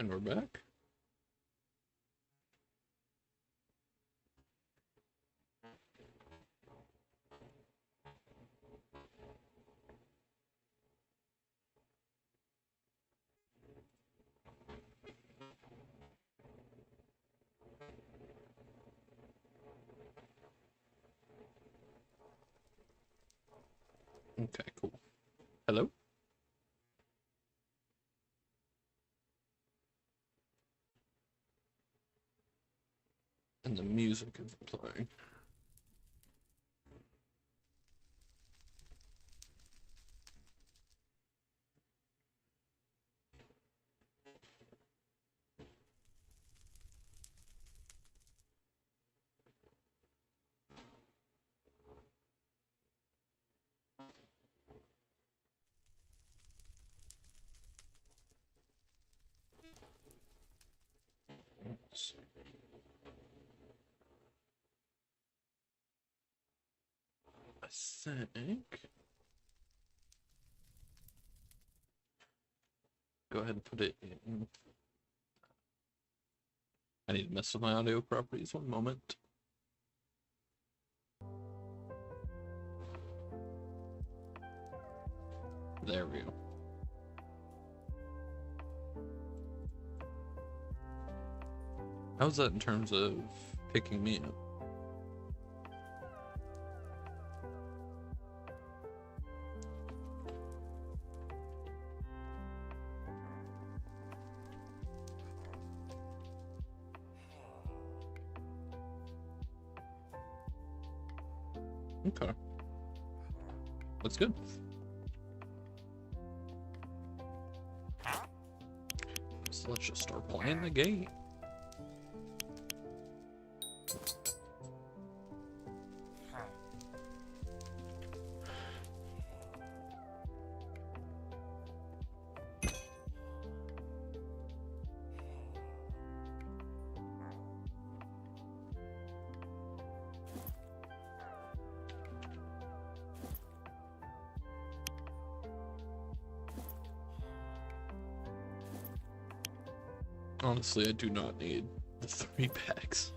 And we're back. Okay, cool. Hello? And the music is playing. Let's see. I think. Go ahead and put it in. I need to mess with my audio properties. One moment. There we go. How's that in terms of picking me up? Okay. That's good. So let's just start playing the game. Honestly, I do not need the 3 packs.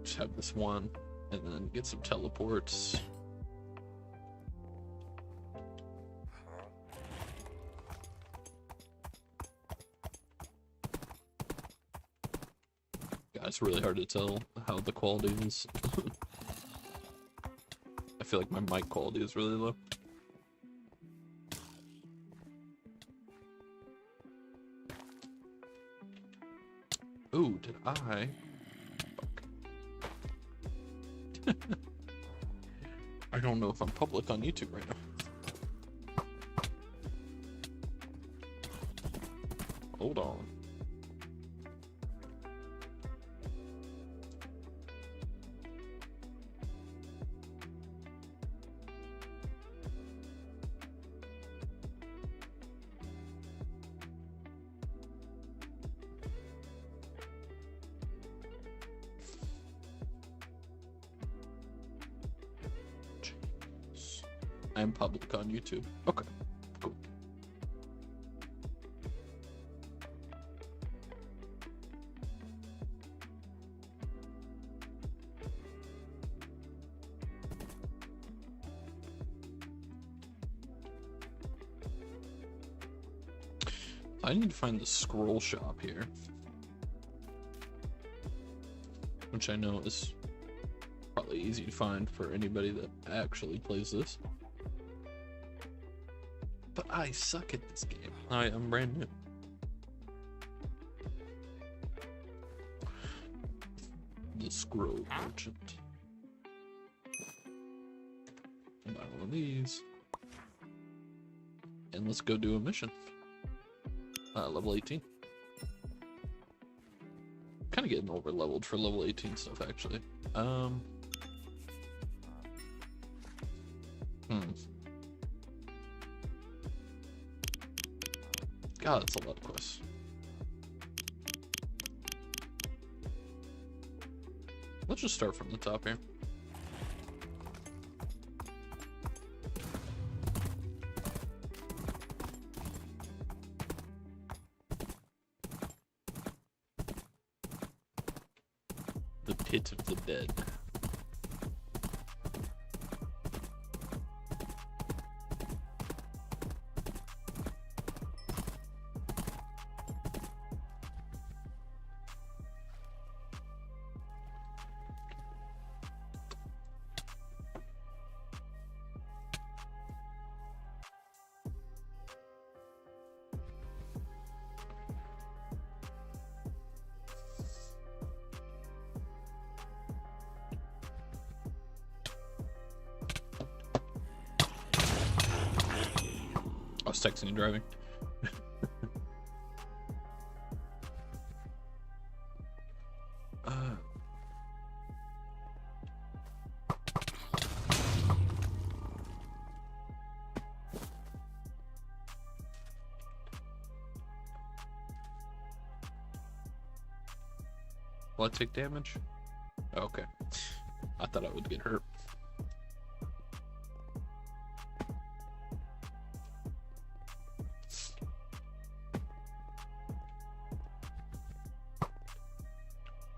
Just have this one, and then get some teleports. God, it's really hard to tell how the quality is. I feel like my mic quality is really low. Ooh, did I? Fuck. I don't know if I'm public on YouTube right now. Hold on. I'm public on YouTube. Okay, cool. I need to find the scroll shop here, which I know is probably easy to find for anybody that actually plays this. But I suck at this game. I'm brand new. The scroll merchant. Buy one of these. And let's go do a mission. Level 18. Kind of getting over leveled for level 18 stuff, actually. God, that's a lot of quests. Let's just start from the top here. Pit of the Dead. I was texting and driving. Will I take damage? Okay. I thought I would get hurt.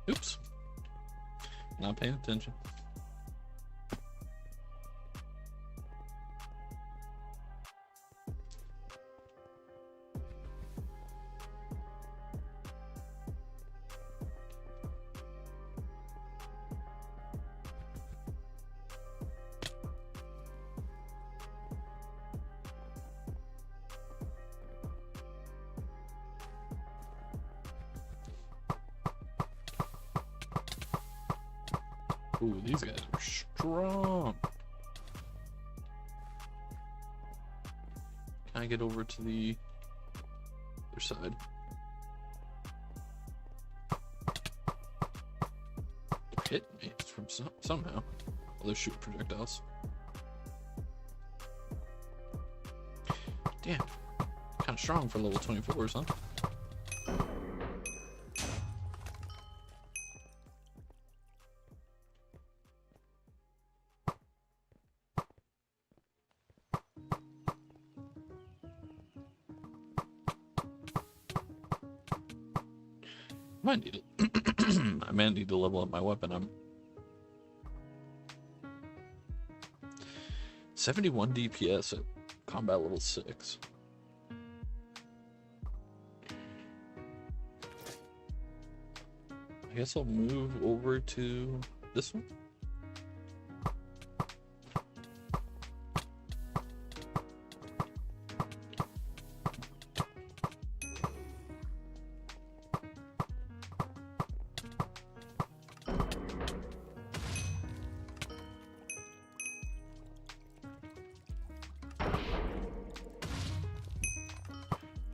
Oops. Not paying attention. Ooh, these guys are strong. Can I get over to the other side? They're hitting me from somehow. Well, they're shooting projectiles. Damn. Kind of strong for level 24s, huh? I might need to level up my weapon. I'm 71 DPS at combat level 6. I guess I'll move over to this one.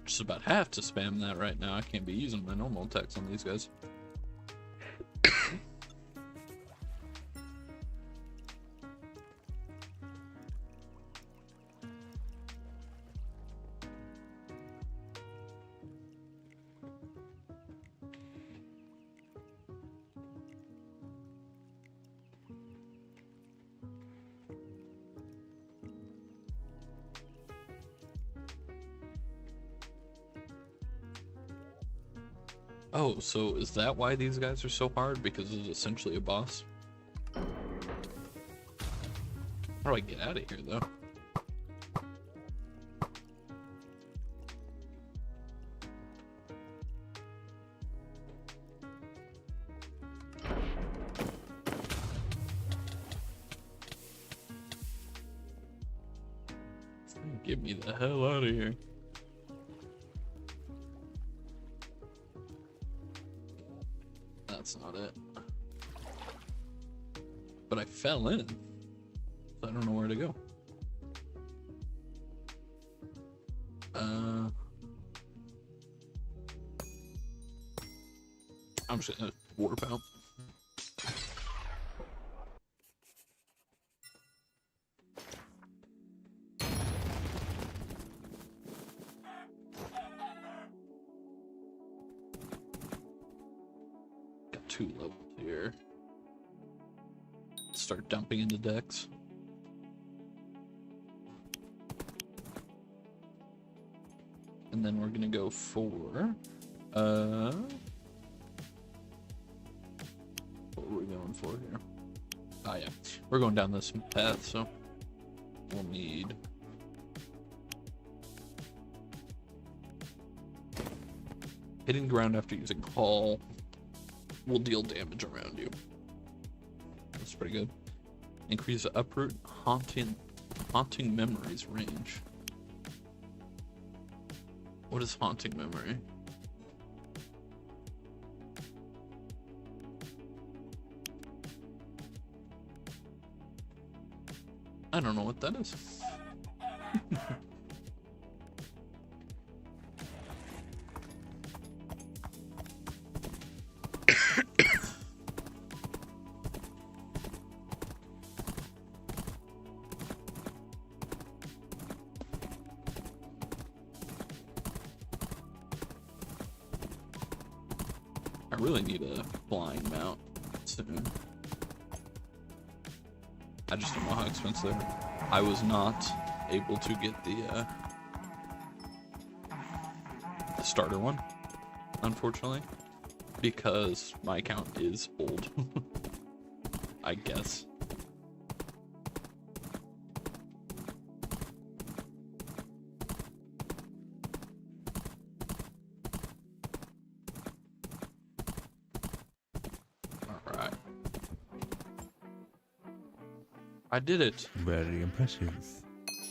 Just about have to spam that right now. I can't be using my normal attacks on these guys. Oh, so is that why these guys are so hard? Because it's essentially a boss? How do I get out of here, though? Get me the hell out of here. That's not it. But I fell in. So I don't know where to go. I'm just gonna warp out. Got 2 levels here. Start dumping into decks. And then we're gonna go for what we're going for here. Oh yeah, we're going down this path, so we'll need hitting ground after using call will deal damage around you. That's pretty good. Increase uproot haunting memories range. What is haunting memory? I don't know what that is. I really need a flying mount soon. I just don't know how expensive they are. I was not able to get the starter one, unfortunately, because my account is old. I guess. Alright. I did it. Very impressive.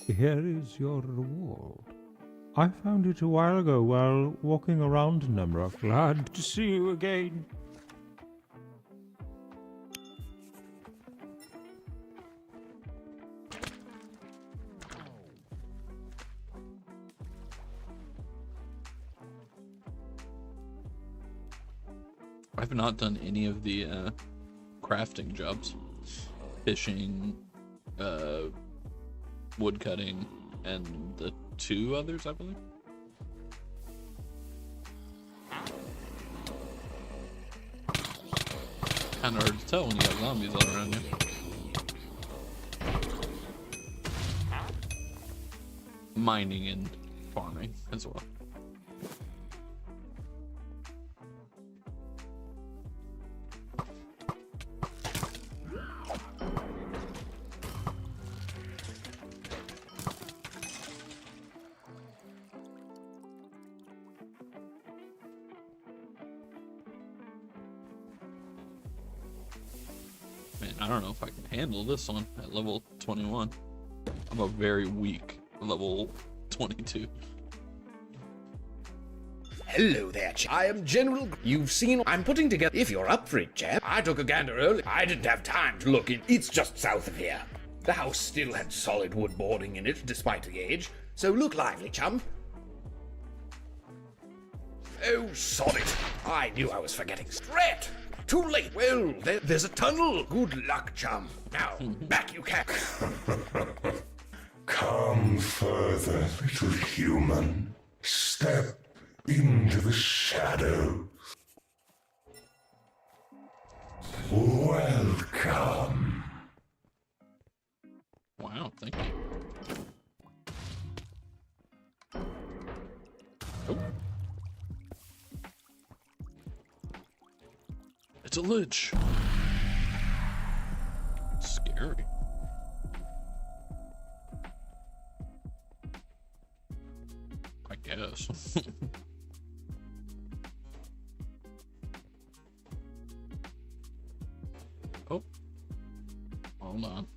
Here is your reward. I found it a while ago while walking around Nemra. Glad to see you again. I've not done any of the crafting jobs. Fishing, wood cutting, and the two others, I believe. Kind of hard to tell when you got zombies all around you. Mining and farming as well. Man, I don't know if I can handle this one at level 21. I'm a very weak level 22. Hello there, chap. I am General. You've seen I'm putting together. If you're up for it, chap. I took a gander early. I didn't have time to look in. It's just south of here. The house still had solid wood boarding in it, despite the age. So look lively, chum. Oh, sod it. I knew I was forgetting. Strat! Too late. Well, there's a tunnel. Good luck, chum. Now, back you can. Come further, little human. Step into the shadows. Welcome. Wow, thank you. Oh. It's a lich. Scary. I guess. Oh. Hold on.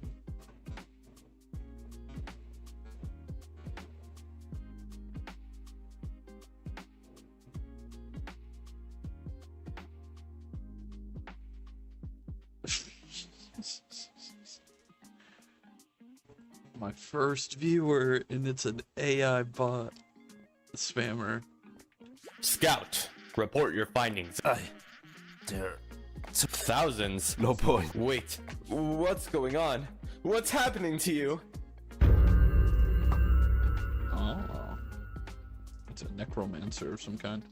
My first viewer, and it's an AI bot spammer. Scout, report your findings. There. Thousands. No point. Wait, what's going on? What's happening to you? Oh. It's a necromancer of some kind.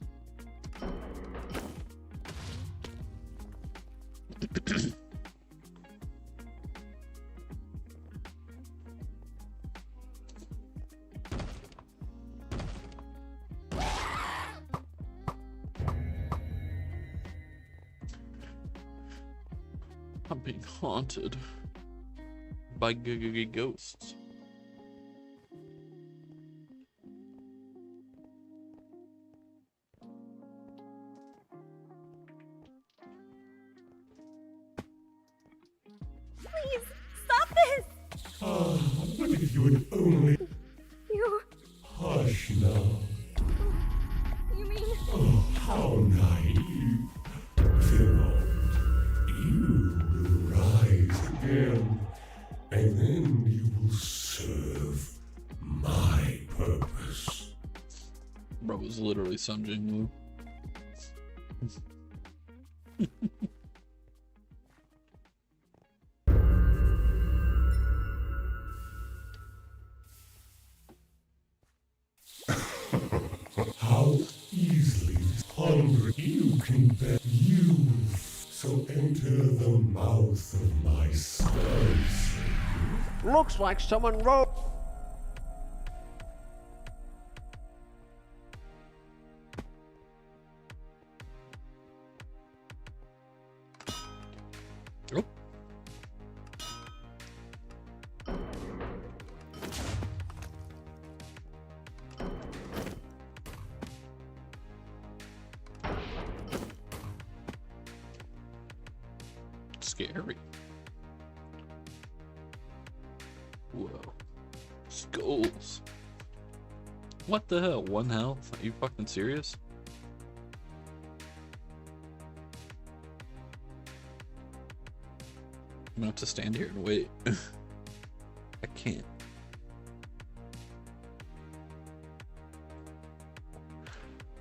being haunted by ghosts. Please, stop this! What if you would only You... hush now? you mean... Oh, how naive. Phil, you will rise again, and then you will serve my purpose. Bro was literally Sun Jingwoo. How easily hungry you can bet you. So enter the mouth of my studs. Looks like someone wrote. Oh. Scary. Whoa. Skulls. What the hell? 1 health? Are you fucking serious? I'm gonna have to stand here and wait. I can't.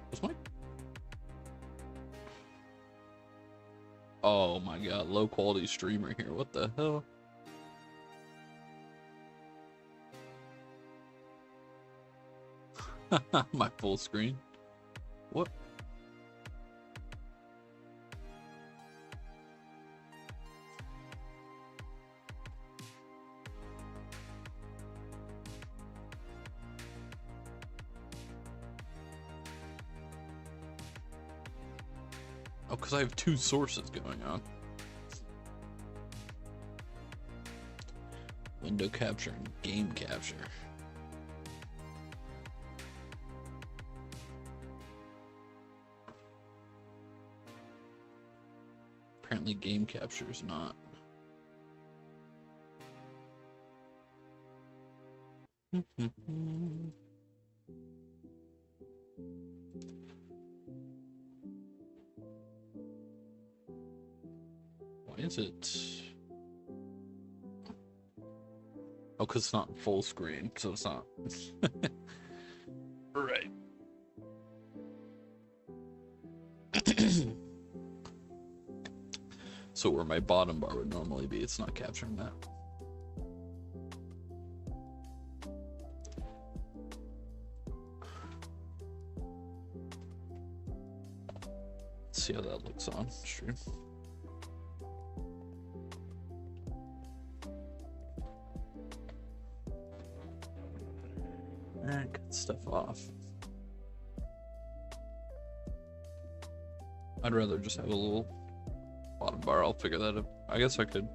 What's my... Oh my god, low quality streamer here. What the hell? My full screen. What? Oh, because I have 2 sources going on. Window capture and game capture. Apparently game capture is not. Why is it? Oh, because it's not full screen, so it's not. Right. So where my bottom bar would normally be, it's not capturing that. Let's see how that looks on stream. Alright, cut stuff off. I'd rather just have a little bottom bar. I'll figure that out. I guess I could.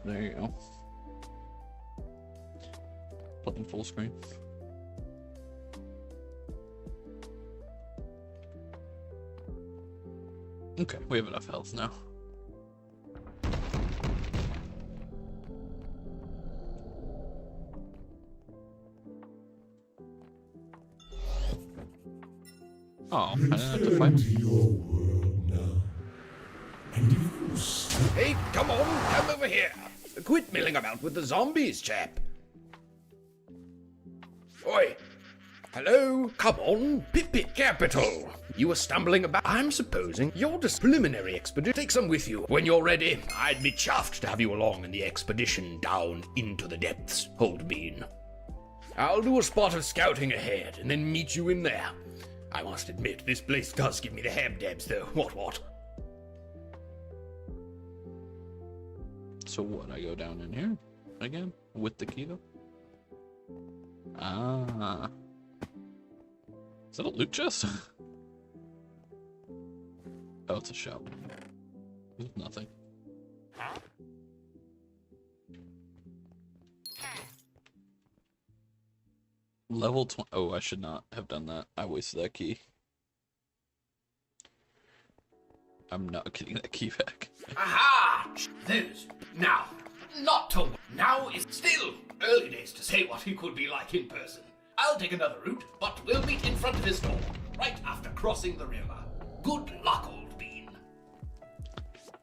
There you go. Playing full screen. Okay, we have enough health now. Oh, I didn't have to fight. Return to your world now. And if you stop, Hey, come on, come over here. Quit milling about with the zombies, chap. Oi. Hello, come on, Pip Capital. You were stumbling about. I'm supposing you're just preliminary expedition. Take some with you. When you're ready, I'd be chuffed to have you along in the expedition down into the depths. Hold bean. I'll do a spot of scouting ahead and then meet you in there. I must admit, this place does give me the habdabs, though. What? So what? I go down in here again with the key though. Ah, is that a loot chest? Oh, it's a shop. There's nothing. Level 20. Oh, I should not have done that. I wasted that key. I'm not getting that key back. Aha! There's now. Not to. Now is still early days to say what he could be like in person. I'll take another route, but we'll meet in front of his door, right after crossing the river. Good luck, old bean.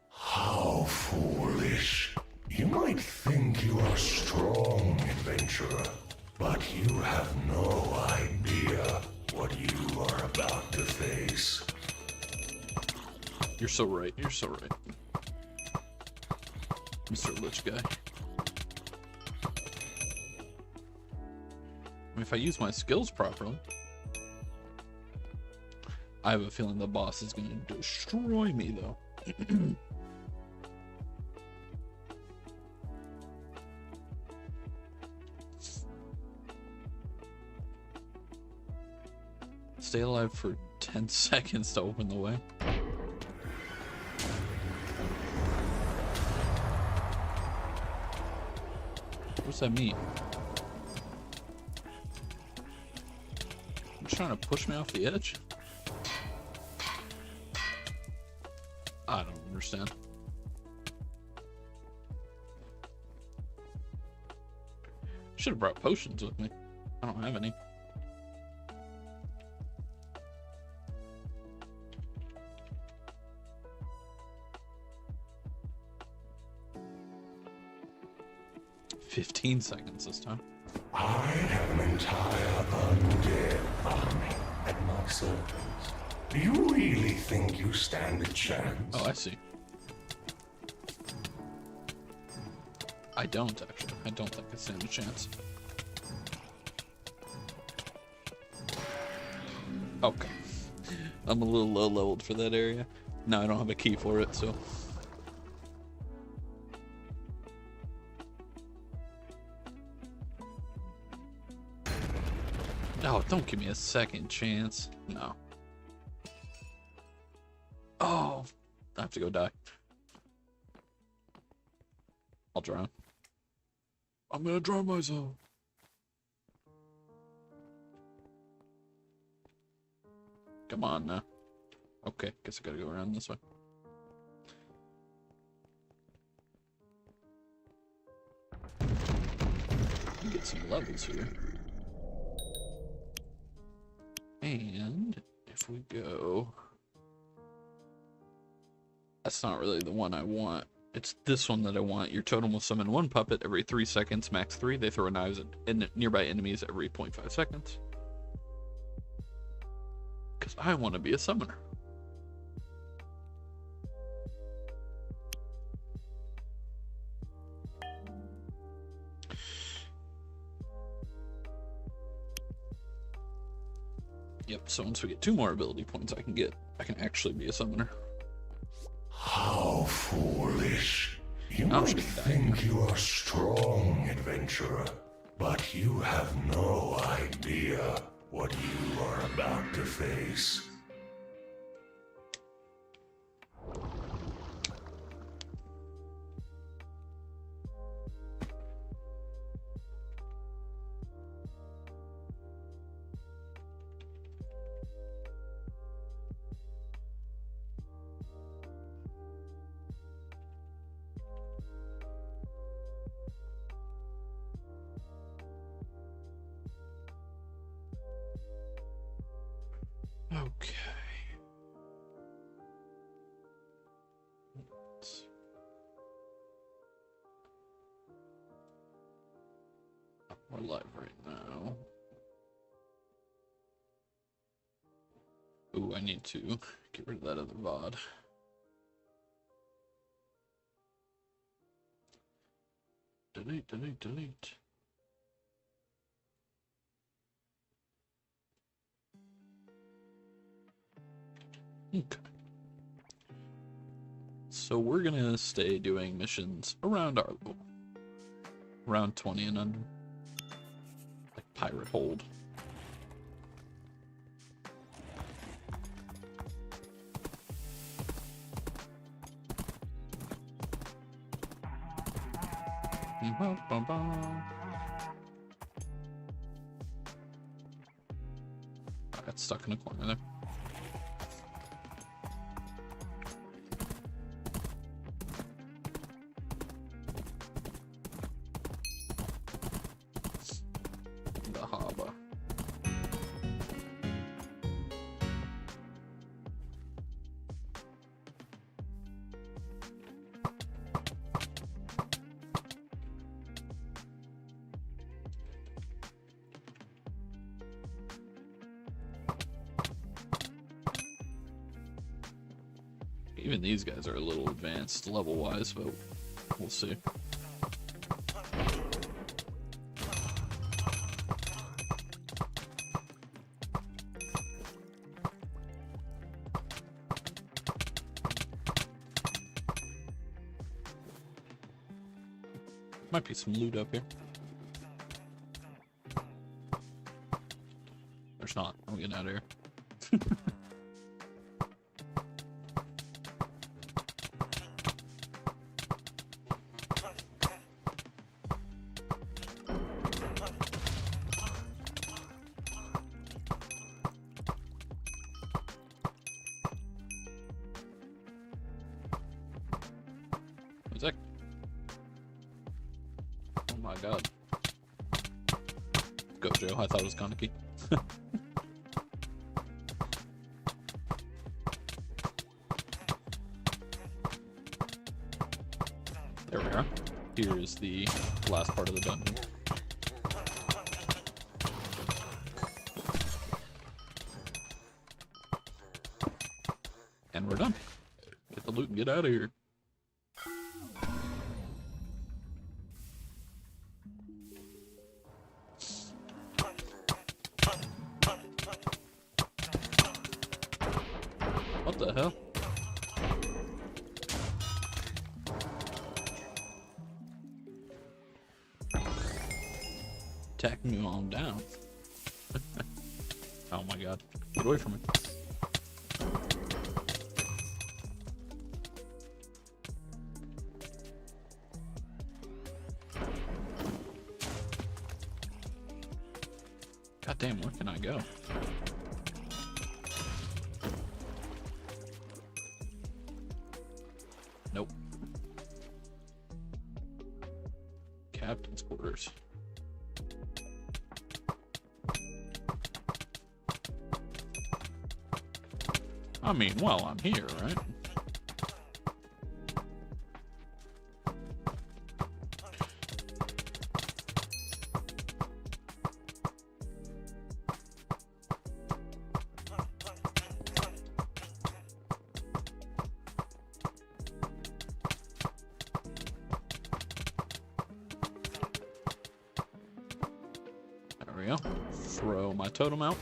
How foolish. You might think you are strong, adventurer, but you have no idea what you are about to face. You're so right. You're so right. Mr. Lich guy. I mean, if I use my skills properly, I have a feeling the boss is going to destroy me, though. Stay alive for 10 seconds to open the way. What's that mean? You trying to push me off the edge? I don't understand. Should have brought potions with me. I don't have any. "15 seconds this time." I have an entire undead army at my service. Do you really think you stand a chance? Oh, I see. I don't, actually. I don't think I stand a chance. Okay. I'm a little low leveled for that area. No, I don't have a key for it, so. Oh, don't give me a second chance. No. Oh, I have to go die. I'll drown. I'm gonna drown myself. Come on now. Okay, guess I gotta go around this way. Get some levels here. And if we go... That's not really the one I want. It's this one that I want. Your totem will summon one puppet every 3 seconds, max 3. They throw knives at nearby enemies every 0.5 seconds. Because I want to be a summoner. Yep, so once we get 2 more ability points, I can actually be a summoner. How foolish. You might think you are strong, adventurer, but you have no idea what you are about to face. Okay. We're live right now. Ooh, I need to get rid of that other VOD. Delete, delete, delete. Okay. So we're gonna stay doing missions around our level. Around 20 and under. Like Pirate Hold. I got stuck in a corner there. The harbor. Even these guys are a little advanced level-wise, but we'll see. Might be some loot up here. There's not. I'm getting out of here. What's that? Oh my god. Go, Joe. I thought it was Kaneki. There we are. Here is the last part of the dungeon. And we're done. Get the loot and get out of here. What the hell? Attacking me while I'm down. Oh my god. Get away from me. God damn, where can I go? Nope. Captain's quarters. I mean, well, I'm here, right? There we go. Throw my totem out.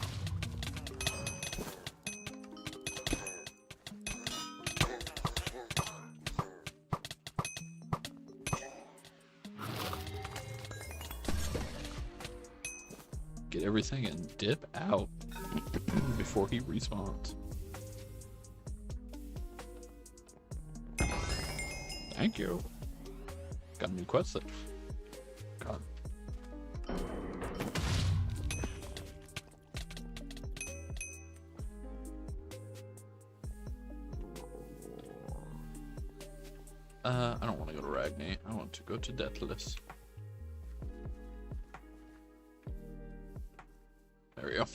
Get everything and dip out before he respawns. Thank you. Got a new quest there. God. I don't want to go to Ragni. I want to go to Deathless. There we go.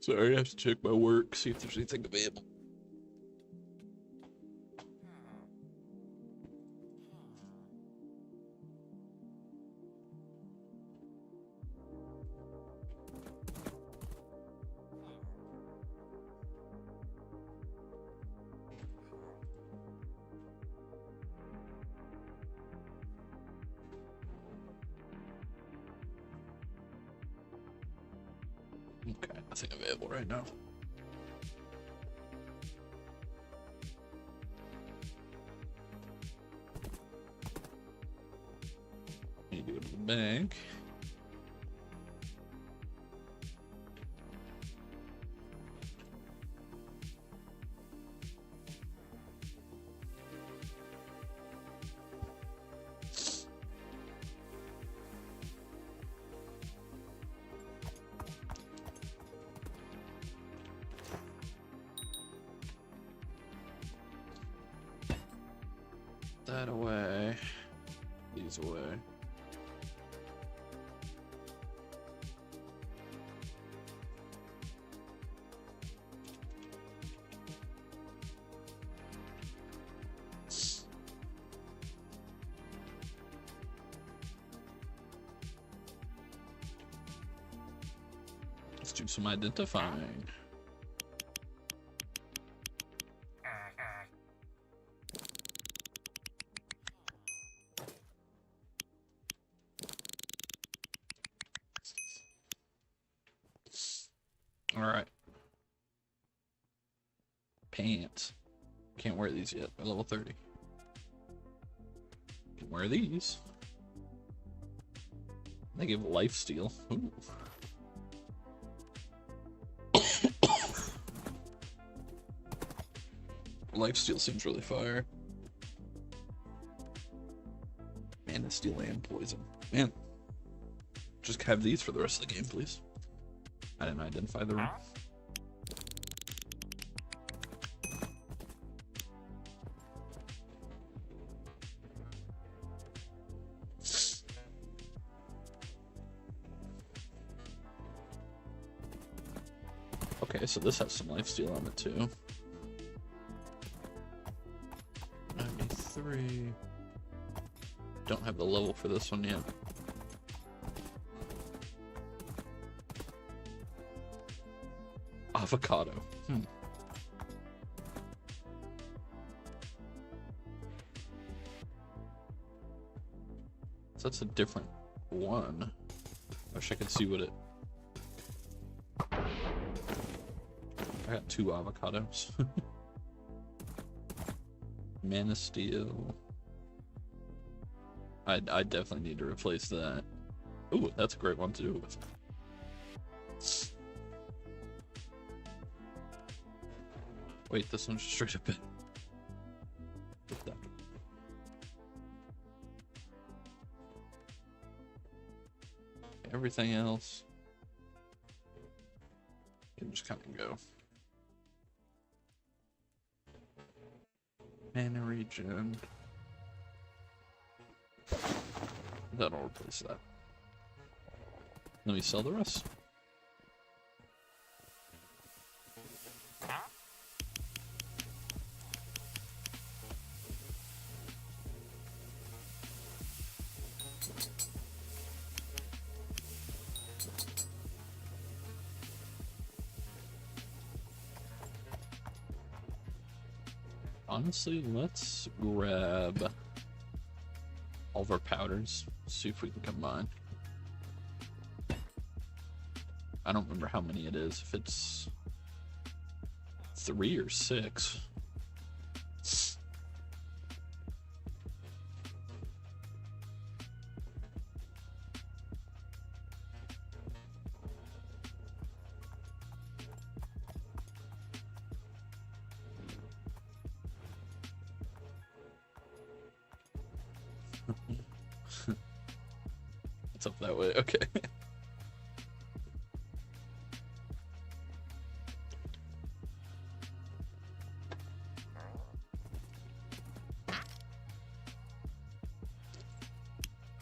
Sorry, I have to check my work, see if there's anything available. Okay, nothing available right now. go to the bank. That away. These away. Let's do some identifying. Alright. Pants. Can't wear these yet. By level 30. Can wear these. They give lifesteal. Ooh. Lifesteal seems really fire. Mana Steel and Poison. Man. Just have these for the rest of the game, please. I didn't identify the room. Okay, so this has some lifesteal on it too. 93. Don't have the level for this one yet. Avocado. So that's a different one. I wish I could see what it... I got 2 avocados. Mana Steel. I definitely need to replace that. Ooh, that's a great one to do with. Wait, this one's straight up in. Everything else can just kind of go. Mana regen. That'll replace that. Let me sell the rest. Honestly, let's grab all of our powders, see if we can combine. I don't remember how many it is, if it's 3 or 6. It's up that way, okay.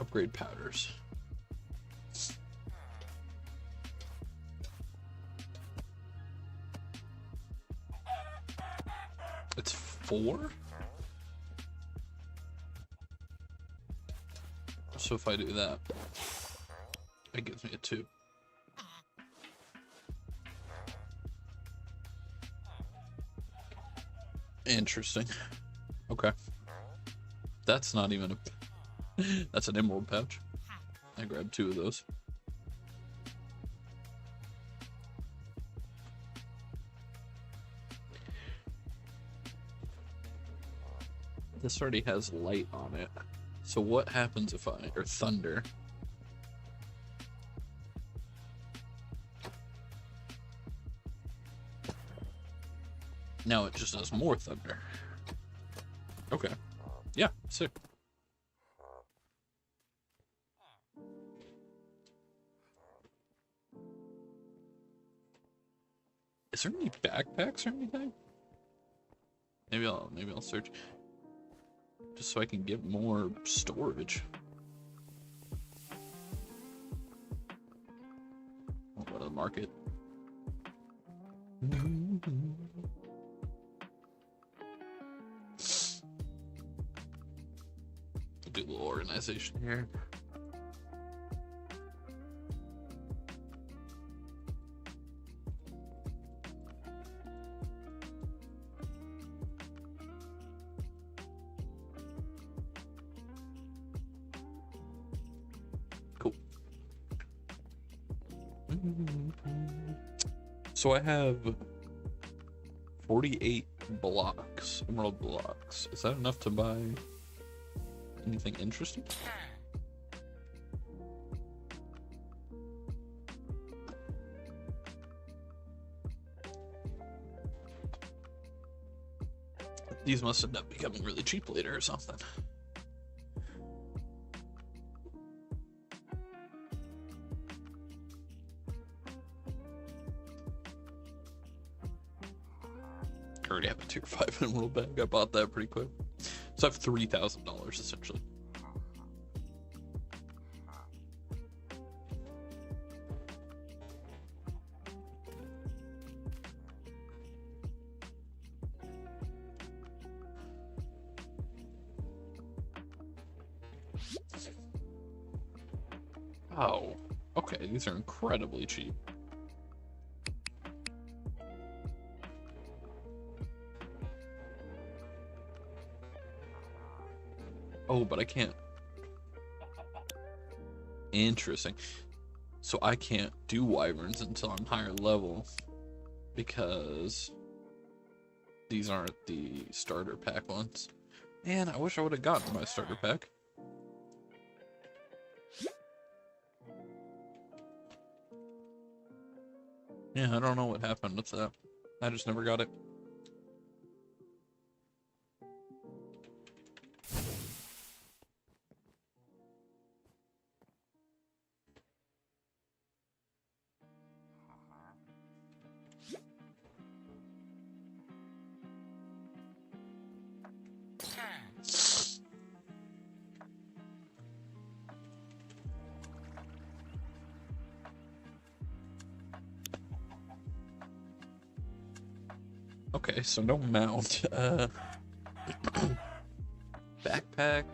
Upgrade powders. It's 4? So if I do that, it gives me a 2. Interesting. Okay. That's not even a... That's an emerald pouch. I grabbed 2 of those. This already has light on it. So what happens if I... or thunder. Now it just does more thunder. Okay. Yeah, sick. Is there any backpacks or anything? Maybe I'll search just so I can get more storage. I'll go to the market. Do a little organization here. Cool. So I have 48 blocks, emerald blocks. Is that enough to buy anything interesting? These must end up becoming really cheap later or something. I already have a tier 5 emerald bag. I bought that pretty quick. So I have $3,000 essentially. Oh, okay, these are incredibly cheap. Oh, but I can't. Interesting. So I can't do wyverns until I'm higher level because these aren't the starter pack ones. Man, I wish I would have gotten my starter pack. Yeah, I don't know what happened with that. I just never got it. Okay, so no mount. Backpack.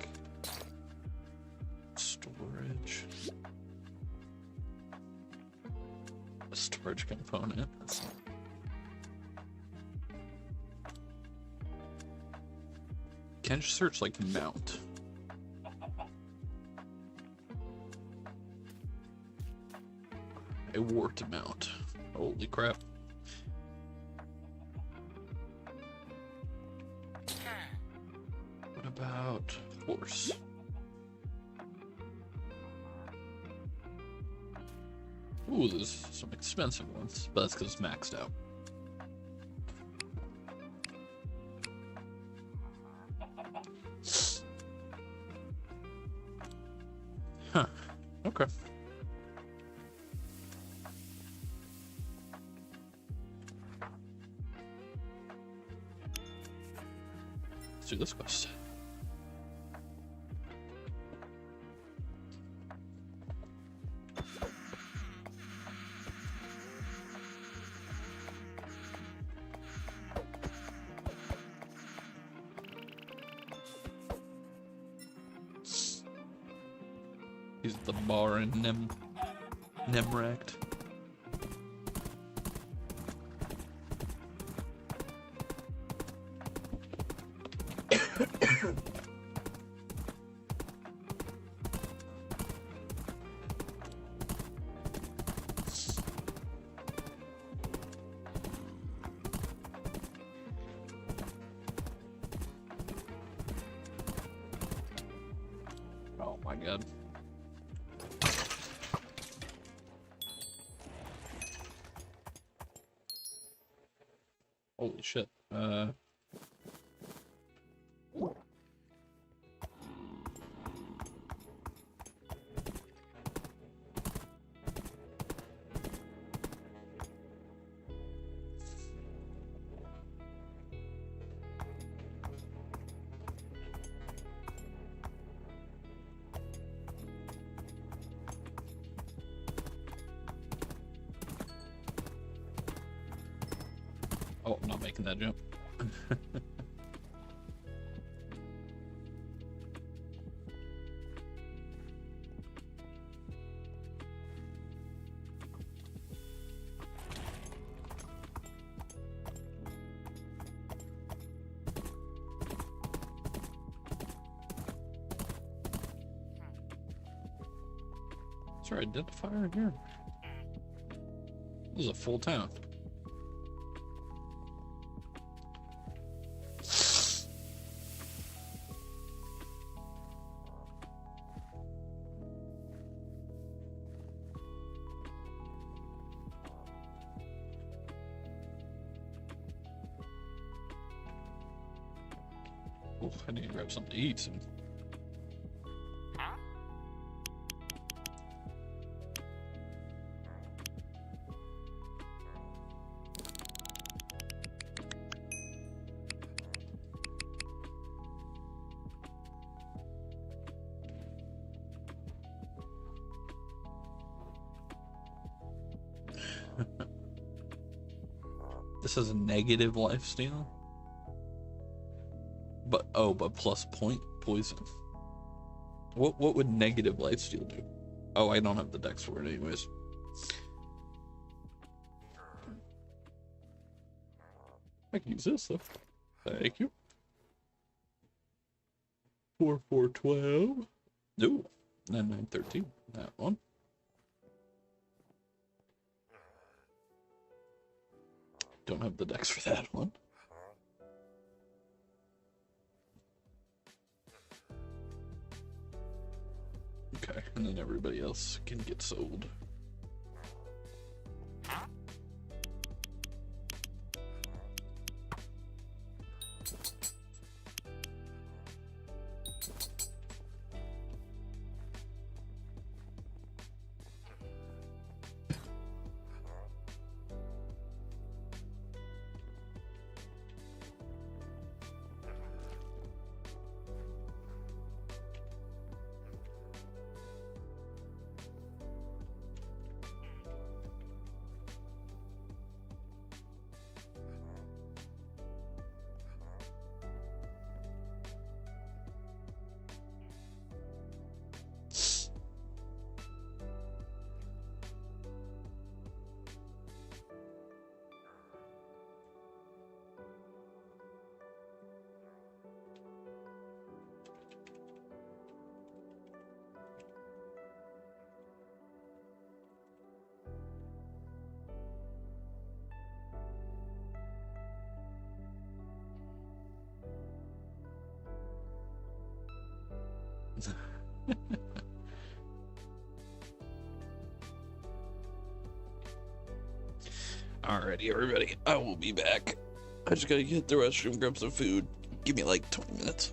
Storage. A storage component. Can I just search like mount? A warped mount. Holy crap. What about horse? Ooh, there's some expensive ones, but that's because it's maxed out. Huh. Okay. Let's do this quest. He's at the bar in Nemract. Oh my god. Holy shit. Uh. Oh, I'm not making that jump. Is there an identifier in here? This is a full town. Oh, I need to grab something to eat soon. This is a negative lifesteal. But plus point poison. What would negative lifesteal do? Oh, I don't have the dex for it anyways. I can use this though. Thank you. 4, 4, 12. No. 9, 9, 13. That one. Don't have the dex for that one. Okay, and then everybody else can get sold. Alrighty, everybody. I will be back. I just gotta hit the restroom, grab some food. Give me like 20 minutes.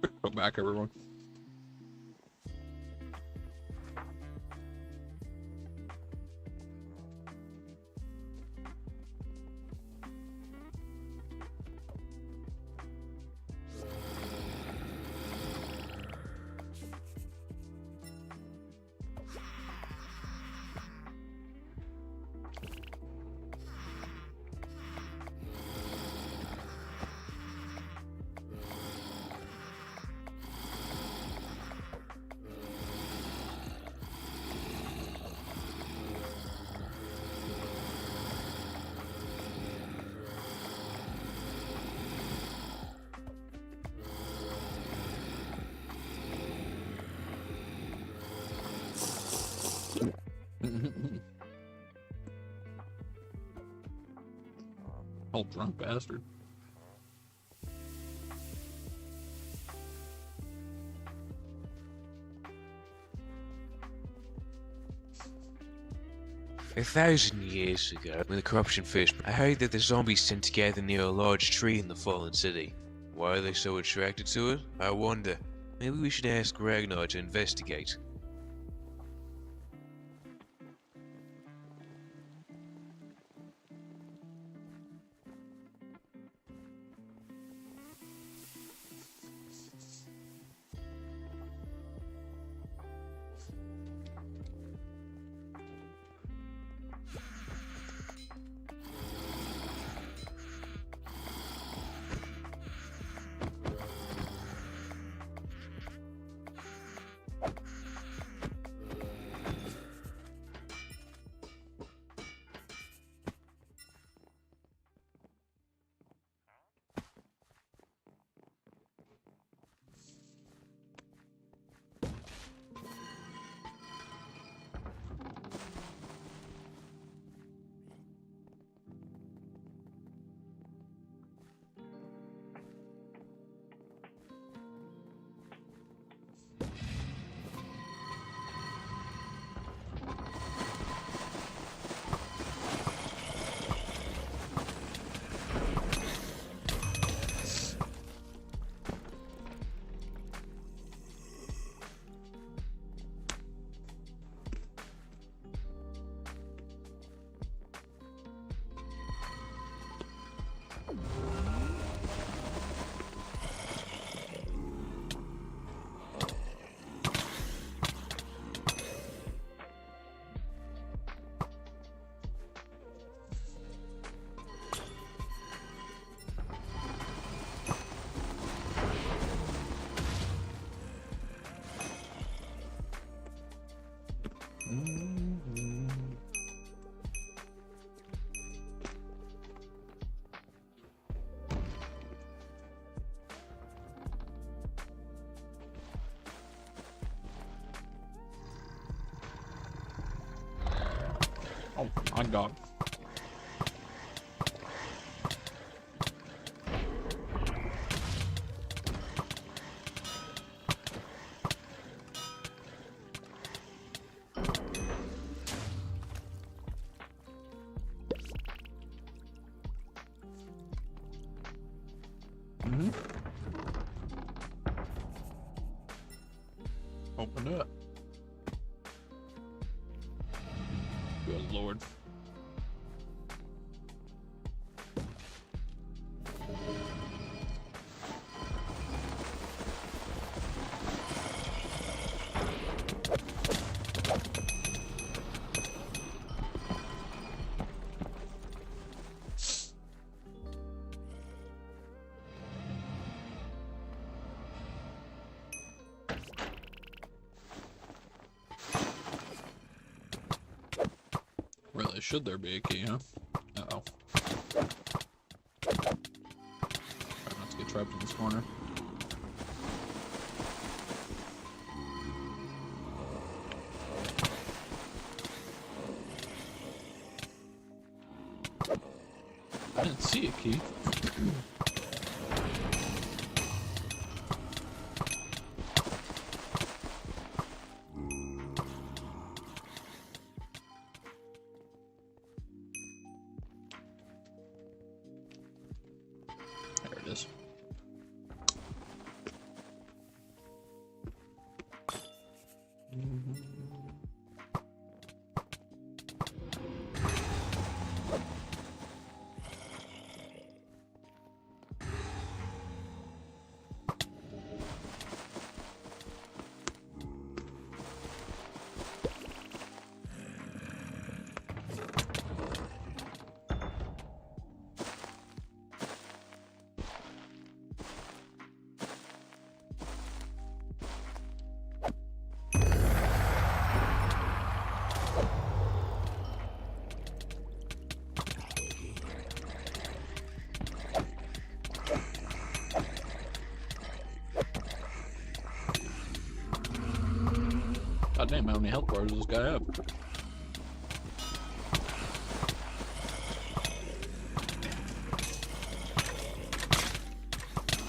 Come back, everyone. Old drunk bastard. A thousand years ago, when the corruption first, I heard that the zombies tend to gather near a large tree in the fallen city. Why are they so attracted to it? I wonder. Maybe we should ask Ragnar to investigate. Oh my god. Open it. Good lord. Really, should there be a key, huh? Uh-oh. Try not to get trapped in this corner. I didn't see a key. There it is. Goddamn, how many health bars does this guy have?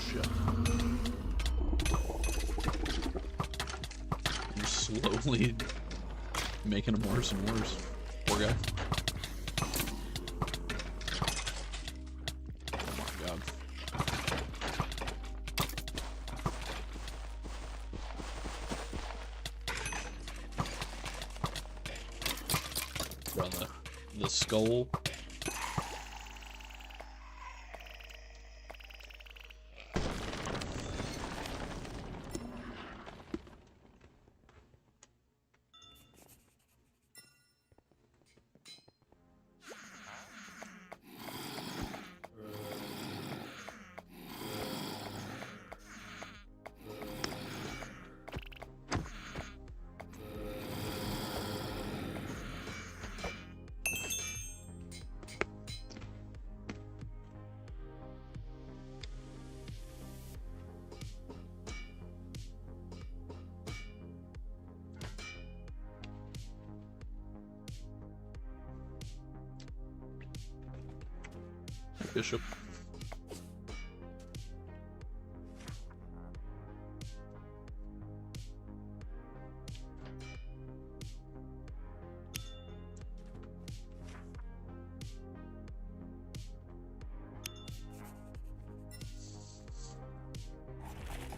Shit. I'm slowly making him worse and worse. Poor guy. Oh my god. Brother, the skull. Bishop.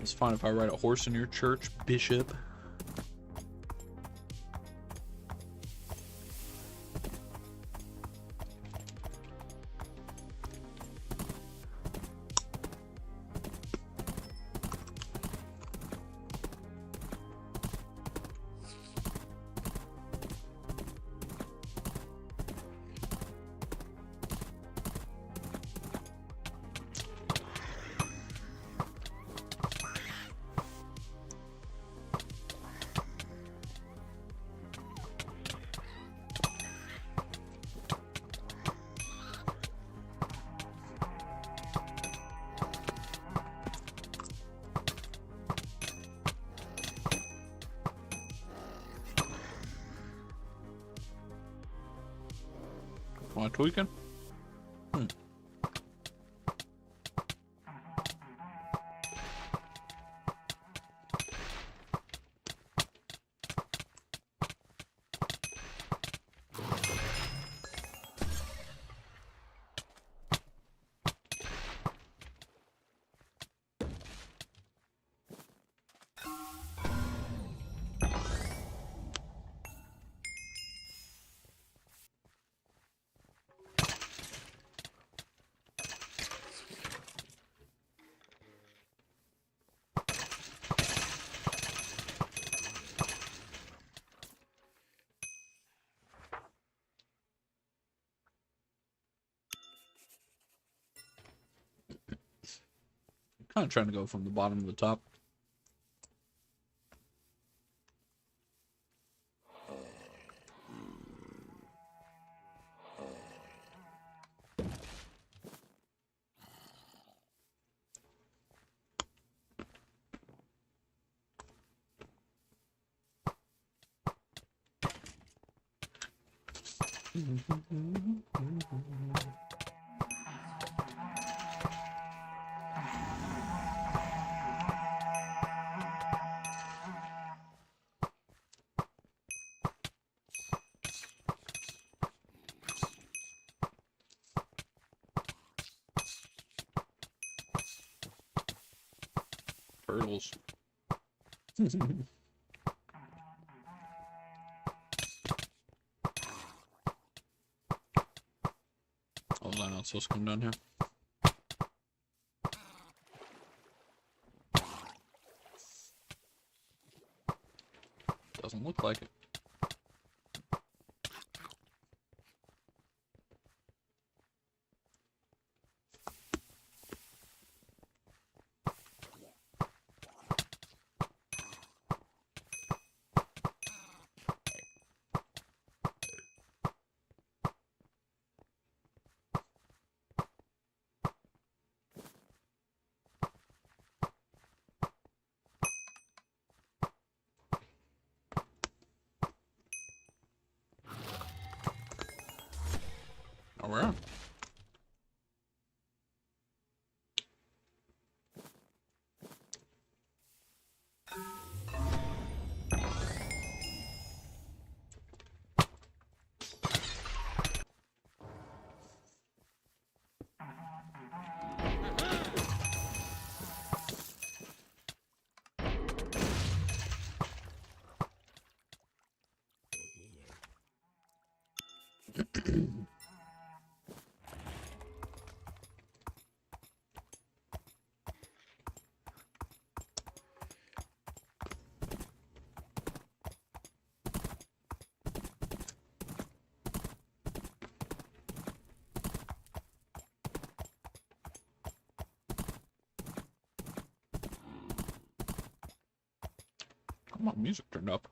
It's fine if I ride a horse in your church, Bishop. Am I tweaking? Kind of trying to go from the bottom to the top. Turtles. Oh, was I not supposed to come down here? Doesn't look like it. Alright. Come on, music turned up.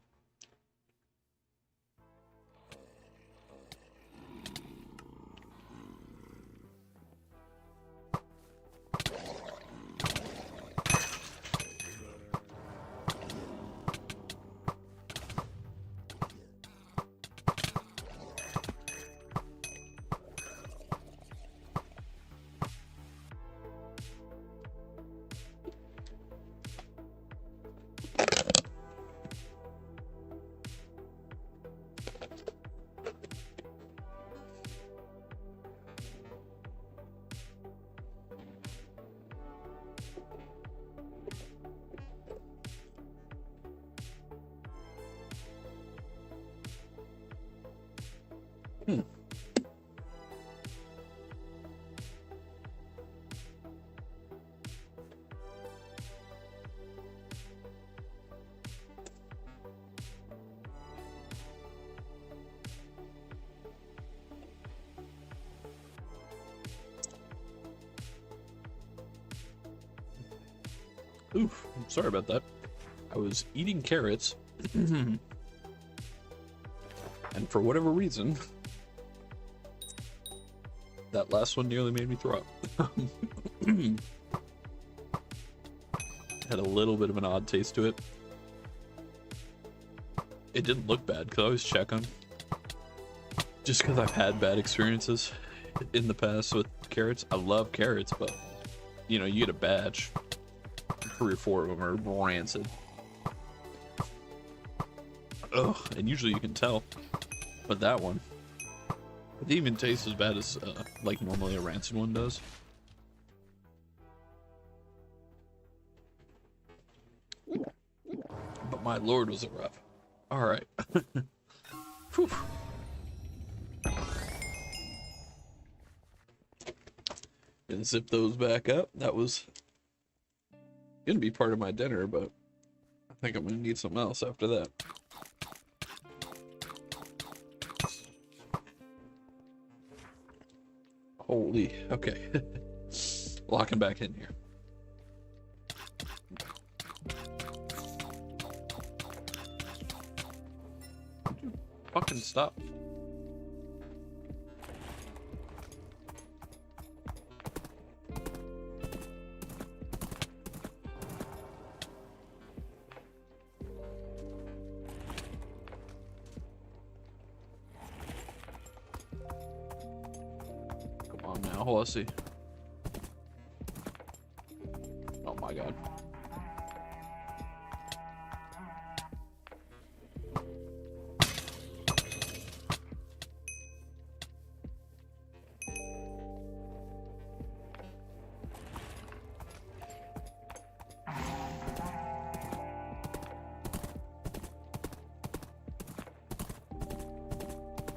Oof, sorry about that. I was eating carrots, and for whatever reason, that last one nearly made me throw up. Had a little bit of an odd taste to it. It didn't look bad, because I always check them. Just because I've had bad experiences in the past with carrots. I love carrots, but, you know, you get a batch. 3 or 4 of them are rancid. Ugh, and usually you can tell. But that one, it didn't even taste as bad as like normally a rancid one does. But my lord, was it rough. Alright. And zip those back up. That was gonna be part of my dinner, but I think I'm gonna need something else after that. Holy, okay. Locking back in here. Fucking stop. Let's see. Oh my god.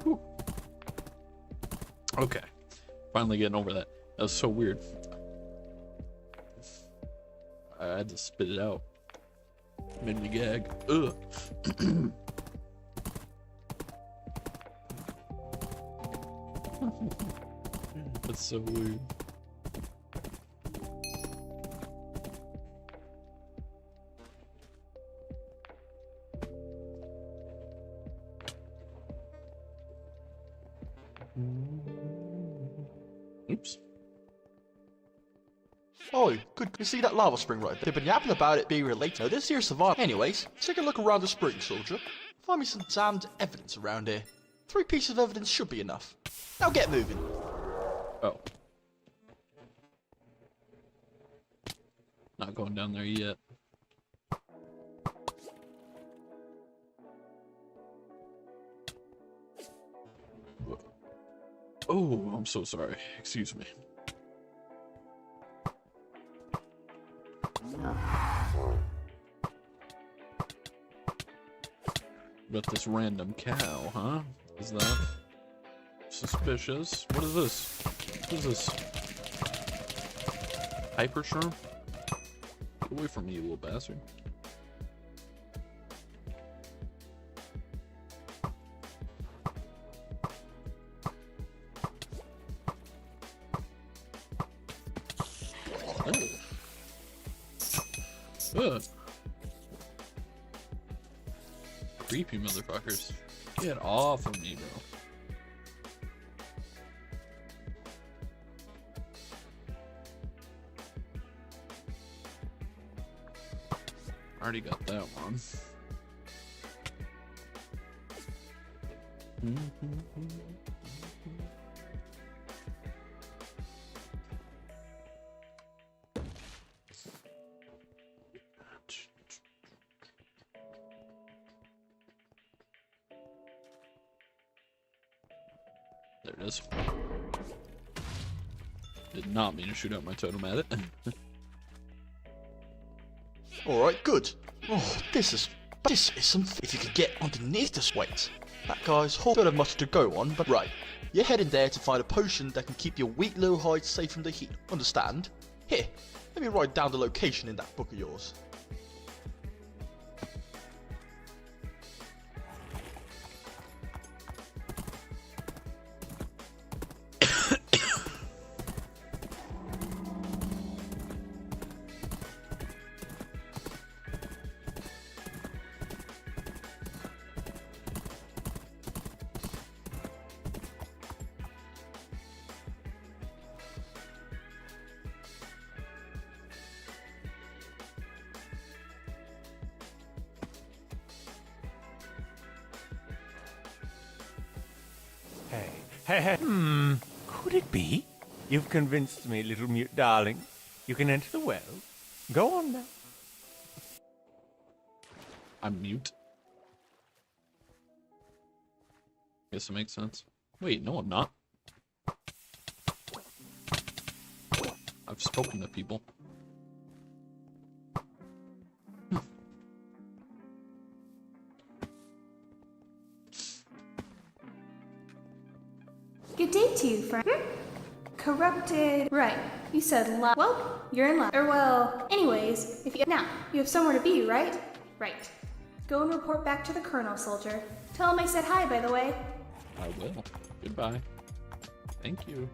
Whew. Okay. Finally getting over that. That was so weird. I had to spit it out. Made me gag. Ugh. That's so weird. Oops. Oh, good. You see that lava spring right there? They've been yapping about it being related to this here survival. Anyways, take a look around the spring, soldier. Find me some damned evidence around here. 3 pieces of evidence should be enough. Now get moving. Oh. Not going down there yet. Oh, I'm so sorry. Excuse me. But this random cow, huh? Is that suspicious? What is this? What is this? Hyper shroom? Get away from me, you little bastard. Oh. Ugh. Creepy motherfuckers. Get off of me, bro. Already got that one. There it is. Did not mean to shoot out my totem at it. Alright, good. Oh, this is some... If you could get underneath this weight. That guy's whole don't have much to go on, but right. You're heading there to find a potion that can keep your weak little hide safe from the heat. Understand? Here, let me write down the location in that book of yours. Hey. Could it be? You've convinced me, little mute darling. You can enter the well. Go on now. I'm mute. Guess it makes sense. Wait, no, I'm not. I've spoken to people. Good day to you, friend. Corrupted. Right. You said love. Well, you're in love. Or well, anyways, if you now you have somewhere to be, right? Right. Go and report back to the Colonel, soldier. Tell him I said hi, by the way. I will. Goodbye. Thank you.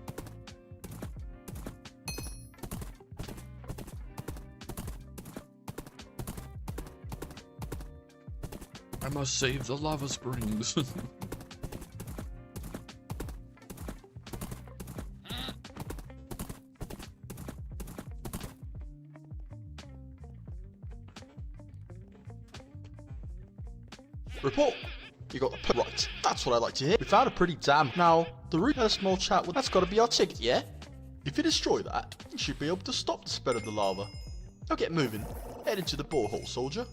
I must save the lava springs. Report! You got the right. That's what I like to hear. We found a pretty damn. Now, the route had a small chat with. That's got to be our ticket, yeah? If you destroy that, you should be able to stop the spread of the lava. Now get moving. Head into the borehole, soldier.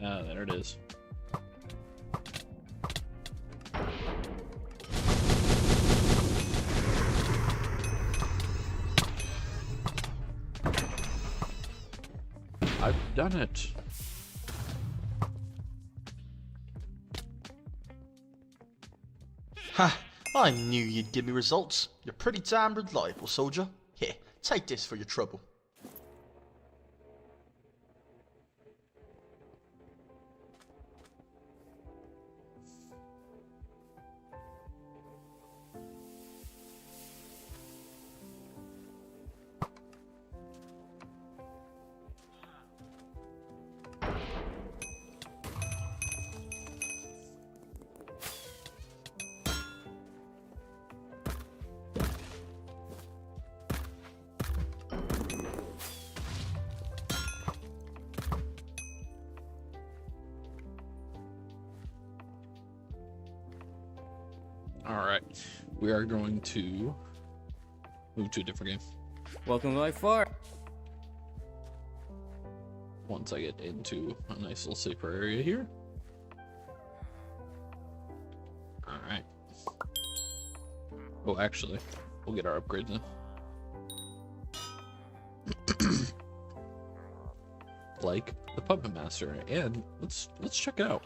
Ah, there it is. I've done it. Ha! I knew you'd give me results. You're pretty damn reliable, soldier. Here, take this for your trouble. We are going to move to a different game Welcome to my farm. once I get into a nice little safer area here. Alright. Oh, actually, we'll get our upgrades in. Like the Puppet Master, and let's check it out.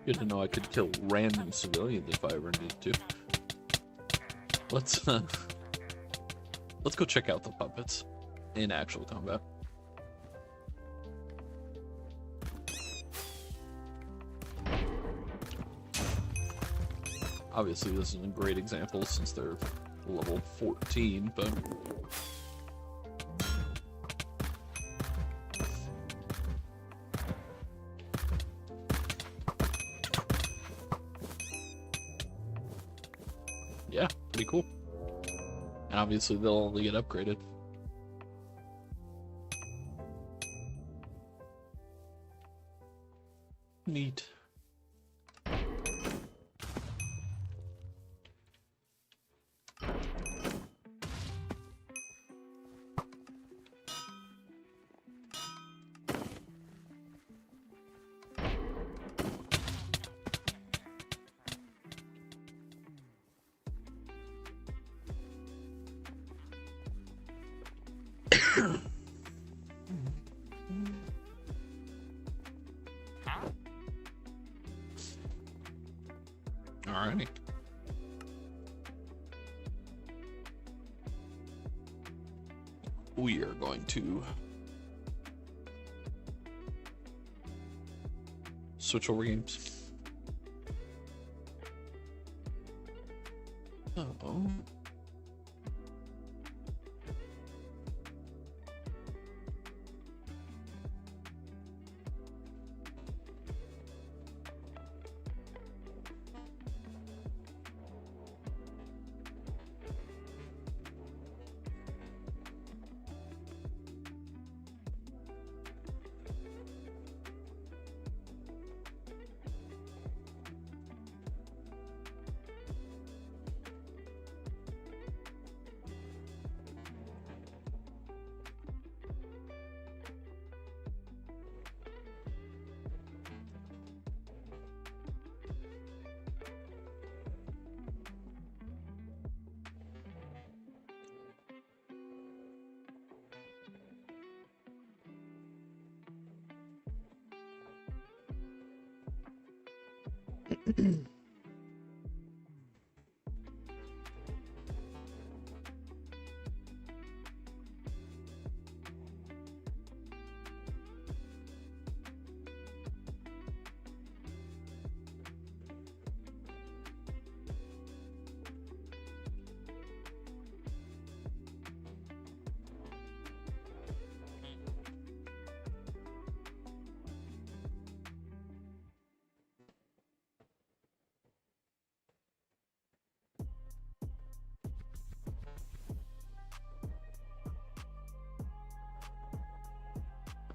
Good to know I could kill random civilians if I ever needed to. Let's go check out the puppets in actual combat. Obviously, this isn't a great example since they're level 14, but yeah, pretty cool. And obviously they'll only get upgraded. Neat. Alrighty. We are going to switch over games. Oh.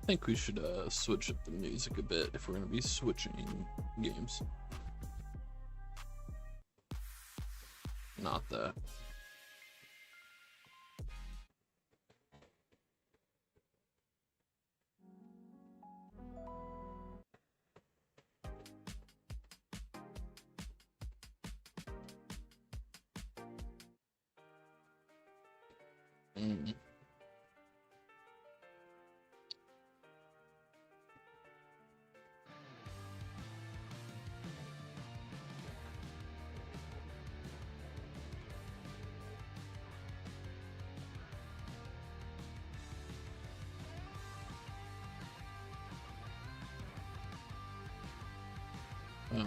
I think we should switch up the music a bit if we're going to be switching games. Not that. Mm. Oh.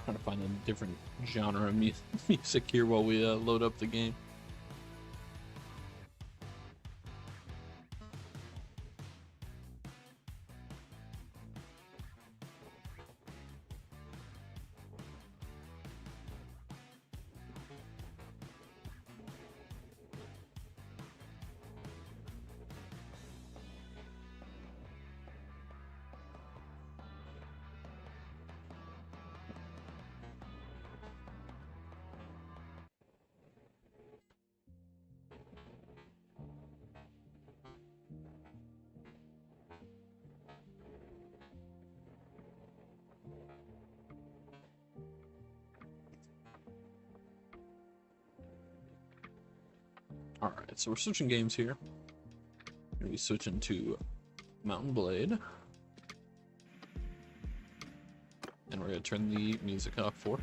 Trying to find a different genre of music here while we load up the game. Alright, so we're switching games here. We're gonna be switching to Mountain Blade. And we're gonna turn the music off for.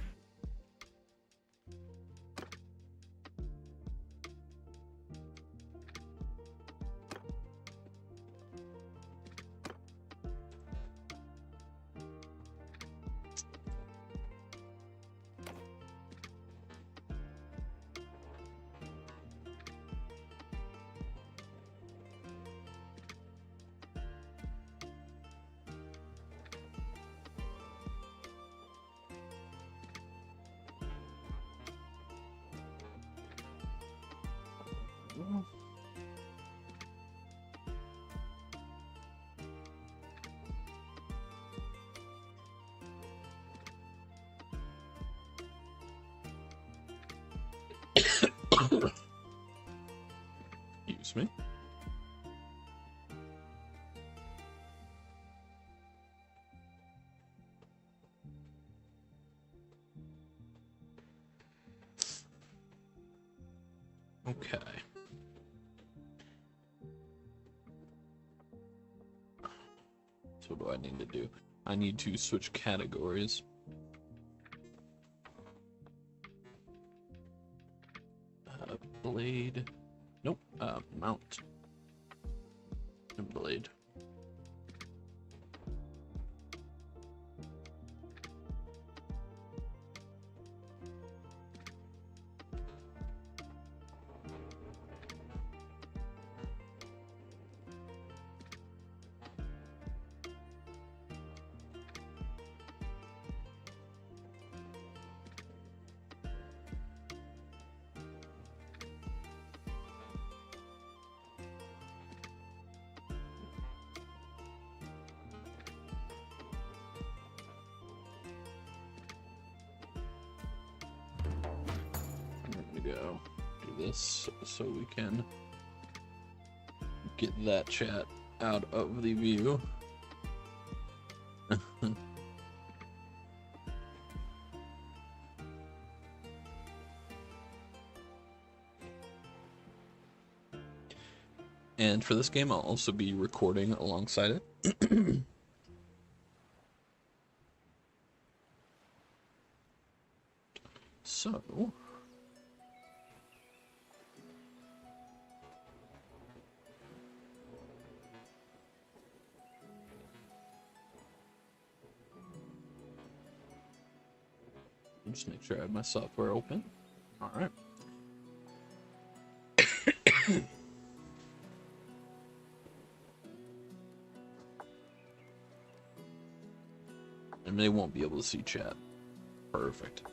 Excuse me. Okay. So what do I need to do? I need to switch categories. Blade. Nope. Mount. And blade. Go do this so we can get that chat out of the view. And for this game, I'll also be recording alongside it. So just make sure I have my software open. All right. And they won't be able to see chat. Perfect.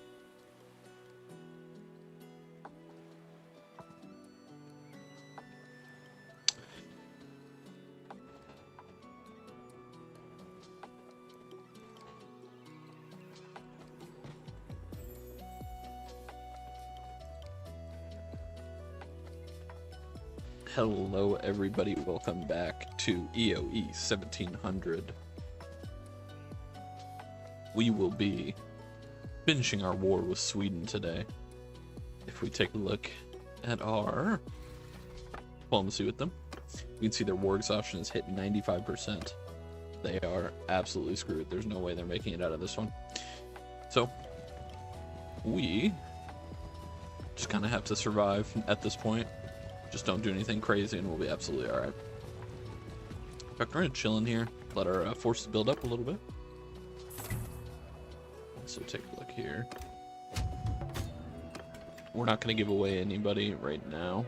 Hello everybody, welcome back to EOE 1700. we will be finishing our war with Sweden today. If we take a look at our diplomacy with them, you can see their war exhaustion is hit 95%. They are absolutely screwed. There's no way they're making it out of this one. So we just kind of have to survive at this point. Just don't do anything crazy and we'll be absolutely all right. We're going to chill in here, let our forces build up a little bit. So take a look here. We're not going to give away anybody right now.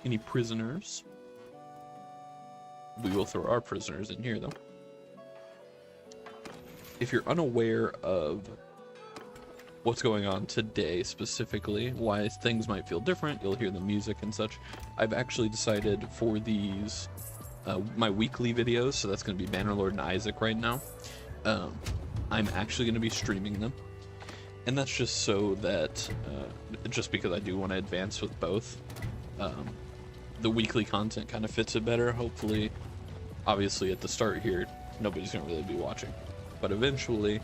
Any prisoners? We will throw our prisoners in here, though. If you're unaware of what's going on today specifically, why things might feel different, you'll hear the music and such. I've actually decided for these my weekly videos, so that's going to be Bannerlord and Isaac right now. I'm actually going to be streaming them, and that's just so that just because I do want to advance with both. The weekly content kind of fits it better. Hopefully, obviously at the start here, nobody's going to really be watching, but eventually,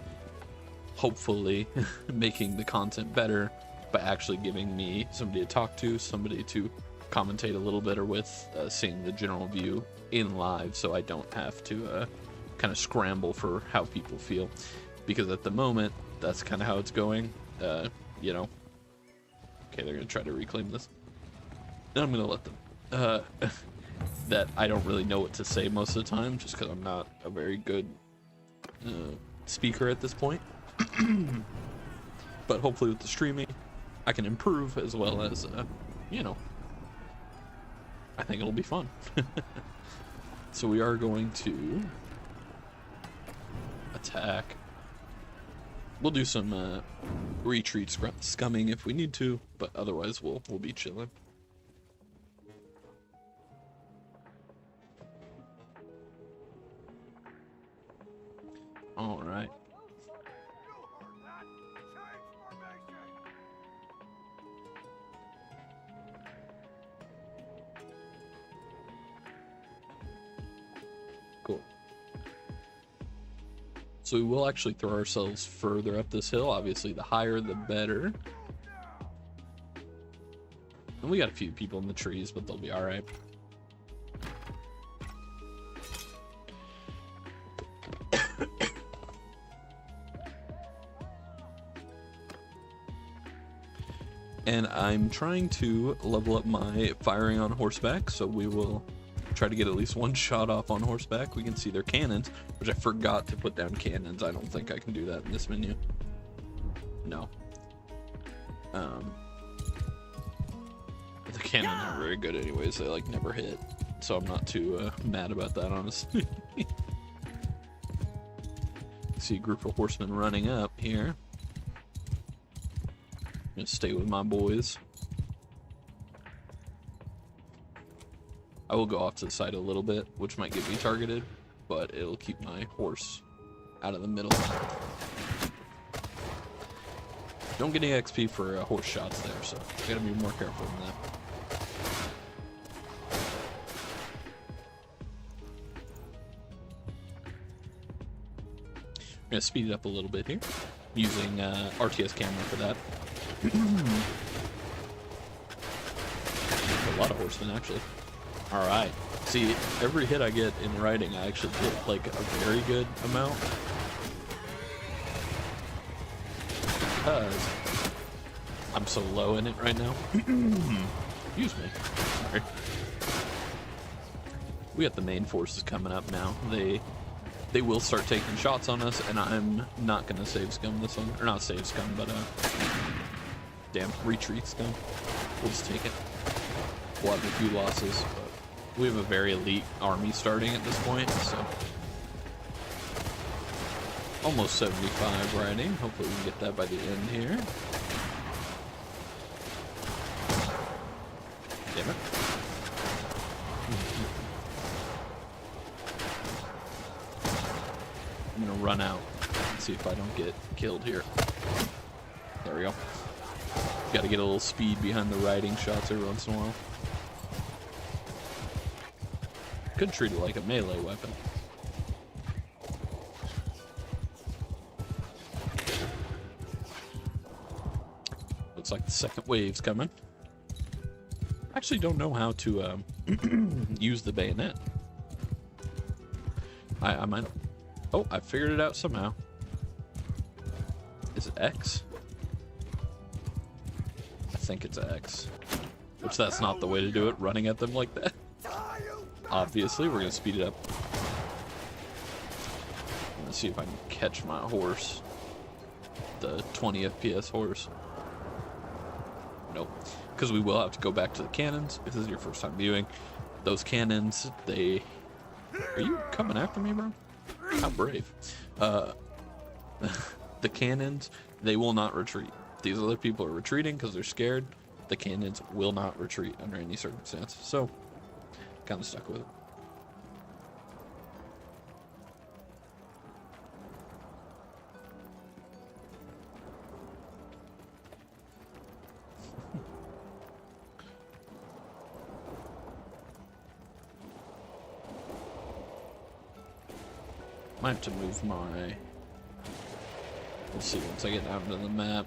hopefully, making the content better by actually giving me somebody to talk to, somebody to commentate a little bit or with, seeing the general view in live, so I don't have to kind of scramble for how people feel, because at the moment that's kind of how it's going. You know, okay, they're gonna try to reclaim this, and I'm gonna let them. That I don't really know what to say most of the time, just because I'm not a very good speaker at this point. But hopefully with the streaming I can improve, as well as you know, I think it'll be fun. So we are going to attack. We'll do some retreat scumming if we need to, but otherwise we'll be chilling. All right. Cool. So we will actually throw ourselves further up this hill. Obviously, the higher the better. And we got a few people in the trees, but they'll be all right. And I'm trying to level up my firing on horseback, so we will try to get at least one shot off on horseback. We can see their cannons, which I forgot to put down cannons. I don't think I can do that in this menu. No. The cannons aren't very good anyways. They like never hit, so I'm not too mad about that, honestly. See a group of horsemen running up here. I'm gonna stay with my boys. I will go off to the side a little bit, which might get me targeted, but it'll keep my horse out of the middle. Don't get any XP for horse shots there, so I gotta be more careful than that. I'm gonna speed it up a little bit here, using RTS camera for that. A lot of horsemen, actually. Alright. See, every hit I get in riding, I actually get like a very good amount. Because I'm so low in it right now. Excuse me. Sorry. We got the main forces coming up now. They will start taking shots on us, and I'm not gonna save scum this one. Or not save scum, but damn, retreat scum. We'll just take it. We'll have a few losses, but we have a very elite army starting at this point, so almost 75 riding. Hopefully we can get that by the end here. Damn it. I'm gonna run out and see if I don't get killed here. There we go. Got to get a little speed behind the riding shots every once in a while. Could treat it like a melee weapon. looks like the second wave's coming. I actually don't know how to use the bayonet. I might... Oh, I figured it out somehow. Is it X? I think it's X. Which that's not the way to do it, running at them like that. Obviously, we're gonna speed it up. Let's see if I can catch my horse. The 20 FPS horse. Nope. Because we will have to go back to the cannons. If this is your first time viewing, those cannons, they... Are you coming after me, bro? How brave. The cannons, they will not retreat. These other people are retreating because they're scared. The cannons will not retreat under any circumstance. So, kind of stuck with it. Might have to move my... Let's see, once I get down to the map,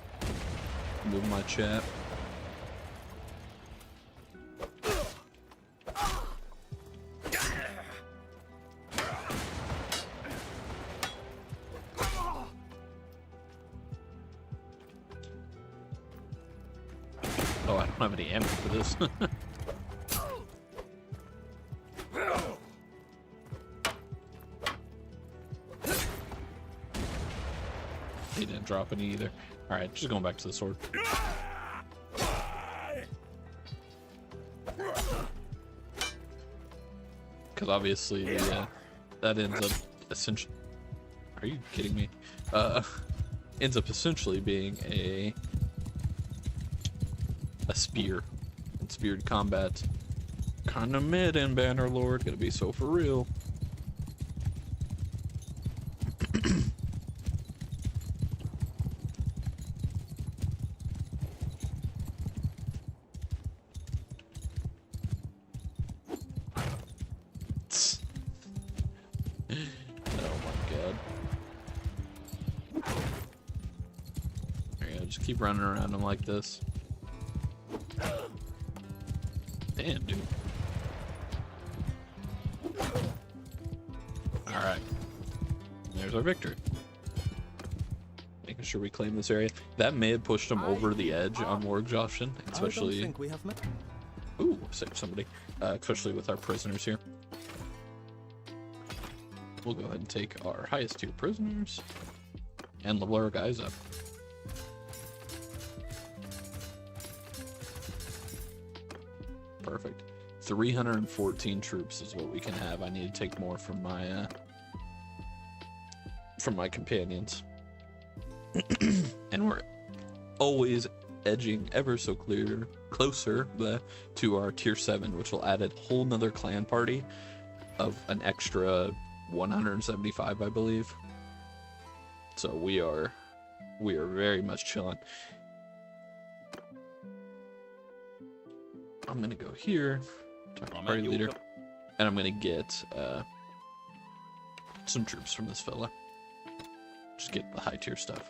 move my chat. Oh, I don't have any ammo for this. He didn't drop any either. Alright, just going back to the sword. Because obviously the, that ends up essentially... Are you kidding me? Ends up essentially being a spear. And speared combat. Kinda mid in Bannerlord. Gonna be so for real. Keep running around them like this. Damn, dude. Alright. There's our victory. Making sure we claim this area. That may have pushed them over the edge on more exhaustion, especially... I don't think we have met. Ooh, saved somebody. Especially with our prisoners here. We'll go ahead and take our highest tier prisoners and level our guys up. Perfect. 314 troops is what we can have. I need to take more from my companions. And we're always edging ever so closer to our tier 7, which will add a whole nother clan party of an extra 175, I believe. So we are very much chilling. I'm gonna go here, talk to party leader, and I'm gonna get some troops from this fella. Just get the high tier stuff.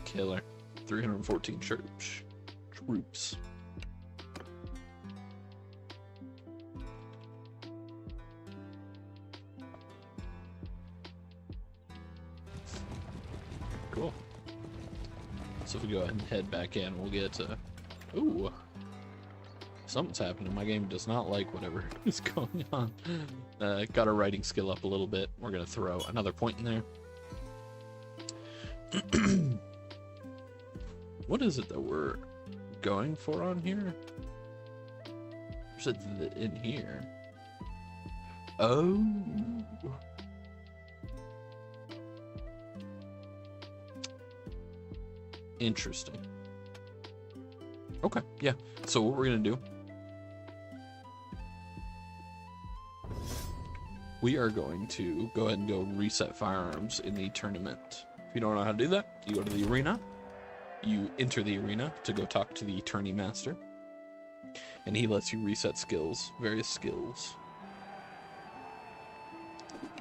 Killer. 314 troops. Cool. So if we go ahead and head back in, we'll get ooh, something's happening. My game does not like whatever is going on. Got our writing skill up a little bit. We're gonna throw another point in there. What is it that we're going for on here? Is it in here? Oh. Interesting. Okay, yeah. So what we're gonna do, we are going to go ahead and go reset firearms in the tournament. If you don't know how to do that, you go to the arena, you enter the arena to go talk to the tourney master, and he lets you reset skills, various skills.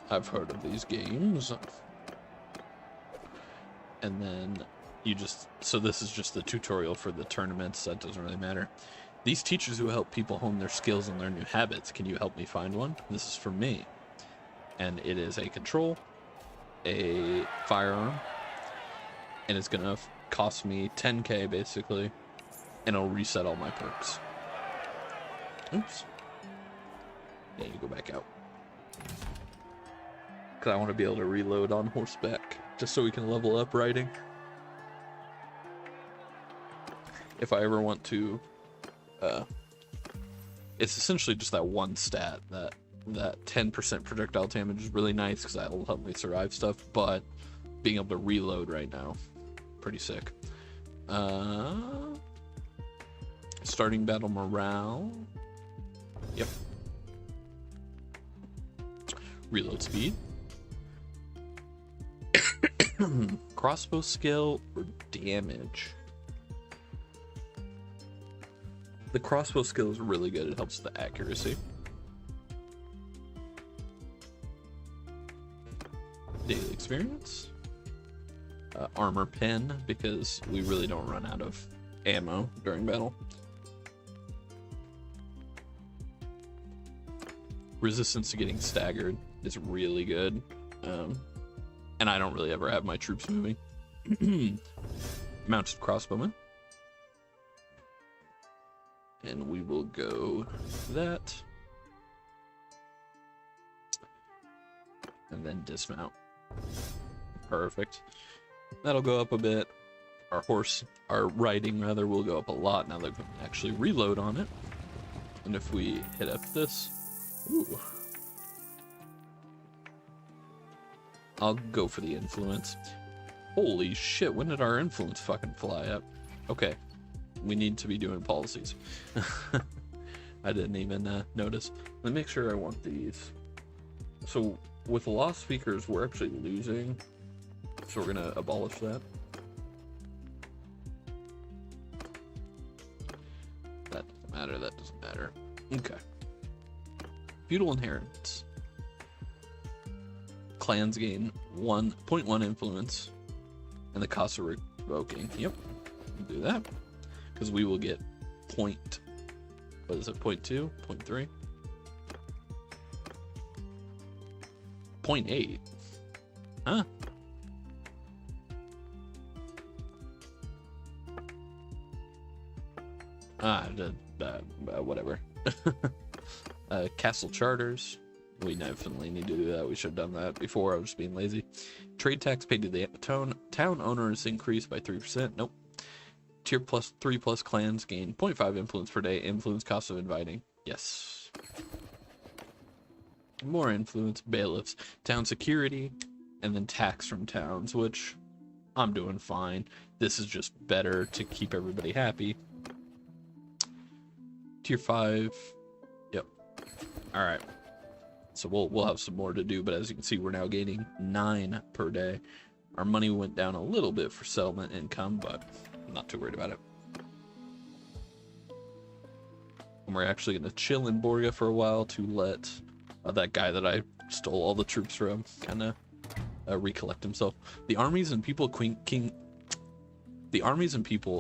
I've heard of these games. And then you just, so this is just the tutorial for the tournaments, that doesn't really matter. These teachers who help people hone their skills and learn new habits, can you help me find one? This is for me. And it is a control, a firearm, and it's gonna cost me 10k basically, and it'll reset all my perks. Oops. Yeah, you go back out. Because I want to be able to reload on horseback, just so we can level up riding. If I ever want to, it's essentially just that one stat, that 10% projectile damage is really nice because that'll help me survive stuff, but being able to reload right now, pretty sick. Starting battle morale. Yep. Reload speed. Crossbow skill or damage. The crossbow skill is really good. It helps the accuracy. Daily experience. Armor pen, because we really don't run out of ammo during battle. Resistance to getting staggered is really good. And I don't really ever have my troops moving. Mounted crossbowman. And we will go that. And then dismount. Perfect. That'll go up a bit. Our riding rather, will go up a lot now that we can actually reload on it. And if we hit up this, ooh. I'll go for the influence. Holy shit, when did our influence fucking fly up? Okay, we need to be doing policies. I didn't even notice. Let me make sure I want these. So with lost speakers, we're actually losing. So we're gonna abolish that. That doesn't matter, that doesn't matter. Okay. Feudal inheritance. Clans gain 1.1 influence and the cost of revoking. Yep, we'll do that because we will get point. What is it? 0.2, 0.3, 0.8. Huh? Whatever. Castle charters. We definitely need to do that. We should have done that before. I was just being lazy. Trade tax paid to the town owners increased by 3%. Nope. Tier plus 3+ clans gain 0.5 influence per day. Influence cost of inviting. Yes. More influence. Bailiffs. Town security. And then tax from towns, which I'm doing fine. This is just better to keep everybody happy. Tier 5. Yep. Alright. So we'll have some more to do, but as you can see, we're now gaining 9 per day. Our money went down a little bit for settlement income, but I'm not too worried about it. And we're actually going to chill in Borga for a while to let that guy that I stole all the troops from kind of recollect himself. The armies and people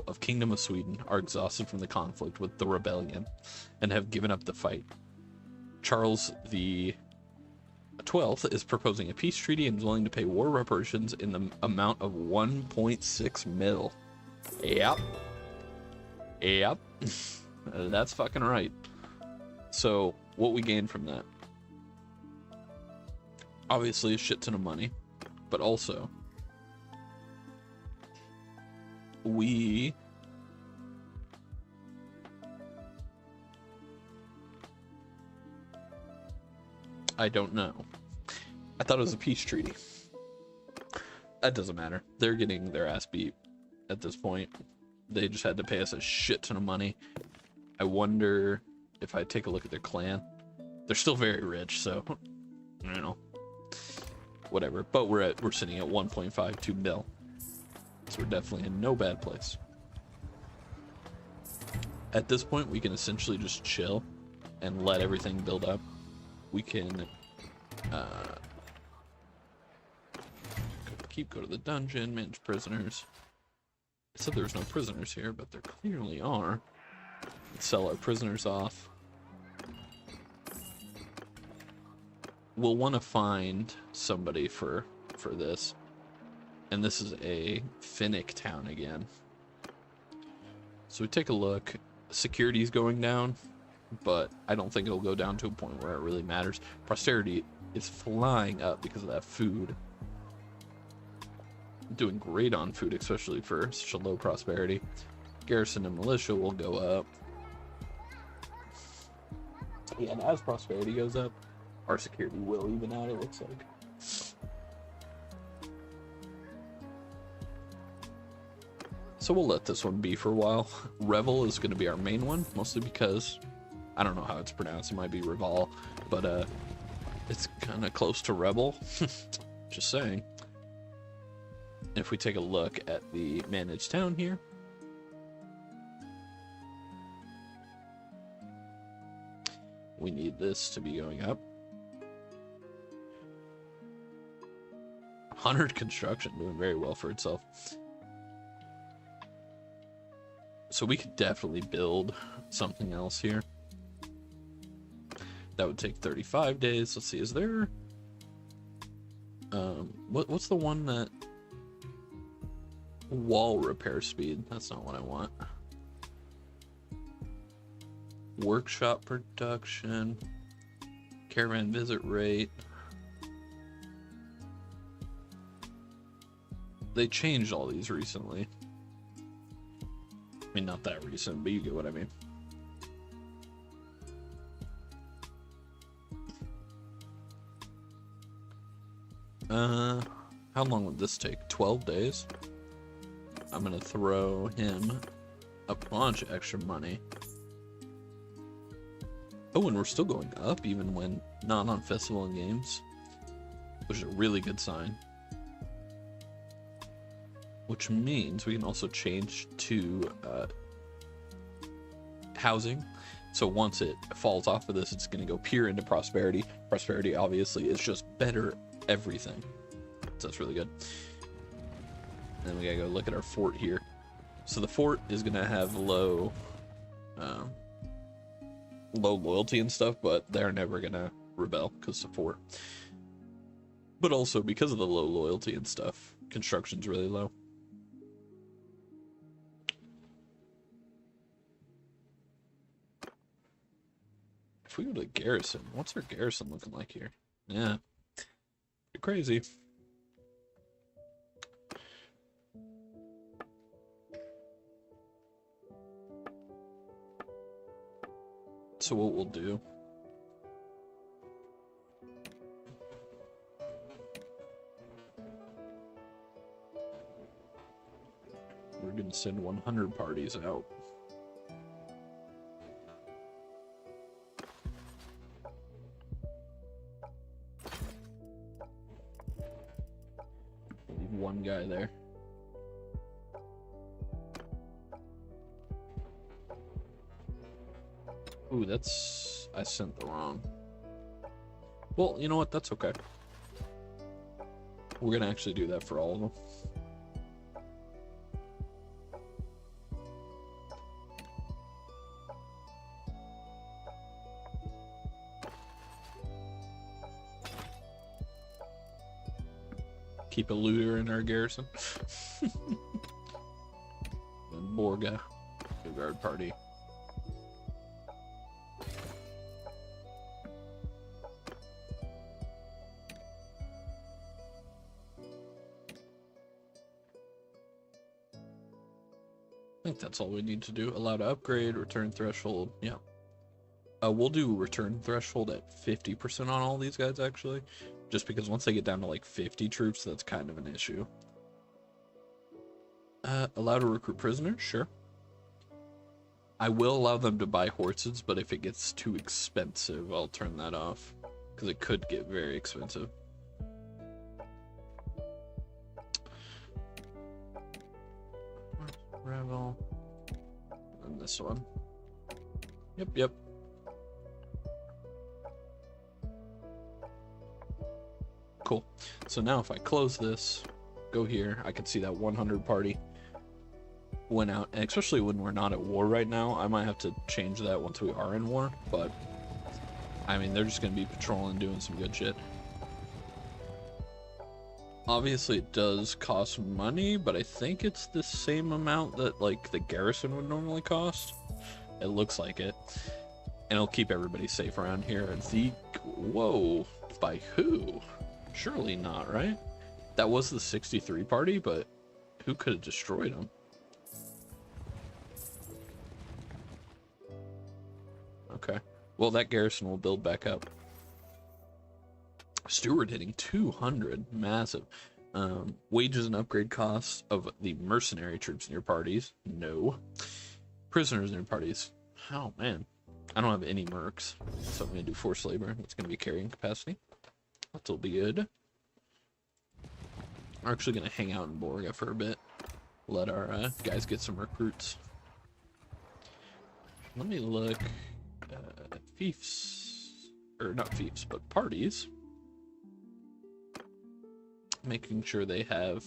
of Kingdom of Sweden are exhausted from the conflict with the rebellion and have given up the fight. Charles the 12th is proposing a peace treaty and is willing to pay war reparations in the amount of 1.6 mil. Yep. Yep. That's fucking right. So, what we gain from that? Obviously a shit ton of money, but also I don't know. I thought it was a peace treaty. That doesn't matter. They're getting their ass beat at this point. They just had to pay us a shit ton of money. I wonder if I take a look at their clan. They're still very rich, so I don't know. Whatever. But we're sitting at 1.52 mil. So we're definitely in no bad place. at this point, we can essentially just chill and let everything build up. We can go to the dungeon, manage prisoners. I said there was no prisoners here, but there clearly are. Let's sell our prisoners off. We'll want to find somebody for this. And this is a Finnick town again. So we take a look. Security's going down, but I don't think it'll go down to a point where it really matters. Prosperity is flying up because of that food. Doing great on food, especially for such a low prosperity. Garrison and militia will go up. Yeah, and as prosperity goes up, our security will even out, it looks like. So we'll let this one be for a while. Revel is going to be our main one, mostly because I don't know how it's pronounced. It might be Reval, but it's kind of close to Rebel. Just saying. If we take a look at the managed town here, we need this to be going up. 100 construction, doing very well for itself. So we could definitely build something else here. That would take 35 days. Let's see, is there... what's the one that... Wall repair speed? That's not what I want. Workshop production. Caravan visit rate. They changed all these recently. I mean, not that recent, but you get what I mean. How long would this take? 12 days? I'm gonna throw him a bunch of extra money. Oh, and we're still going up even when not on festival and games, which is a really good sign. Which means we can also change to housing. So once it falls off of this, it's going to go pure into prosperity. Prosperity, obviously, is just better everything. So that's really good. And then we gotta go look at our fort here. So the fort is going to have low loyalty and stuff, but they're never going to rebel because it's a fort. But also because of the low loyalty and stuff, construction's really low. If we go to the garrison, what's our garrison looking like here? Yeah, pretty crazy. So what we'll do, we're gonna send 100 parties out. Leave one guy there. Ooh, that's... I sent the wrong. Well, you know what? That's okay. We're gonna actually do that for all of them. Keep a looter in our garrison. And Borga, the guard party. I think that's all we need to do. Allow to upgrade, return threshold. Yeah. We'll do return threshold at 50% on all these guys, actually. Just because once they get down to like 50 troops, that's kind of an issue. Allow to recruit prisoners? Sure. I will allow them to buy horses, but if it gets too expensive, I'll turn that off. Because it could get very expensive. Revel. And this one. Yep. Cool. So now if I close this, go here, I can see that 100 party went out. And especially when we're not at war right now, I might have to change that once we are in war. But, I mean, they're just going to be patrolling, doing some good shit. Obviously, it does cost money, but I think it's the same amount that, like, the garrison would normally cost. It looks like it. And it'll keep everybody safe around here. Whoa. By who? Surely not, right? That was the 63 party, but who could have destroyed them? Okay. Well, that garrison will build back up. Steward hitting 200. Massive. Wages and upgrade costs of the mercenary troops in your parties. No. Prisoners in your parties. Oh, man. I don't have any mercs, so I'm going to do forced labor. That's going to be carrying capacity. That'll be good. We're actually going to hang out in Borga for a bit. Let our guys get some recruits. Let me look at fiefs. Or not fiefs, but parties. Making sure they have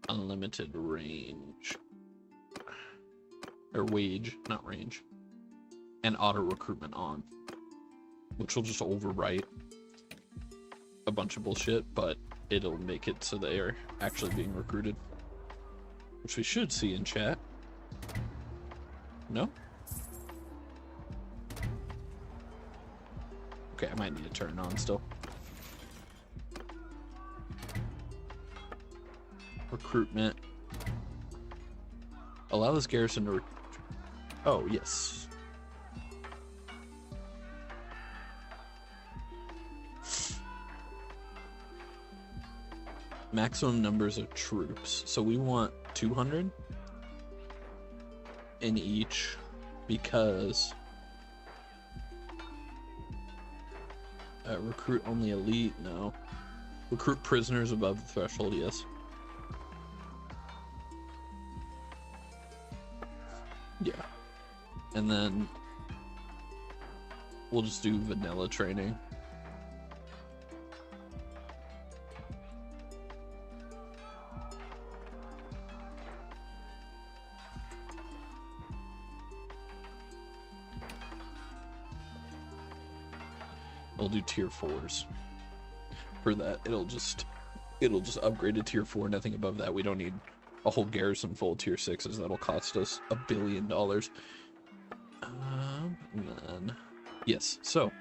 unlimited range. Or wage, not range. And auto recruitment on. Which will just overwrite a bunch of bullshit, but it'll make it so they are actually being recruited. Which we should see in chat. No? Okay, I might need to turn it on still. Recruitment. Allow this garrison to oh, yes. Maximum numbers of troops. So we want 200 in each because recruit only elite, no. Recruit prisoners above the threshold, yes. Yeah. And then we'll just do vanilla training. We'll do tier 4s. For that, it'll just upgrade to tier 4. Nothing above that. We don't need a whole garrison full of tier 6s. That'll cost us $1 billion. And then, yes. So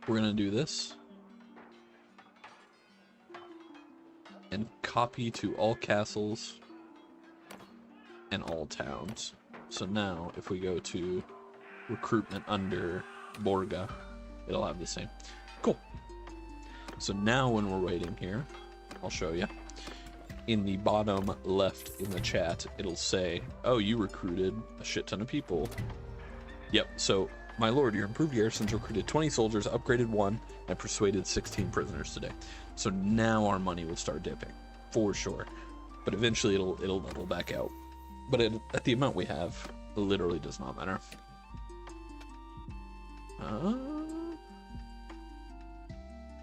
we're gonna do this and copy to all castles and all towns. So now, if we go to recruitment under Borga, it'll have the same. Cool. So now when we're waiting here, I'll show you. In the bottom left in the chat, it'll say, oh, you recruited a shit ton of people. Yep, so, my lord, your improved garrisons recruited 20 soldiers, upgraded 1, and persuaded 16 prisoners today. So now our money will start dipping, for sure. But eventually it'll level back out. But at the amount we have, it literally does not matter.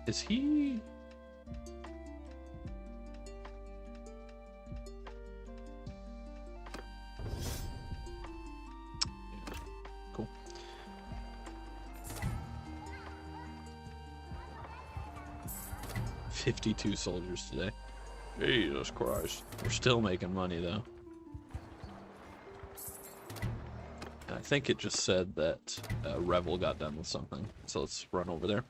Is he... Yeah, cool. $52 soldiers today. Jesus Christ. We're still making money though. And I think it just said that Revel got done with something. So let's run over there.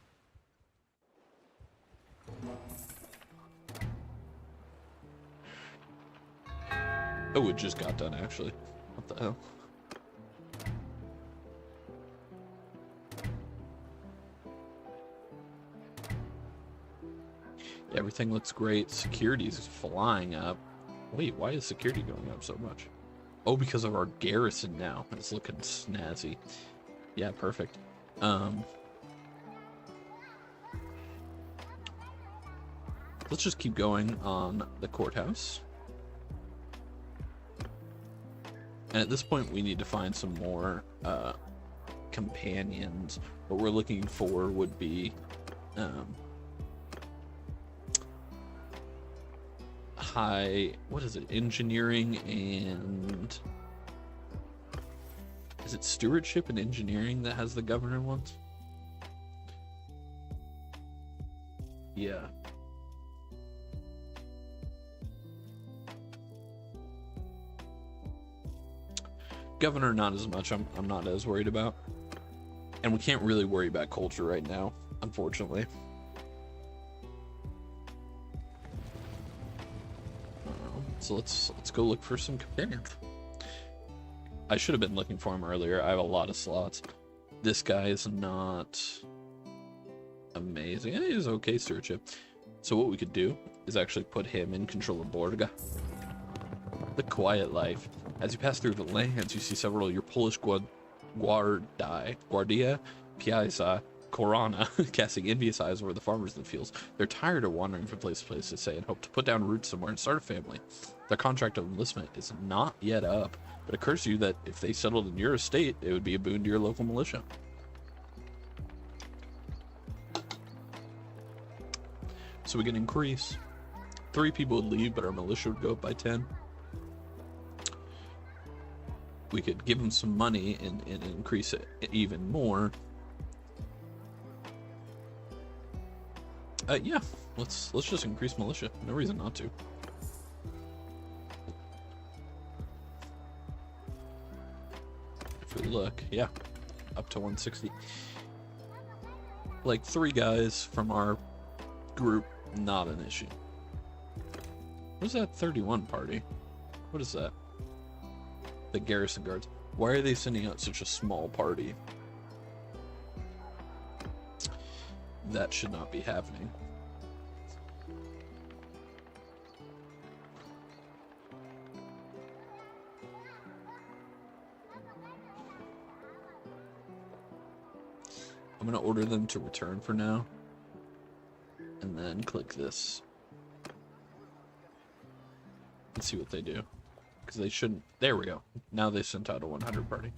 Oh, it just got done actually. What the hell? Everything looks great. Security's flying up. Wait, why is security going up so much? Oh, because of our garrison now. It's looking snazzy. Yeah, perfect. Let's just keep going on the courthouse. And at this point, we need to find some more companions. What we're looking for would be engineering and... Is it stewardship and engineering that has the governor ones? Yeah. Governor, not as much. I'm not as worried about. And we can't really worry about culture right now, unfortunately. So let's go look for some companions. I should have been looking for him earlier. I have a lot of slots. This guy is not amazing. He is okay stewardship. So what we could do is actually put him in control of Borga. The quiet life. As you pass through the lands, you see several of your Polish Guardia, Piazza, Corona, casting envious eyes over the farmers in the fields. They're tired of wandering from place to place, they say, and hope to put down roots somewhere and start a family. Their contract of enlistment is not yet up, but it occurs to you that if they settled in your estate, it would be a boon to your local militia. So we can increase. 3 people would leave, but our militia would go up by 10. We could give them some money and increase it even more. Yeah, let's just increase militia. No reason not to. If we look, yeah, up to 160. Like 3 guys from our group, not an issue. What's that 31 party? What is that? The garrison guards. Why are they sending out such a small party? That should not be happening. I'm going to order them to return for now. And then click this. Let's see what they do. Because they shouldn't... There we go. Now they sent out a 100 party.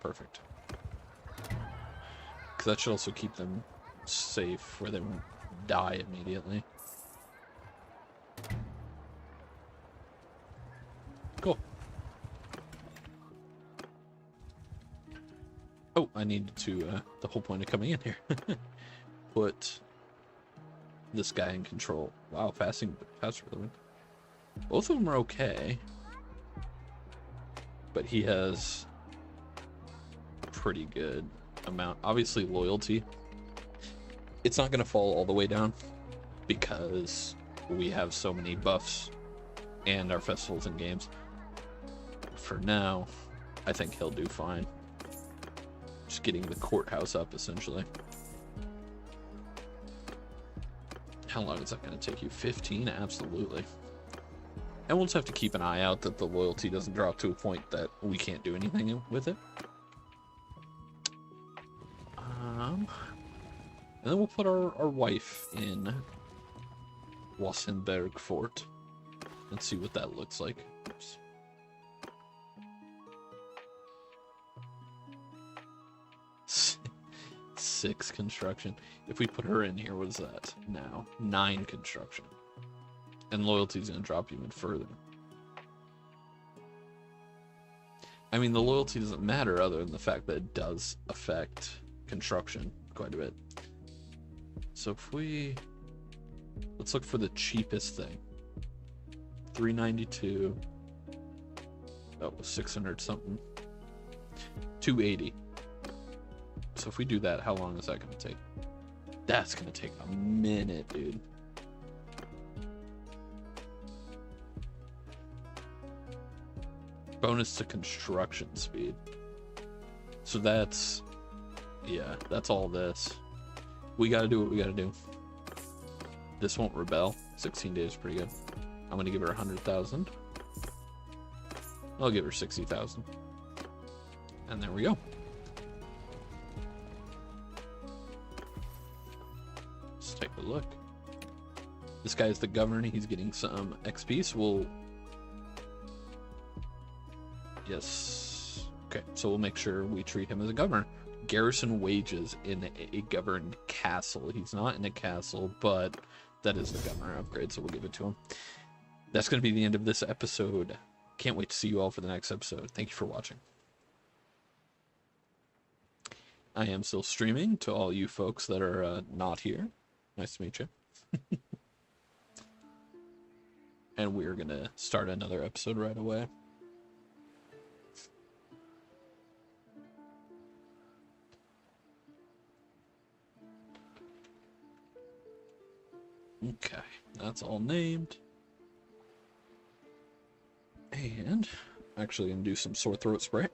Perfect. Because that should also keep them safe, where they won't die immediately. Cool. Oh, I needed to, the whole point of coming in here. Put this guy in control. Wow, fast really. Both of them are okay. But he has pretty good amount. Obviously, loyalty. It's not going to fall all the way down because we have so many buffs and our festivals and games. For now, I think he'll do fine. Just getting the courthouse up, essentially. How long is that going to take you? 15? Absolutely. And we'll just have to keep an eye out that the loyalty doesn't drop to a point that we can't do anything with it. And then we'll put our wife in Wassenberg Fort and see what that looks like. Oops. Six construction. If we put her in here, what is that now? 9 construction. And loyalty is going to drop even further. I mean, the loyalty doesn't matter other than the fact that it does affect construction quite a bit. So if we... Let's look for the cheapest thing. 392. That was 600 something. 280. So if we do that, how long is that going to take? That's going to take a minute, dude. Bonus to construction speed. So that's... Yeah, that's all this. We gotta do what we gotta do. This won't rebel. 16 days is pretty good. I'm gonna give her 100,000. I'll give her 60,000. And there we go. Let's take a look. This guy is the governor. He's getting some XP, so we'll... Yes. Okay, so we'll make sure we treat him as a governor. Garrison wages in a governed castle. He's not in a castle, but that is the governor upgrade, so we'll give it to him. That's going to be the end of this episode. Can't wait to see you all for the next episode. Thank you for watching. I am still streaming to all you folks that are not here. Nice to meet you. And we're going to start another episode right away. Okay, that's all named. And actually gonna do some sore throat spray.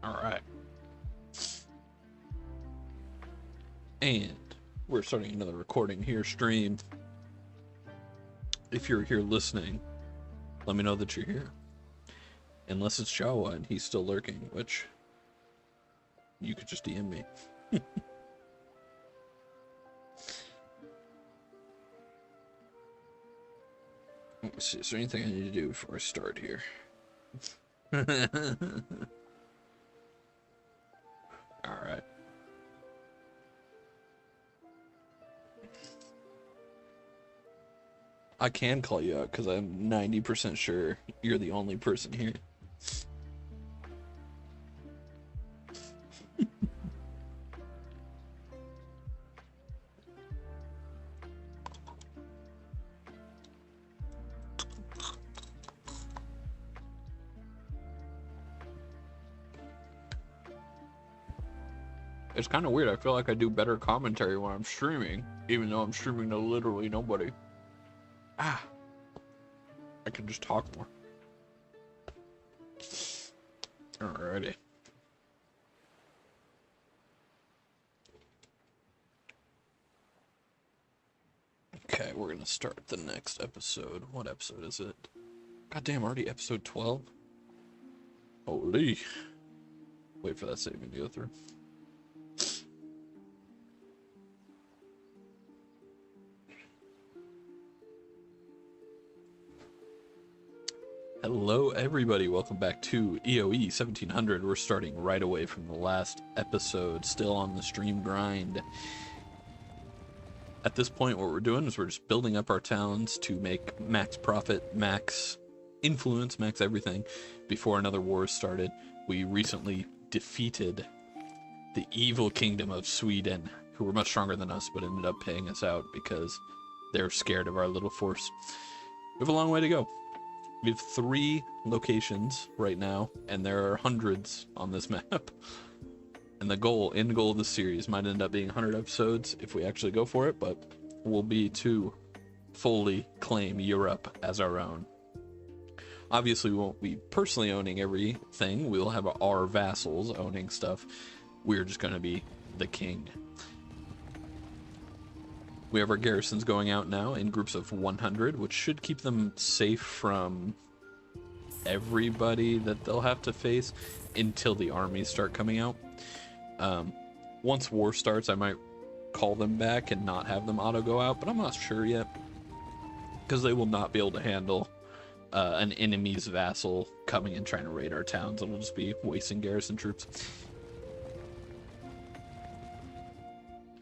All right. And we're starting another recording here, stream. If you're here listening, let me know that you're here. Unless it's Jawa and he's still lurking, which you could just DM me. Let's see, is there anything I need to do before I start here? All right. I can call you out because I'm 90% sure you're the only person here. It's kind of weird. I feel like I do better commentary when I'm streaming, even though I'm streaming to literally nobody. I can just talk more. Alrighty. Okay, we're gonna start the next episode. What episode is it? Goddamn, already episode 12? Holy. Wait for that saving to go through. Hello everybody, welcome back to EOE 1700. We're starting right away from the last episode, still on the stream grind. At this point what we're doing is we're just building up our towns to make max profit, max influence, max everything before another war started. We recently defeated the evil kingdom of Sweden, who were much stronger than us but ended up paying us out because they're scared of our little force. We have a long way to go. We have 3 locations right now, and there are hundreds on this map. And the end goal of the series might end up being 100 episodes if we actually go for it, but will be to fully claim Europe as our own. Obviously, we won't be personally owning everything. We'll have our vassals owning stuff. We're just going to be the king. We have our garrisons going out now in groups of 100, which should keep them safe from everybody that they'll have to face until the armies start coming out. Once war starts, I might call them back and not have them auto go out, but I'm not sure yet, because they will not be able to handle an enemy's vassal coming and trying to raid our towns. It'll just be wasting garrison troops.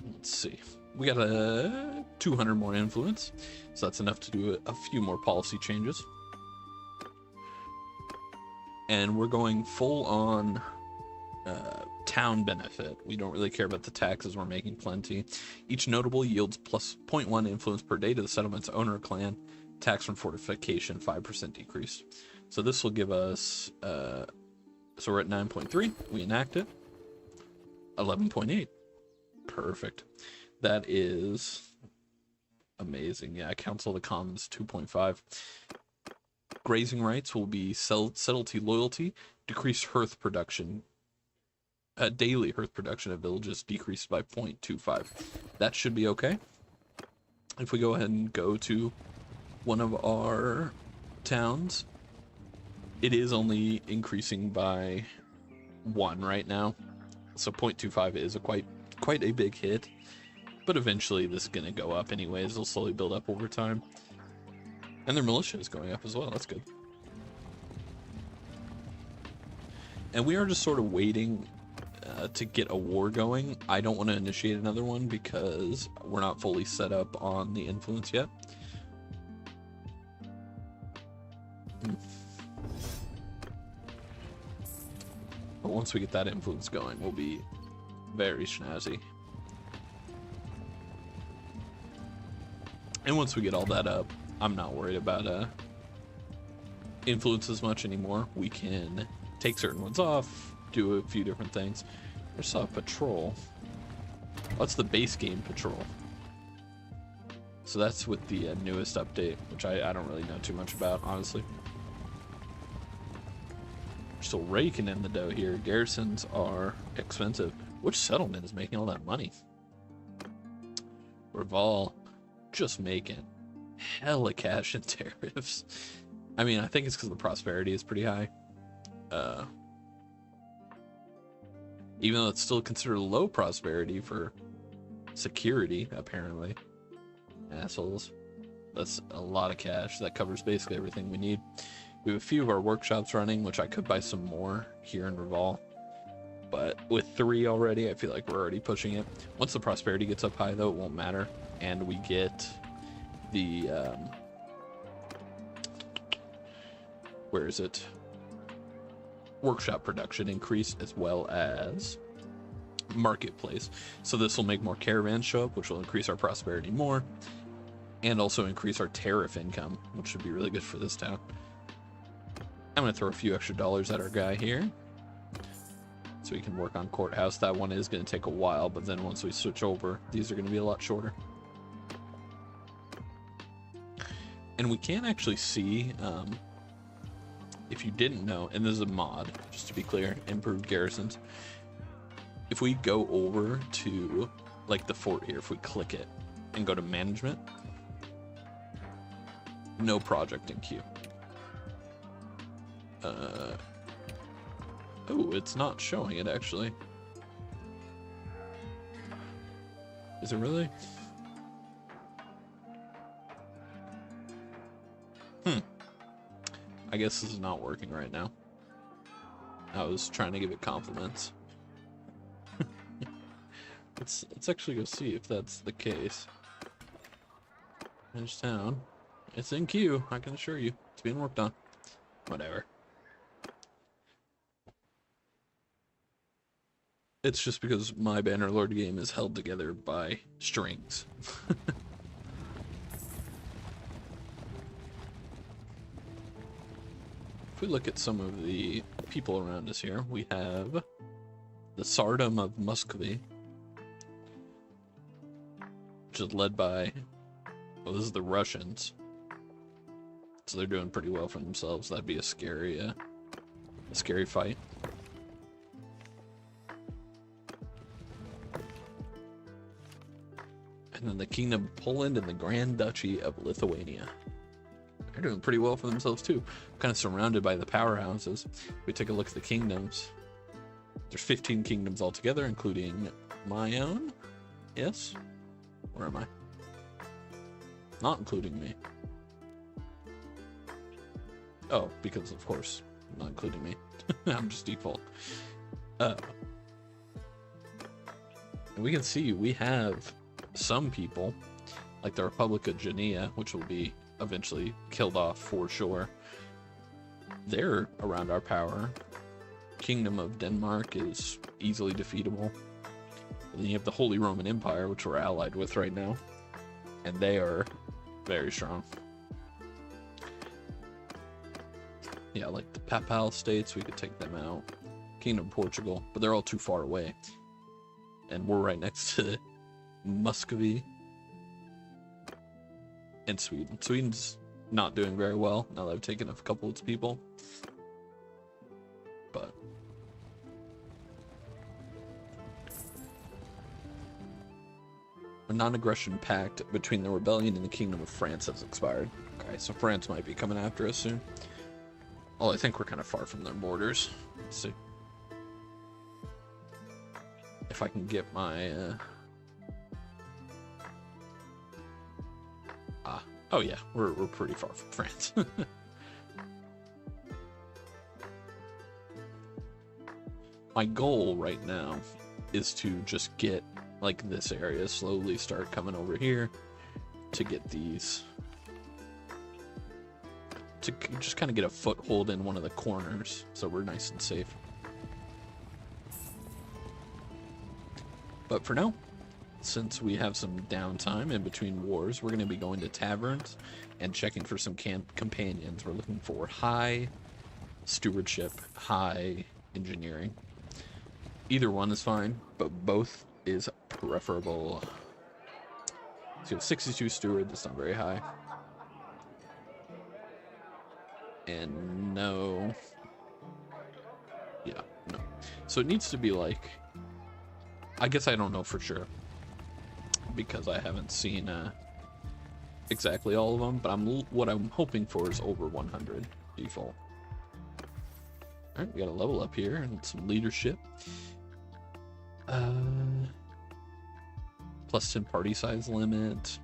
Let's see. We got a 200 more influence, so that's enough to do a few more policy changes. And we're going full on town benefit. We don't really care about the taxes, we're making plenty. Each notable yields plus 0.1 influence per day to the settlement's owner clan. Tax from fortification, 5% decrease. So this will give us, so we're at 9.3, we enact it. 11.8, perfect. That is amazing. Yeah, Council of the Commons 2.5. Grazing rights will be subtlety loyalty, decreased hearth production, daily earth production of villages decreased by 0.25. That should be okay. If we go ahead and go to one of our towns, it is only increasing by 1 right now. So 0.25 is a quite a big hit. But eventually this is going to go up anyways. It'll slowly build up over time. And their militia is going up as well. That's good. And we are just sort of waiting to get a war going. I don't want to initiate another one because we're not fully set up on the influence yet. But once we get that influence going, we'll be very snazzy. And once we get all that up, I'm not worried about influence as much anymore. We can take certain ones off, do a few different things. I saw a patrol. What's the base game patrol? So that's with the newest update, which I don't really know too much about, honestly. We're still raking in the dough here. Garrisons are expensive. Which settlement is making all that money? Reval just making hella cash in tariffs. I mean, I think it's because the prosperity is pretty high. Even though it's still considered low prosperity for security, apparently. Assholes. That's a lot of cash. That covers basically everything we need. We have a few of our workshops running, which I could buy some more here in Reval. But with 3 already, I feel like we're already pushing it. Once the prosperity gets up high, though, it won't matter. And we get the... where is it? Workshop production increase, as well as marketplace. So this will make more caravans show up, which will increase our prosperity more, and also increase our tariff income, which should be really good for this town. I'm going to throw a few extra dollars at our guy here so we can work on courthouse. That one is going to take a while, but then once we switch over, these are going to be a lot shorter. And we can actually see, if you didn't know, and this is a mod, just to be clear, improved garrisons. If we go over to, like, the fort here, if we click it and go to management, no project in queue. Oh, it's not showing it, actually. Is it really? I guess this is not working right now. I was trying to give it compliments. Let's actually go see if that's the case. Manage town. It's in queue, I can assure you. It's being worked on. Whatever. It's just because my Bannerlord game is held together by strings. If we look at some of the people around us here, we have the Tsardom of Muscovy, which is led by, well, this is the Russians. So they're doing pretty well for themselves. That'd be a scary fight. And then the Kingdom of Poland and the Grand Duchy of Lithuania. They're doing pretty well for themselves too. Kind of surrounded by the powerhouses. If we take a look at the kingdoms, there's 15 kingdoms altogether, including my own. Yes? Where am I? Not including me. Oh, because of course, not including me. I'm just default. And we can see we have some people, like the Republic of Genea, which will be eventually killed off for sure. They're around our power. Kingdom of Denmark is easily defeatable. And then you have the Holy Roman Empire, which we're allied with right now, and they are very strong. Yeah, like the Papal states, we could take them out. Kingdom of Portugal, but they're all too far away. And we're right next to Muscovy and Sweden. Sweden's not doing very well now that I've taken a couple of its people. But A non-aggression pact between the rebellion and the Kingdom of France has expired. Okay, so France might be coming after us soon. Oh, I think we're kind of far from their borders. Let's see. If I can get my... Oh yeah, we're pretty far from France. My goal right now is to just get like this area, slowly start coming over here to get these, to just kind of get a foothold in one of the corners so we're nice and safe. But for now, since we have some downtime in between wars, we're going to be going to taverns and checking for some companions. We're looking for high stewardship, high engineering. Either one is fine, but both is preferable. So you have 62 steward, that's not very high. And no. Yeah, no. So it needs to be like, I guess I don't know for sure, because I haven't seen exactly all of them, but what I'm hoping for is over 100 default. Alright, we got a level up here and some leadership. Plus 10 party size limit.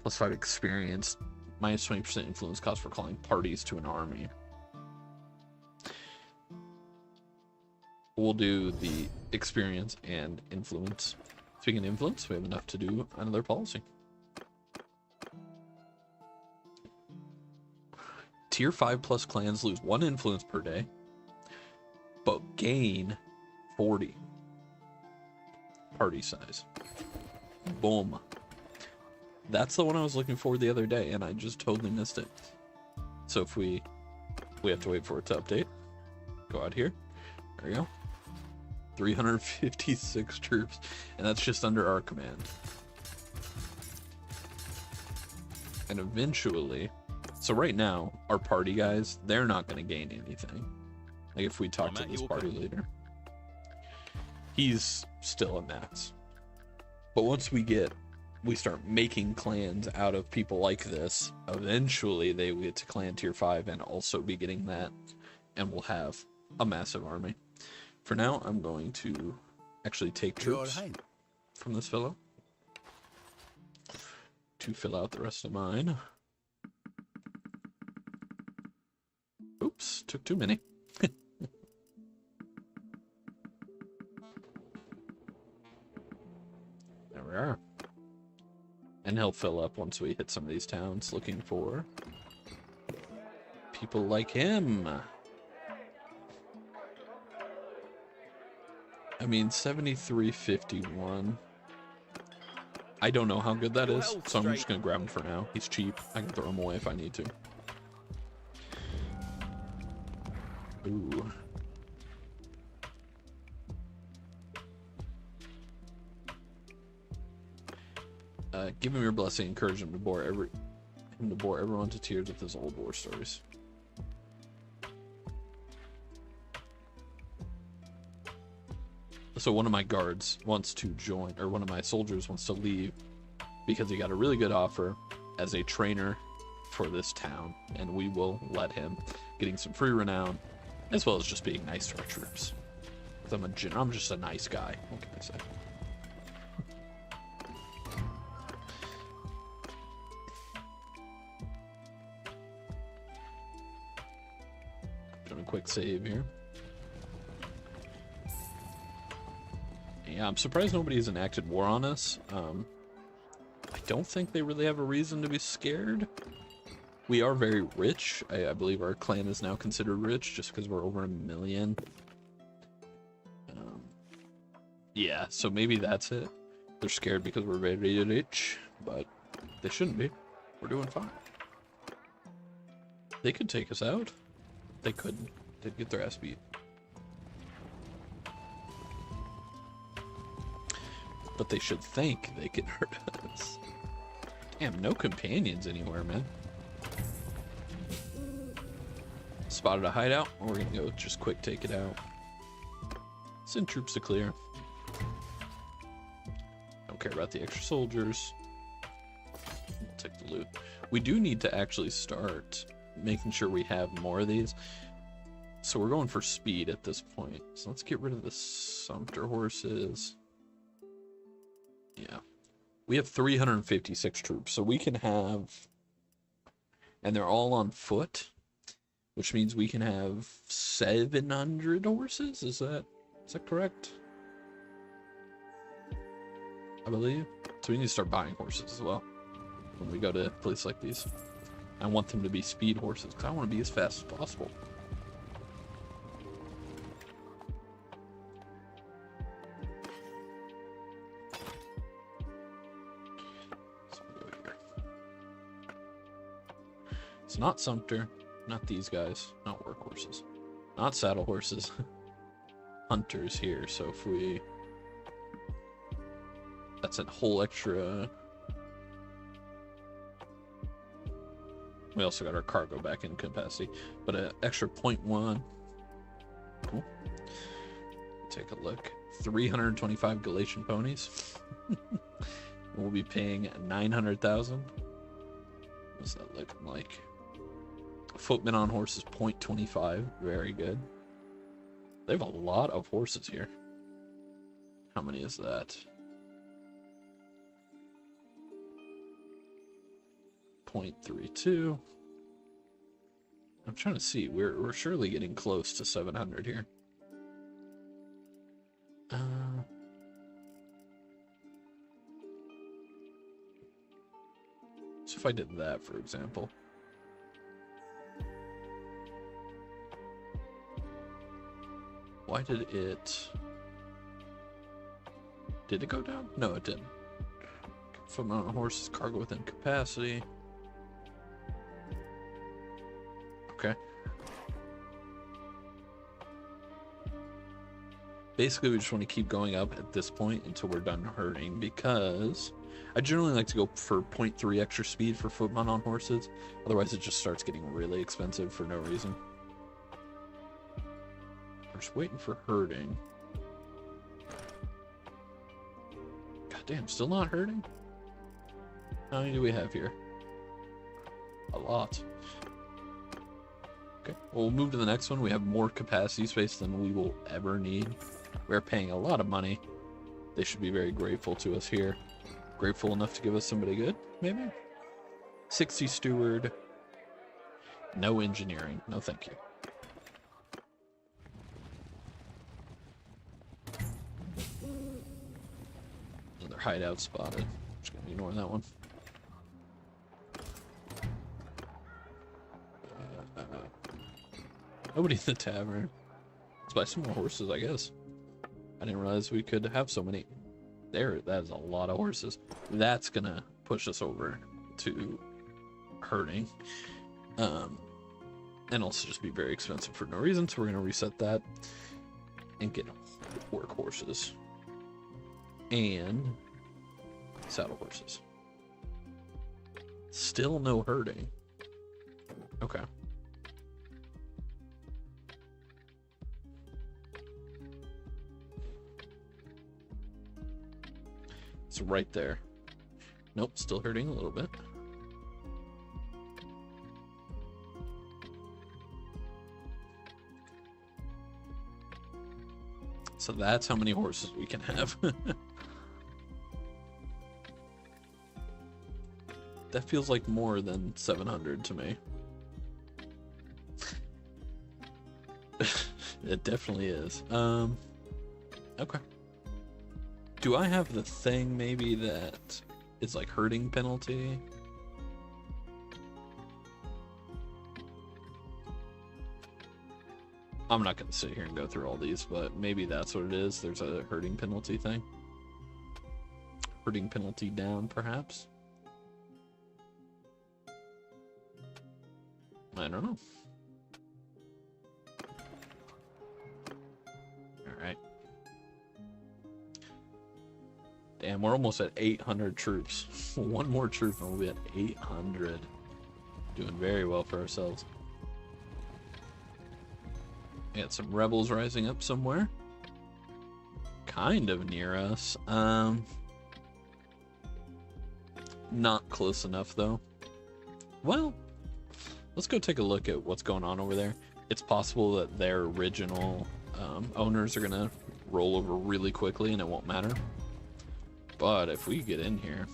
Plus 5 experience. Minus 20% influence cost for calling parties to an army. We'll do the experience and influence. Speaking of influence, we have enough to do another policy. Tier 5 plus clans lose 1 influence per day, but gain 40 party size. Boom. That's the one I was looking for the other day, and I just totally missed it. So if we have to wait for it to update. Go out here. There we go. 356 troops, and that's just under our command. And eventually, so right now, our party guys, they're not going to gain anything. Like if we talk to this party leader, he's still a max. But once we start making clans out of people like this, eventually they will get to clan tier 5 and also be getting that, and we'll have a massive army. For now, I'm going to actually take troops from this fellow to fill out the rest of mine. Oops, took too many. There we are. And he'll fill up once we hit some of these towns, looking for people like him. I mean, 7351. I don't know how good that is, so I'm just going to grab him for now. He's cheap. I can throw him away if I need to. Ooh. Give him your blessing. Encourage him to bore everyone to tears with his old war stories. So one of my guards wants to join, or one of my soldiers wants to leave because he got a really good offer as a trainer for this town, and we will let him, getting some free renown, as well as just being nice to our troops. I'm just a nice guy. What can I say? Doing a quick save here. Yeah, I'm surprised nobody's enacted war on us. I don't think they really have a reason to be scared. We are very rich. I believe our clan is now considered rich just because we're over 1 million. Yeah, so maybe that's it. They're scared because we're very rich, but they shouldn't be. We're doing fine. They could take us out. They couldn't. They'd get their ass beat. But they should think they can hurt us. Damn, no companions anywhere, man. Spotted a hideout. We're gonna go just quick take it out. Send troops to clear. care about the extra soldiers. We'll take the loot. We do need to actually start making sure we have more of these. So we're going for speed at this point. So let's get rid of the sumpter horses. Yeah. We have 356 troops, so we can have... And they're all on foot, which means we can have 700 horses? Is that correct? I believe. So we need to start buying horses as well when we go to a place like these. I want them to be speed horses because I want to be as fast as possible. So we'll go here. It's not Sumter, not these guys, not workhorses, not saddle horses. Hunters here, so if we... That's a whole extra... We also got our cargo back in capacity, but an extra 0.1. Cool. Take a look. 325 Galatian ponies. We'll be paying 900,000. What's that looking like? Footmen on horses 0.25. Very good. They have a lot of horses here. How many is that? 0.32. I'm trying to see. We're surely getting close to 700 here. So if I did that, for example. Why did it... Did it go down? No, it didn't. Footmen on horses, cargo within capacity. Okay. Basically, we just want to keep going up at this point until we're done herding, because I generally like to go for 0.3 extra speed for footmen on horses. Otherwise, it just starts getting really expensive for no reason. We're just waiting for herding. God damn, still not herding? How many do we have here? A lot. Okay, well, we'll move to the next one. We have more capacity space than we will ever need. We're paying a lot of money. They should be very grateful to us here. Grateful enough to give us somebody good, maybe? 60 steward. No engineering. No thank you. Another hideout spotted. Just gonna ignore that one. Nobody in the tavern. Let's buy some more horses, I guess. I didn't realize we could have so many. There, that is a lot of horses. That's gonna push us over to herding. And also just be very expensive for no reason, so we're gonna reset that and get work horses and saddle horses. Still no herding. Okay. It's right there. Nope, still hurting a little bit. So that's how many horses we can have. That feels like more than 700 to me. It definitely is. Okay. Do I have the thing maybe that is like herding penalty? I'm not going to sit here and go through all these, but maybe that's what it is. There's a herding penalty thing. Herding penalty down, perhaps? I don't know. Alright. Damn, we're almost at 800 troops. One more troop and we'll be at 800. Doing very well for ourselves. We got some rebels rising up somewhere. Kind of near us. Not close enough, though. Well, let's go take a look at what's going on over there. It's possible that their original owners are going to roll over really quickly and it won't matter. But if we get in here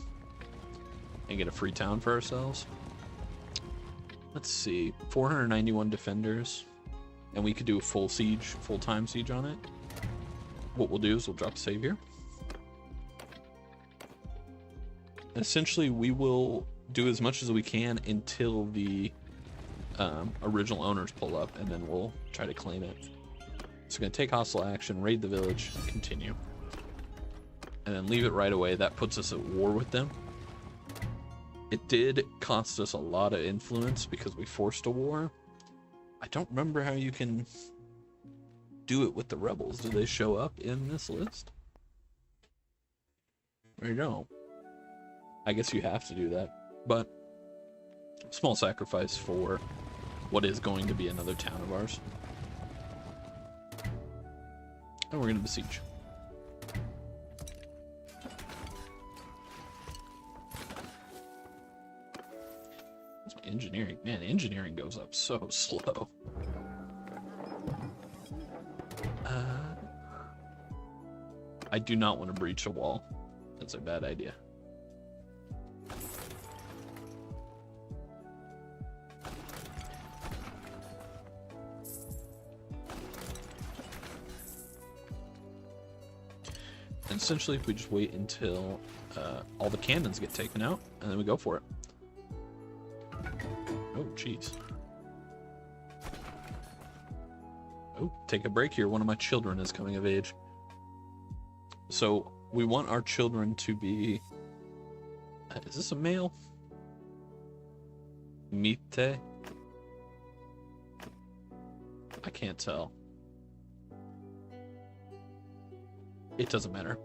and get a free town for ourselves, let's see, 491 defenders, and we could do a full siege, full-time siege on it. What we'll do is we'll drop a save here. Essentially, we will do as much as we can until the original owners pull up, and then we'll try to claim it. So we're going to take hostile action, raid the village, continue. And then leave it right away. That puts us at war with them. It did cost us a lot of influence because we forced a war. I don't remember how you can do it with the rebels. Do they show up in this list? There you go. I guess you have to do that. But small sacrifice for what is going to be another town of ours. And we're going to besiege. That's my engineering. Man, engineering goes up so slow. I do not want to breach a wall. That's a bad idea. And essentially, if we just wait until all the cannons get taken out, and then we go for it. Oh, jeez. Oh, take a break here. One of my children is coming of age. So we want our children to be... is this a male? Mite? I can't tell. It doesn't matter.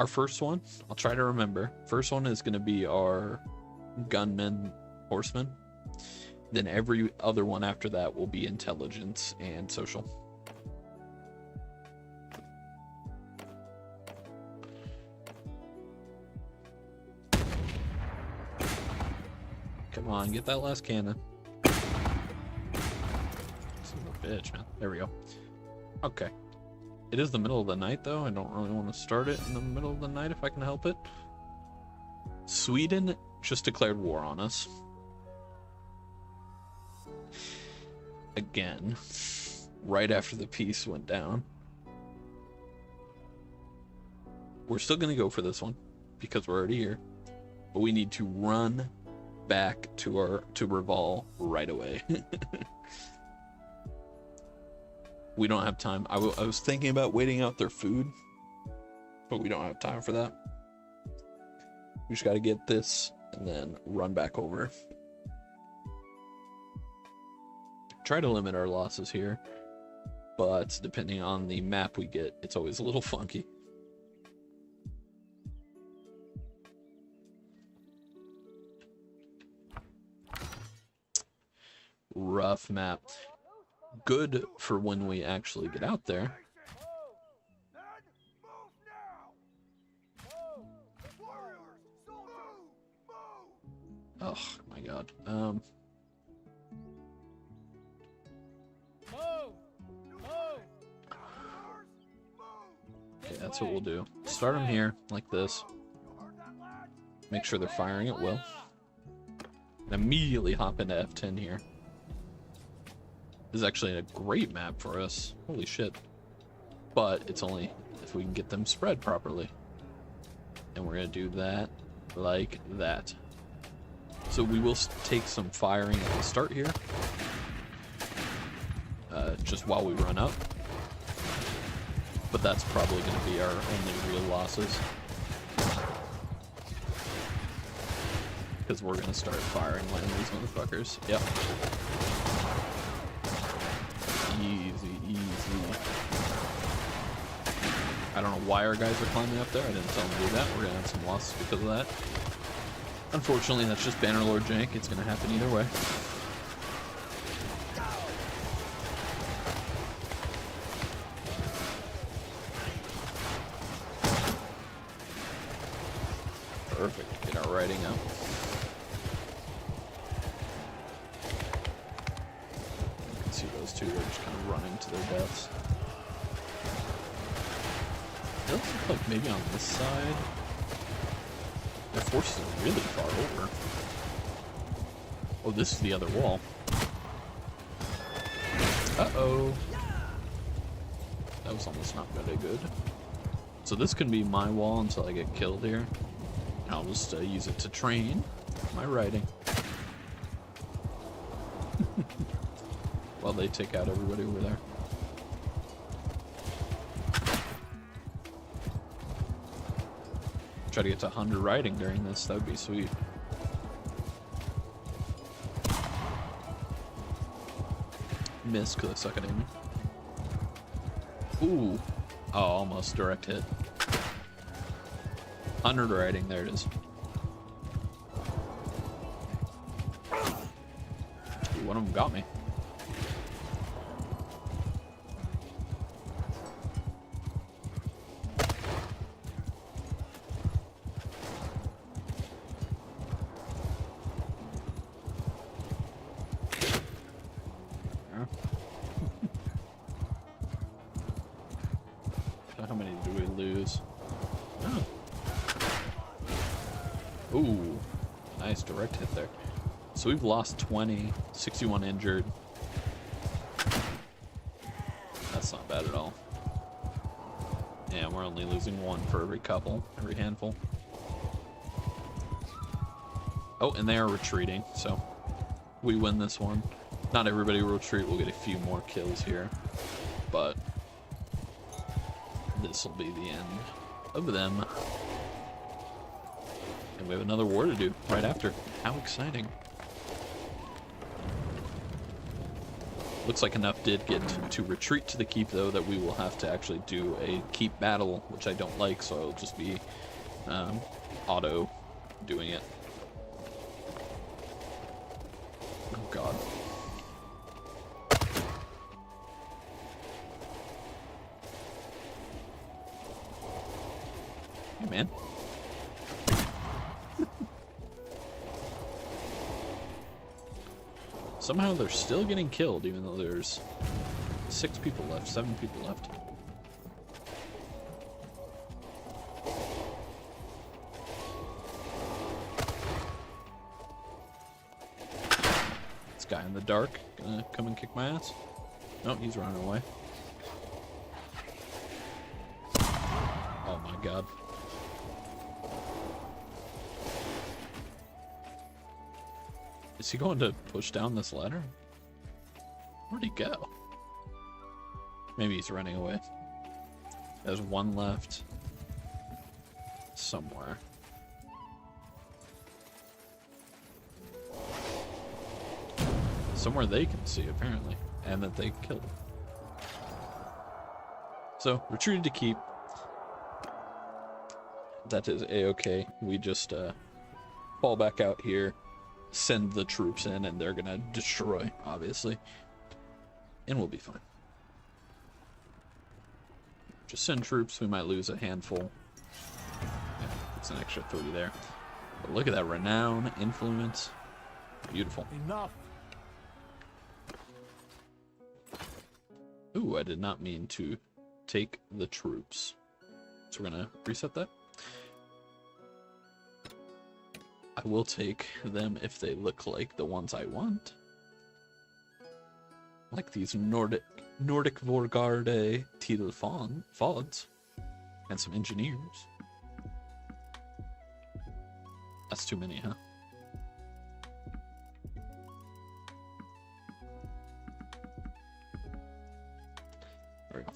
Our first one, I'll try to remember. First one is going to be our gunmen, horsemen. Then every other one after that will be intelligence and social. Come on, get that last cannon. Son of a bitch, man. There we go. Okay. It is the middle of the night, though. I don't really want to start it in the middle of the night if I can help it. Sweden just declared war on us. Again. Right after the peace went down. We're still going to go for this one because we're already here. But we need to run back to Reval right away. We don't have time. I was thinking about waiting out their food, but we don't have time for that. We just got to get this and then run back over. Try to limit our losses here, but depending on the map we get, it's always a little funky. Rough map. Good for when we actually get out there. Oh my god. Okay, that's what we'll do. Start them here, like this. Make sure they're firing at will. And immediately hop into F10 here. This is actually a great map for us. Holy shit. But it's only if we can get them spread properly. And we're going to do that like that. So we will take some firing at the start here. Just while we run up. But that's probably going to be our only real losses. Because we're going to start firing on these motherfuckers. Yep. Easy, easy. I don't know why our guys are climbing up there. I didn't tell them to do that. We're going to have some losses because of that. Unfortunately, that's just Bannerlord jank. It's going to happen either way. Perfect. Get our writing out. those two are just kind of running to their deaths. It looks like maybe on this side, their forces are really far over. Oh, this is the other wall. Uh-oh. That was almost not very good. So this can be my wall until I get killed here. I'll just use it to train my riding. While they take out everybody over there. Try to get to 100 riding during this, that would be sweet. Miss because I suck at aiming. Ooh. Oh, almost direct hit. 100 riding, there it is. Ooh, one of them got me. So how many do we lose? Oh. Ooh, nice direct hit there. So we've lost 20, 61 injured. That's not bad at all. Yeah, we're only losing one for every couple, every handful. Oh, and they are retreating, so we win this one. Not everybody will retreat, we'll get a few more kills here, but this will be the end of them. And we have another war to do right after. How exciting. Looks like enough did get to retreat to the keep, though, that we will have to actually do a keep battle, which I don't like, so I'll just be auto doing it. Oh, God. Hey, man. Somehow they're still getting killed, even though there's 6 people left, 7 people left. This guy in the dark gonna come and kick my ass. No, he's running away. Oh my God. Is he going to push down this ladder? Where'd he go? Maybe he's running away. There's one left. Somewhere. Somewhere they can see, apparently. And that they killed him. So, retreated to keep. That is a-okay. We just fall back out here. Send the troops in, and they're gonna destroy, obviously, and we'll be fine. Just send troops. We might lose a handful. Yeah, it's an extra 3 there. But look at that renown, influence, beautiful. Enough. Ooh, I did not mean to take the troops, so we're gonna reset that. I will take them if they look like the ones I want. Like these Nordic Vorgarde Tidal Fods. And some engineers. That's too many, huh? There we go.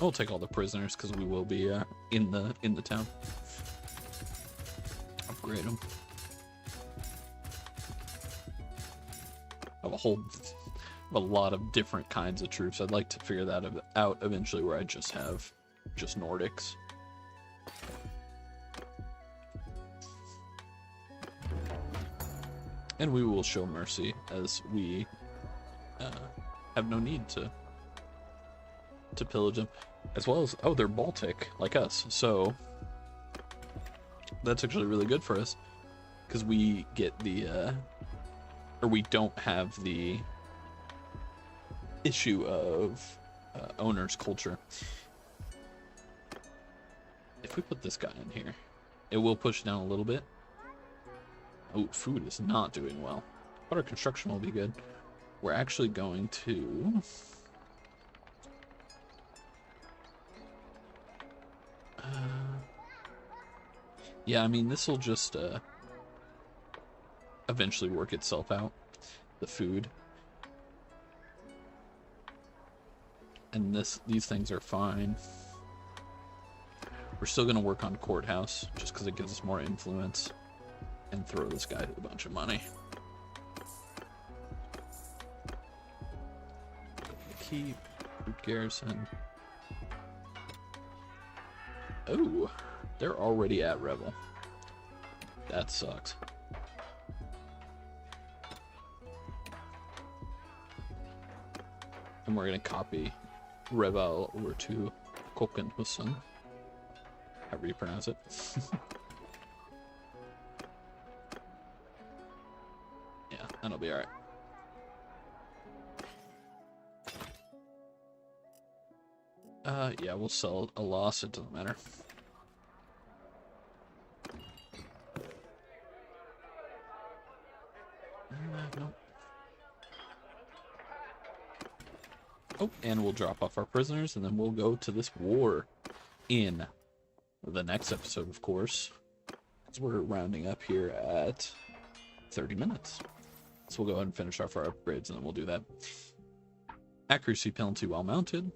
We'll take all the prisoners because we will be in the town. Upgrade them. Have a lot of different kinds of troops. I'd like to figure that out eventually, where I just have Nordics. And we will show mercy, as we have no need to pillage them, as well as, oh, they're Baltic like us, so that's actually really good for us, because we get the or we don't have the issue of owner's culture. If we put this guy in here, it will push down a little bit. Oh, food is not doing well, but our construction will be good. We're actually going to yeah, I mean, this will just eventually work itself out, the food. And these things are fine. We're still going to work on courthouse just because it gives us more influence, and throw this guy a bunch of money. Keep garrison. Oh, they're already at Revel. That sucks. And we're going to copy Revel over to Kokenhusen. However you pronounce it. Yeah, that'll be alright. Yeah, we'll sell a loss, it doesn't matter. Nope. Oh, and we'll drop off our prisoners, and then we'll go to this war in the next episode, of course, because we're rounding up here at 30 minutes. So we'll go ahead and finish off our upgrades, and then we'll do that. Accuracy penalty while mounted.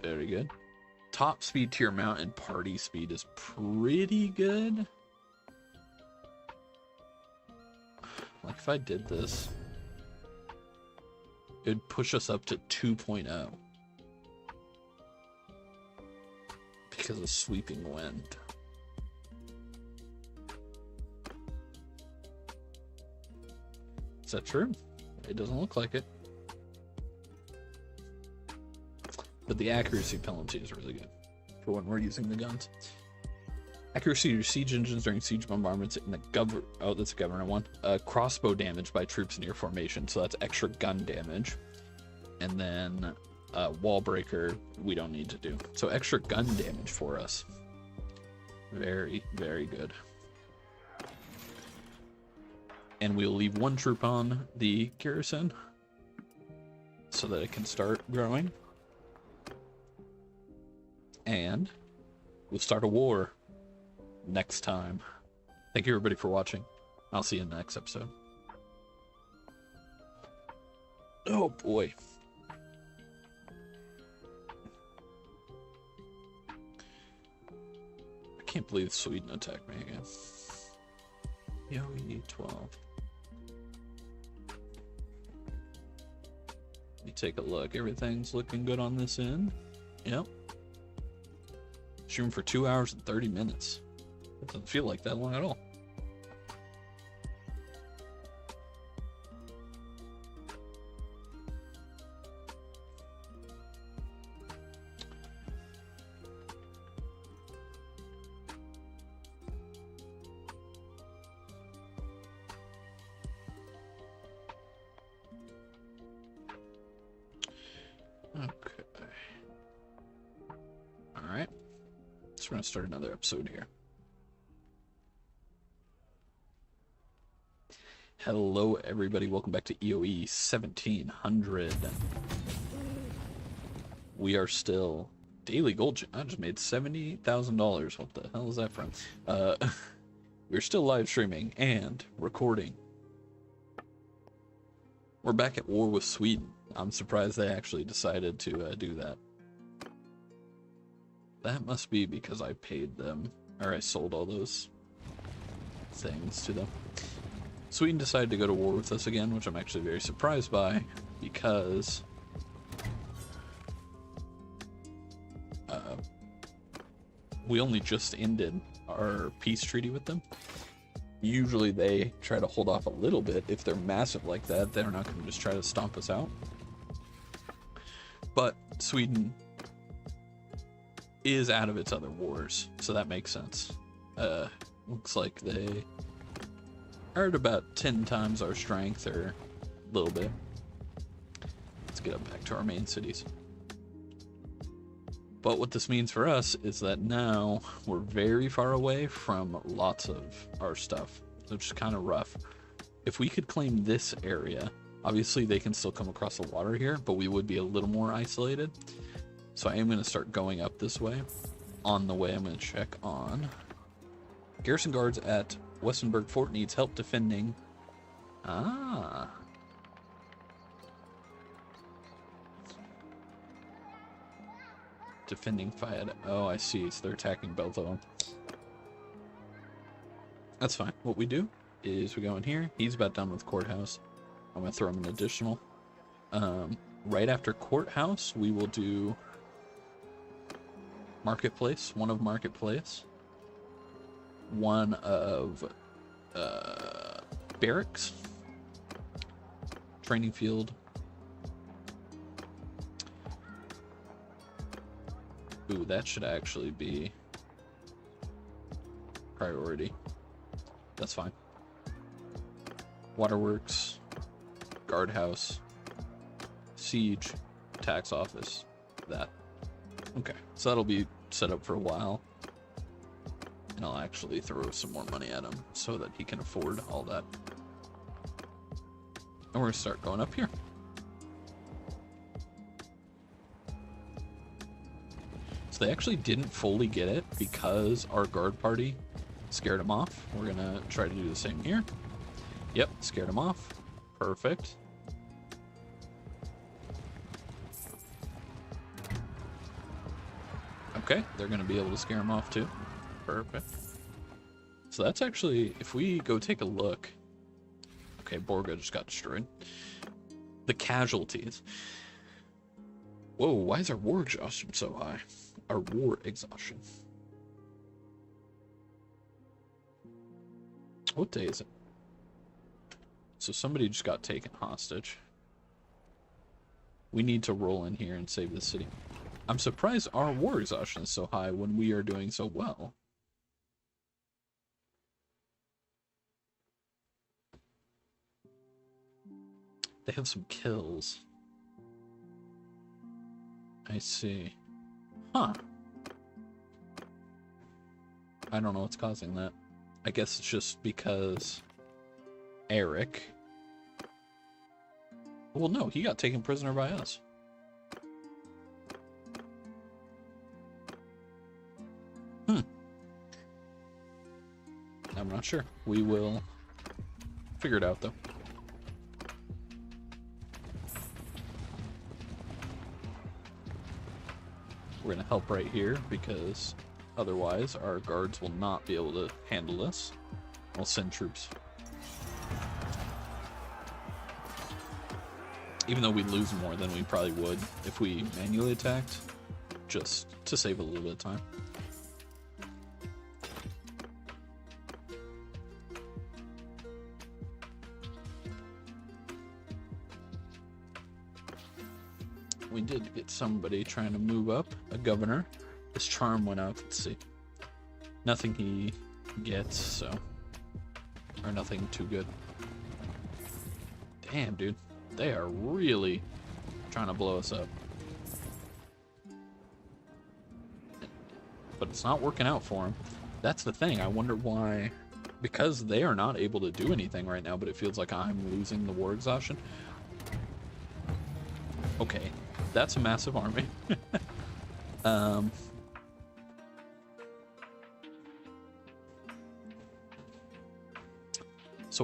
Very good. Top speed to your mount and party speed is pretty good. Like if I did this, it would push us up to 2.0 because of sweeping wind. Is that true? It doesn't look like it. But the accuracy penalty is really good for when we're using the guns. Accuracy to your siege engines during siege bombardments in the oh, that's a governor one. Crossbow damage by troops near formation, so that's extra gun damage. And then wall breaker we don't need to do. So extra gun damage for us. Very, very good. And we'll leave one troop on the garrison so that it can start growing. And we'll start a war next time. Thank you everybody for watching. I'll see you in the next episode. Oh boy. I can't believe Sweden attacked me again. Yo, we need 12. Let me take a look. Everything's looking good on this end. Yep. Stream for 2 hours and 30 minutes. It doesn't feel like that long at all. Okay. All right. So we're going to start another episode here. Hello everybody, welcome back to EOE 1700. We are still daily gold. I just made $70,000. What the hell is that from? We're still live streaming and recording. We're back at war with Sweden. I'm surprised they actually decided to do that. That must be because I paid them, or I sold all those things to them. Sweden decided to go to war with us again, which I'm actually very surprised by, because we only just ended our peace treaty with them. Usually they try to hold off a little bit. If they're massive like that, they're not going to just try to stomp us out. But Sweden is out of its other wars, so that makes sense. Looks like they are at about 10 times our strength, or a little bit. let's get up back to our main cities. But what this means for us is that now we're very far away from lots of our stuff, which is kind of rough. If we could claim this area, obviously they can still come across the water here, but we would be a little more isolated. So I am going to start going up this way. On the way, I'm going to check on garrison guards at Westenberg Fort needs help defending. Ah. Defending Fayed. Oh, I see. So they're attacking both of them. That's fine. What we do is we go in here. He's about done with Courthouse. I'm going to throw him an additional. Right after Courthouse, we will do Marketplace. One of Marketplace. One of Barracks. Training Field. Ooh, that should actually be priority. That's fine. Waterworks, guardhouse, siege, tax office, that. Okay, so that'll be set up for a while. And I'll actually throw some more money at him so that he can afford all that. And we're gonna start going up here. So they actually didn't fully get it because our guard party scared him off. We're gonna try to do the same here. Yep, scared him off. Perfect. Okay, they're gonna be able to scare him off too. Perfect. So that's actually, if we go take a look. Okay, Borga just got destroyed. The casualties. Whoa, why is our war exhaustion so high? Our war exhaustion. What day is it? So somebody just got taken hostage. We need to roll in here and save the city. I'm surprised our war exhaustion is so high when we are doing so well. They have some kills. I see. Huh. I don't know what's causing that. I guess it's just because Eric. Well, no, he got taken prisoner by us. I'm not sure. We will figure it out, though. We're going to help right here because otherwise our guards will not be able to handle this. We'll send troops. Even though we lose more than we probably would if we manually attacked, just to save a little bit of time. We did get somebody trying to move up, a governor. His charm went out, let's see. Nothing he gets, so. Or nothing too good. Damn, dude. They are really trying to blow us up. But it's not working out for him. That's the thing. I wonder why. Because they are not able to do anything right now, but it feels like I'm losing the war exhaustion. Okay. That's a massive army. So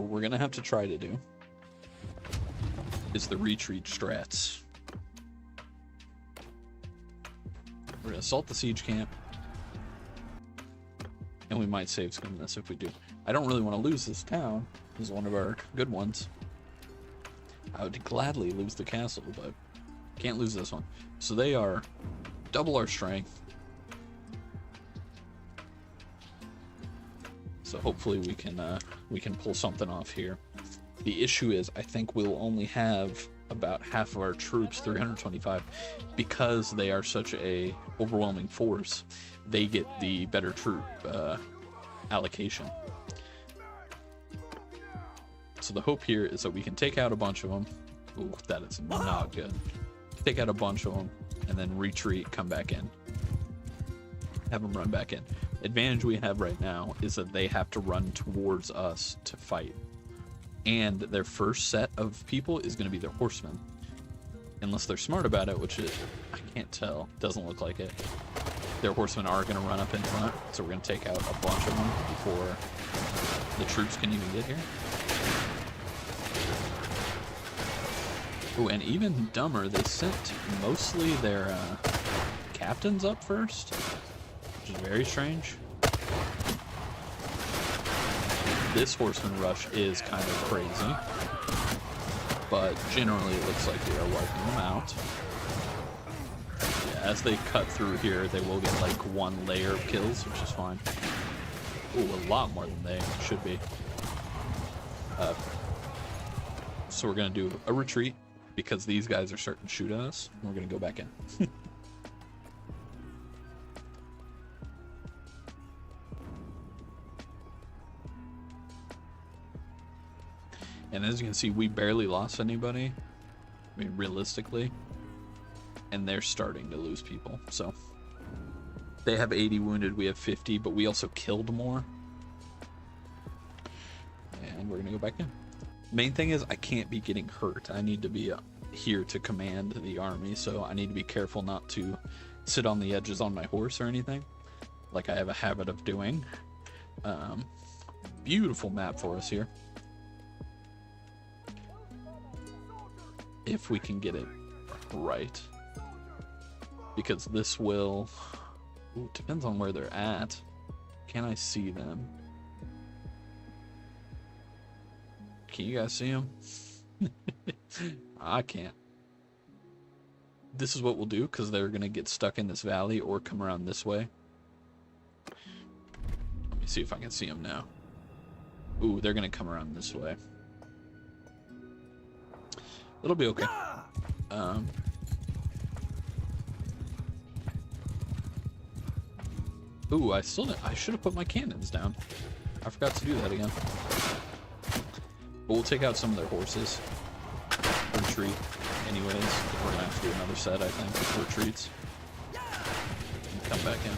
what we're gonna have to try to do is the retreat strats. We're gonna assault the siege camp, and we might save some of this if we do. I don't really want to lose this town. This is one of our good ones. I would gladly lose the castle, but can't lose this one. So they are double our strength. So hopefully we can pull something off here. The issue is I think we'll only have about half of our troops, 325, because they are such a overwhelming force. They get the better troop allocation. So the hope here is that we can take out a bunch of them. Ooh, that is not good. take out a bunch of them, and then retreat, come back in. Have them run back in. Advantage we have right now is that they have to run towards us to fight. And their first set of people is going to be their horsemen. Unless they're smart about it, which is, I can't tell. Doesn't look like it. Their horsemen are going to run up in front, so we're going to take out a bunch of them before the troops can even get here. Oh, and even dumber, they sent mostly their captains up first, which is very strange. This horseman rush is kind of crazy, but generally it looks like we are wiping them out. Yeah, as they cut through here, they will get like one layer of kills, which is fine. Ooh, a lot more than they should be. So we're gonna do a retreat because these guys are starting to shoot at us. And we're gonna go back in. And as you can see, we barely lost anybody. I mean, realistically. And they're starting to lose people. So they have 80 wounded, we have 50, but we also killed more. And we're gonna go back in. Main thing is I can't be getting hurt. I need to be here to command the army, so I need to be careful not to sit on the edges on my horse or anything, like I have a habit of doing. Beautiful map for us here. If we can get it right. Because this will... Ooh, depends on where they're at. Can I see them? Can you guys see them? I can't. This is what we'll do, because they're going to get stuck in this valley or come around this way. Let me see if I can see them now. Ooh, they're going to come around this way. It'll be okay. Ooh, I should have put my cannons down. I forgot to do that again. But we'll take out some of their horses. Retreat, anyways. We're gonna have to do another set, I think, of retreats. And come back in.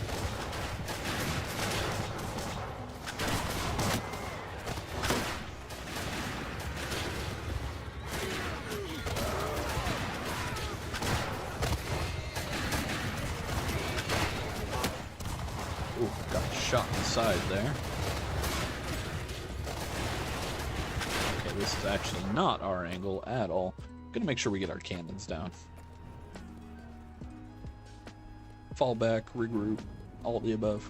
Ooh, got shot in the side there. Okay, this is actually not our angle at all. Gonna make sure we get our cannons down. Fall back, regroup, all of the above.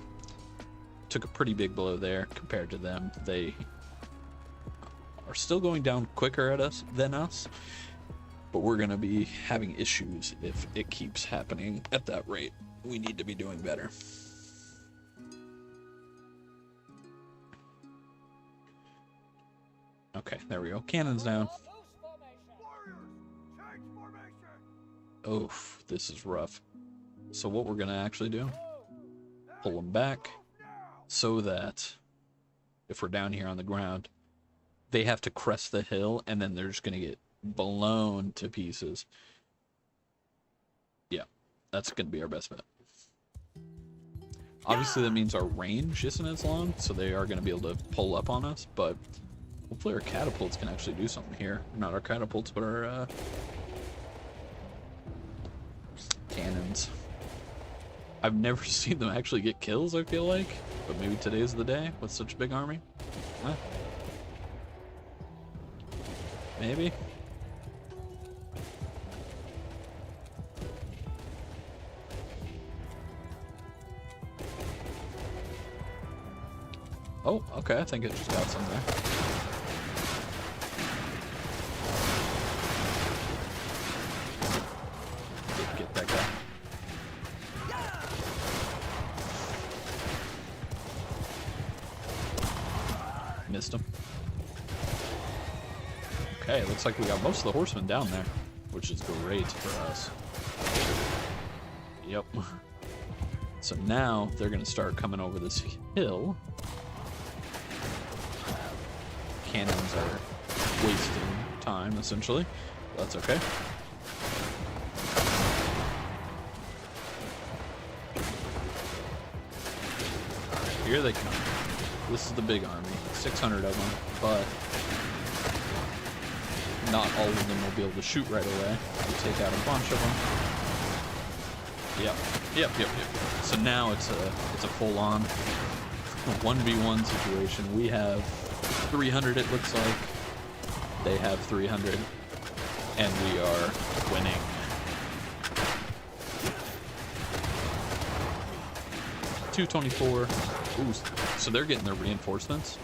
Took a pretty big blow there compared to them. They are still going down quicker at us than us, but we're gonna be having issues if it keeps happening at that rate. We need to be doing better. Okay, there we go. Cannons down. Oof, this is rough. So what we're going to actually do, pull them back so that if we're down here on the ground, they have to crest the hill and then they're just going to get blown to pieces. Yeah, that's going to be our best bet. Obviously that means our range isn't as long, so they are going to be able to pull up on us, but hopefully our catapults can actually do something here. Not our catapults, but our cannons. I've never seen them actually get kills, I feel like, but maybe today's the day with such a big army. Huh? Maybe. Oh, okay, I think it just got some there. Get that guy. Missed him. Okay, looks like we got most of the horsemen down there, which is great for us. Yep. So now they're going to start coming over this hill. Cannons are wasting time, essentially. But that's okay. here they come. This is the big army. 600 of them, but not all of them will be able to shoot right away. We take out a bunch of them. Yep. So now it's a full-on 1v1 situation. We have 300, it looks like. They have 300, and we are winning. .224. Ooh, so they're getting their reinforcements.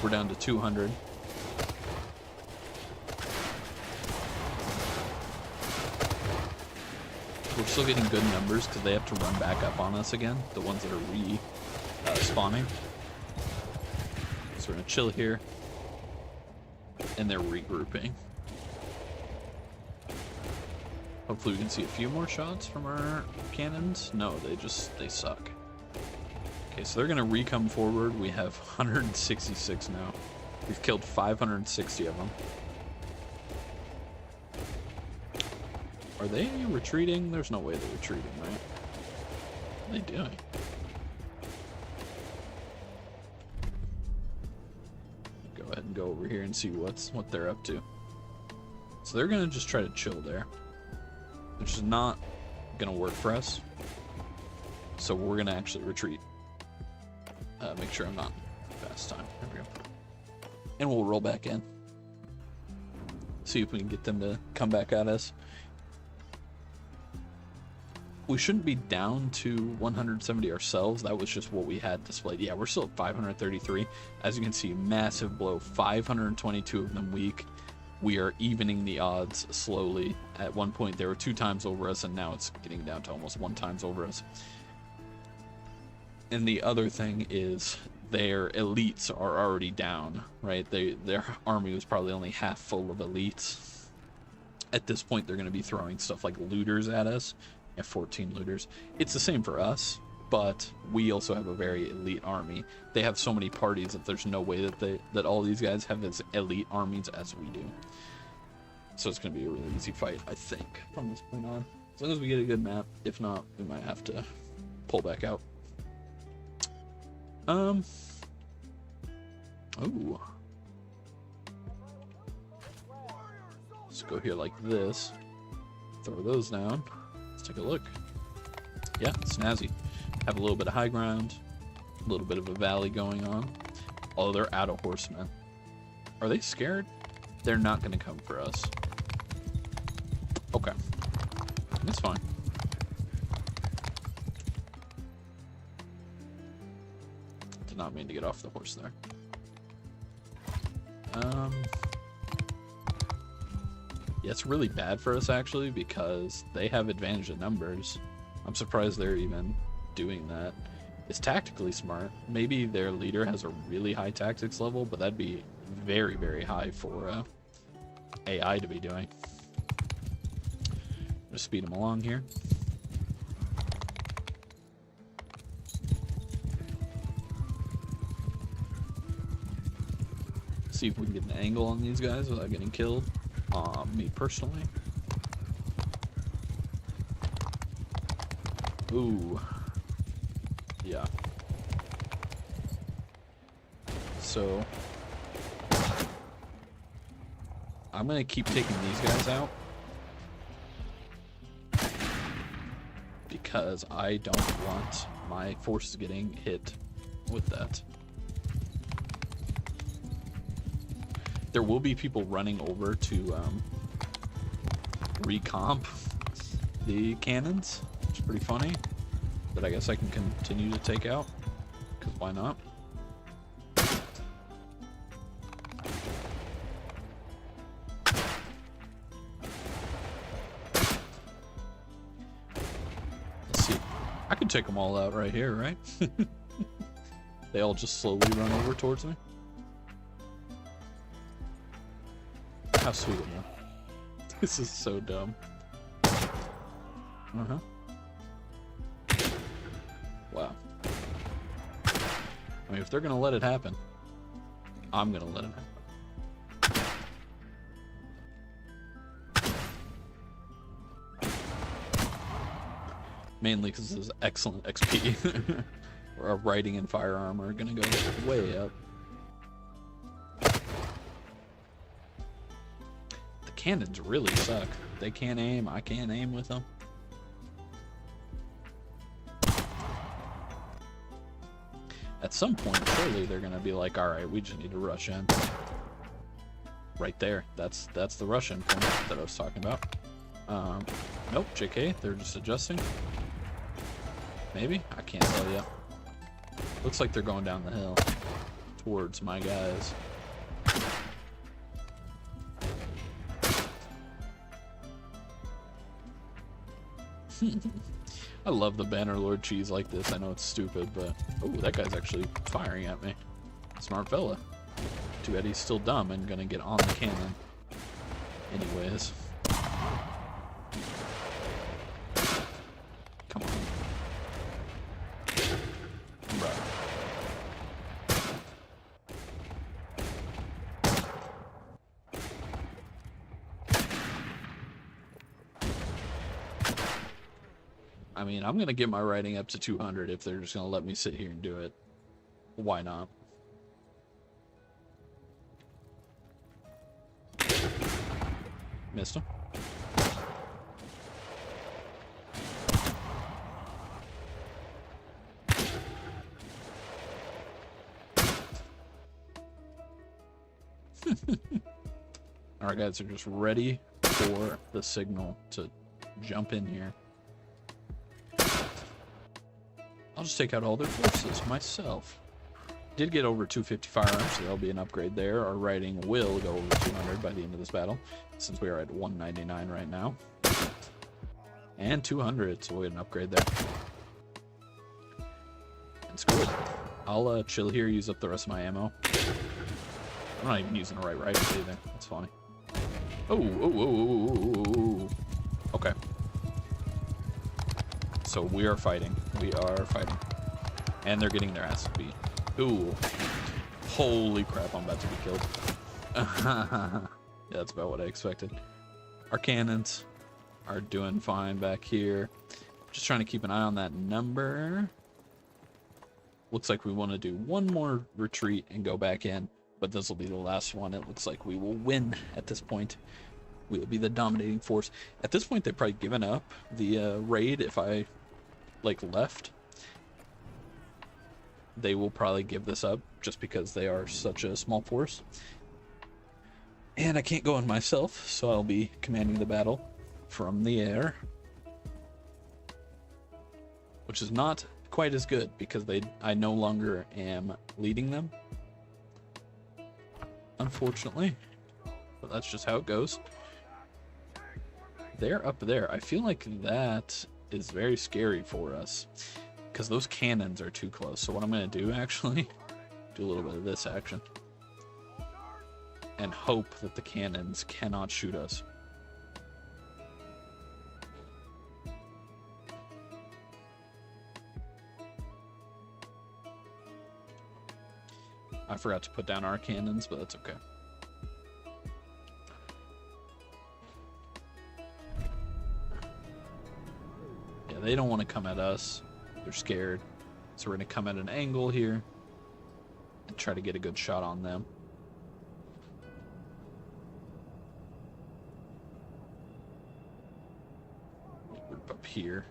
We're down to 200. We're still getting good numbers because they have to run back up on us again, the ones that are spawning. So we're gonna chill here, and they're regrouping. Hopefully we can see a few more shots from our cannons. No, they suck. Okay, so they're gonna re-come forward. We have 166 now. We've killed 560 of them. Are they retreating? There's no way they're retreating, right? What are they doing? Go ahead and go over here and see what they're up to. So they're gonna just try to chill there, which is not gonna work for us. So we're gonna actually retreat. Make sure I'm not fast time. There we go. And we'll roll back in. See if we can get them to come back at us. We shouldn't be down to 170 ourselves. That was just what we had displayed. Yeah, we're still at 533. As you can see, massive blow. 522 of them weak. We are evening the odds slowly. At one point, they were 2 times over us, and now it's getting down to almost 1 times over us. And the other thing is their elites are already down, right? Their army was probably only half full of elites. At this point, they're going to be throwing stuff like looters at us. At 14 looters. It's the same for us, but we also have a very elite army. They have so many parties that there's no way that all these guys have as elite armies as we do. So it's going to be a really easy fight, I think, from this point on. As long as we get a good map. If not, we might have to pull back out. Ooh. Let's go here like this. Throw those down. Let's take a look. Yeah, snazzy. Have a little bit of high ground, a little bit of a valley going on. Oh, they're out of horsemen. Are they scared? They're not going to come for us. Okay. It's fine. Did not mean to get off the horse there. Yeah, it's really bad for us actually because they have advantage in numbers. I'm surprised they're even doing that. It's tactically smart. Maybe their leader has a really high tactics level, but that'd be very, very high for AI to be doing. Just speed them along here. See if we can get an angle on these guys without getting killed. Me personally. Ooh. Yeah. So I'm gonna keep taking these guys out because I don't want my forces getting hit with that. There will be people running over to recomp the cannons, which is pretty funny, that I guess I can continue to take out, because why not? Let's see. I could take them all out right here, right? They all just slowly run over towards me. How sweet of them. This is so dumb. Uh-huh. Wow. I mean, if they're gonna let it happen, I'm gonna let it happen. Mainly because this is excellent XP. Our riding and firearm are gonna go way up. The cannons really suck. They can't aim, I can't aim with them. At some point, surely they're gonna be like, alright, we just need to rush in. Right there. That's the Russian point that I was talking about. Nope, JK, they're just adjusting. Maybe? I can't tell yet. Looks like they're going down the hill towards my guys. I love the Bannerlord cheese like this. I know it's stupid, but... Oh, that guy's actually firing at me. Smart fella. Too bad he's still dumb and gonna get on the cannon. Anyways. Come on. Bro. I mean, I'm gonna get my rating up to 200 if they're just gonna let me sit here and do it. Why not? Missed him. Our guys are just ready for the signal to jump in here. I'll just take out all their forces myself. Did get over 250 firearms, so there'll be an upgrade there. Our riding will go over 200 by the end of this battle, since we are at 199 right now. And 200, so we'll get an upgrade there. That's good. I'll chill here, use up the rest of my ammo. I'm not even using the right rifle either. That's funny. Oh. Okay. So we are fighting. We are fighting. And they're getting their ass beat. Ooh. Holy crap, I'm about to be killed. Yeah, that's about what I expected. Our cannons are doing fine back here. Just trying to keep an eye on that number. Looks like we want to do one more retreat and go back in. But this will be the last one. It looks like we will win at this point. We will be the dominating force. At this point, they've probably given up the raid if I, like, left. They will probably give this up just because they are such a small force. And I can't go in myself, so I'll be commanding the battle from the air. Which is not quite as good because I no longer am leading them. Unfortunately. But that's just how it goes. They're up there. I feel like that is very scary for us. Because those cannons are too close. So what I'm going to do, actually, do a little bit of this action. And hope that the cannons cannot shoot us. I forgot to put down our cannons, but that's okay. Yeah, they don't want to come at us. They're scared. So we're going to come at an angle here and try to get a good shot on them. Group up here.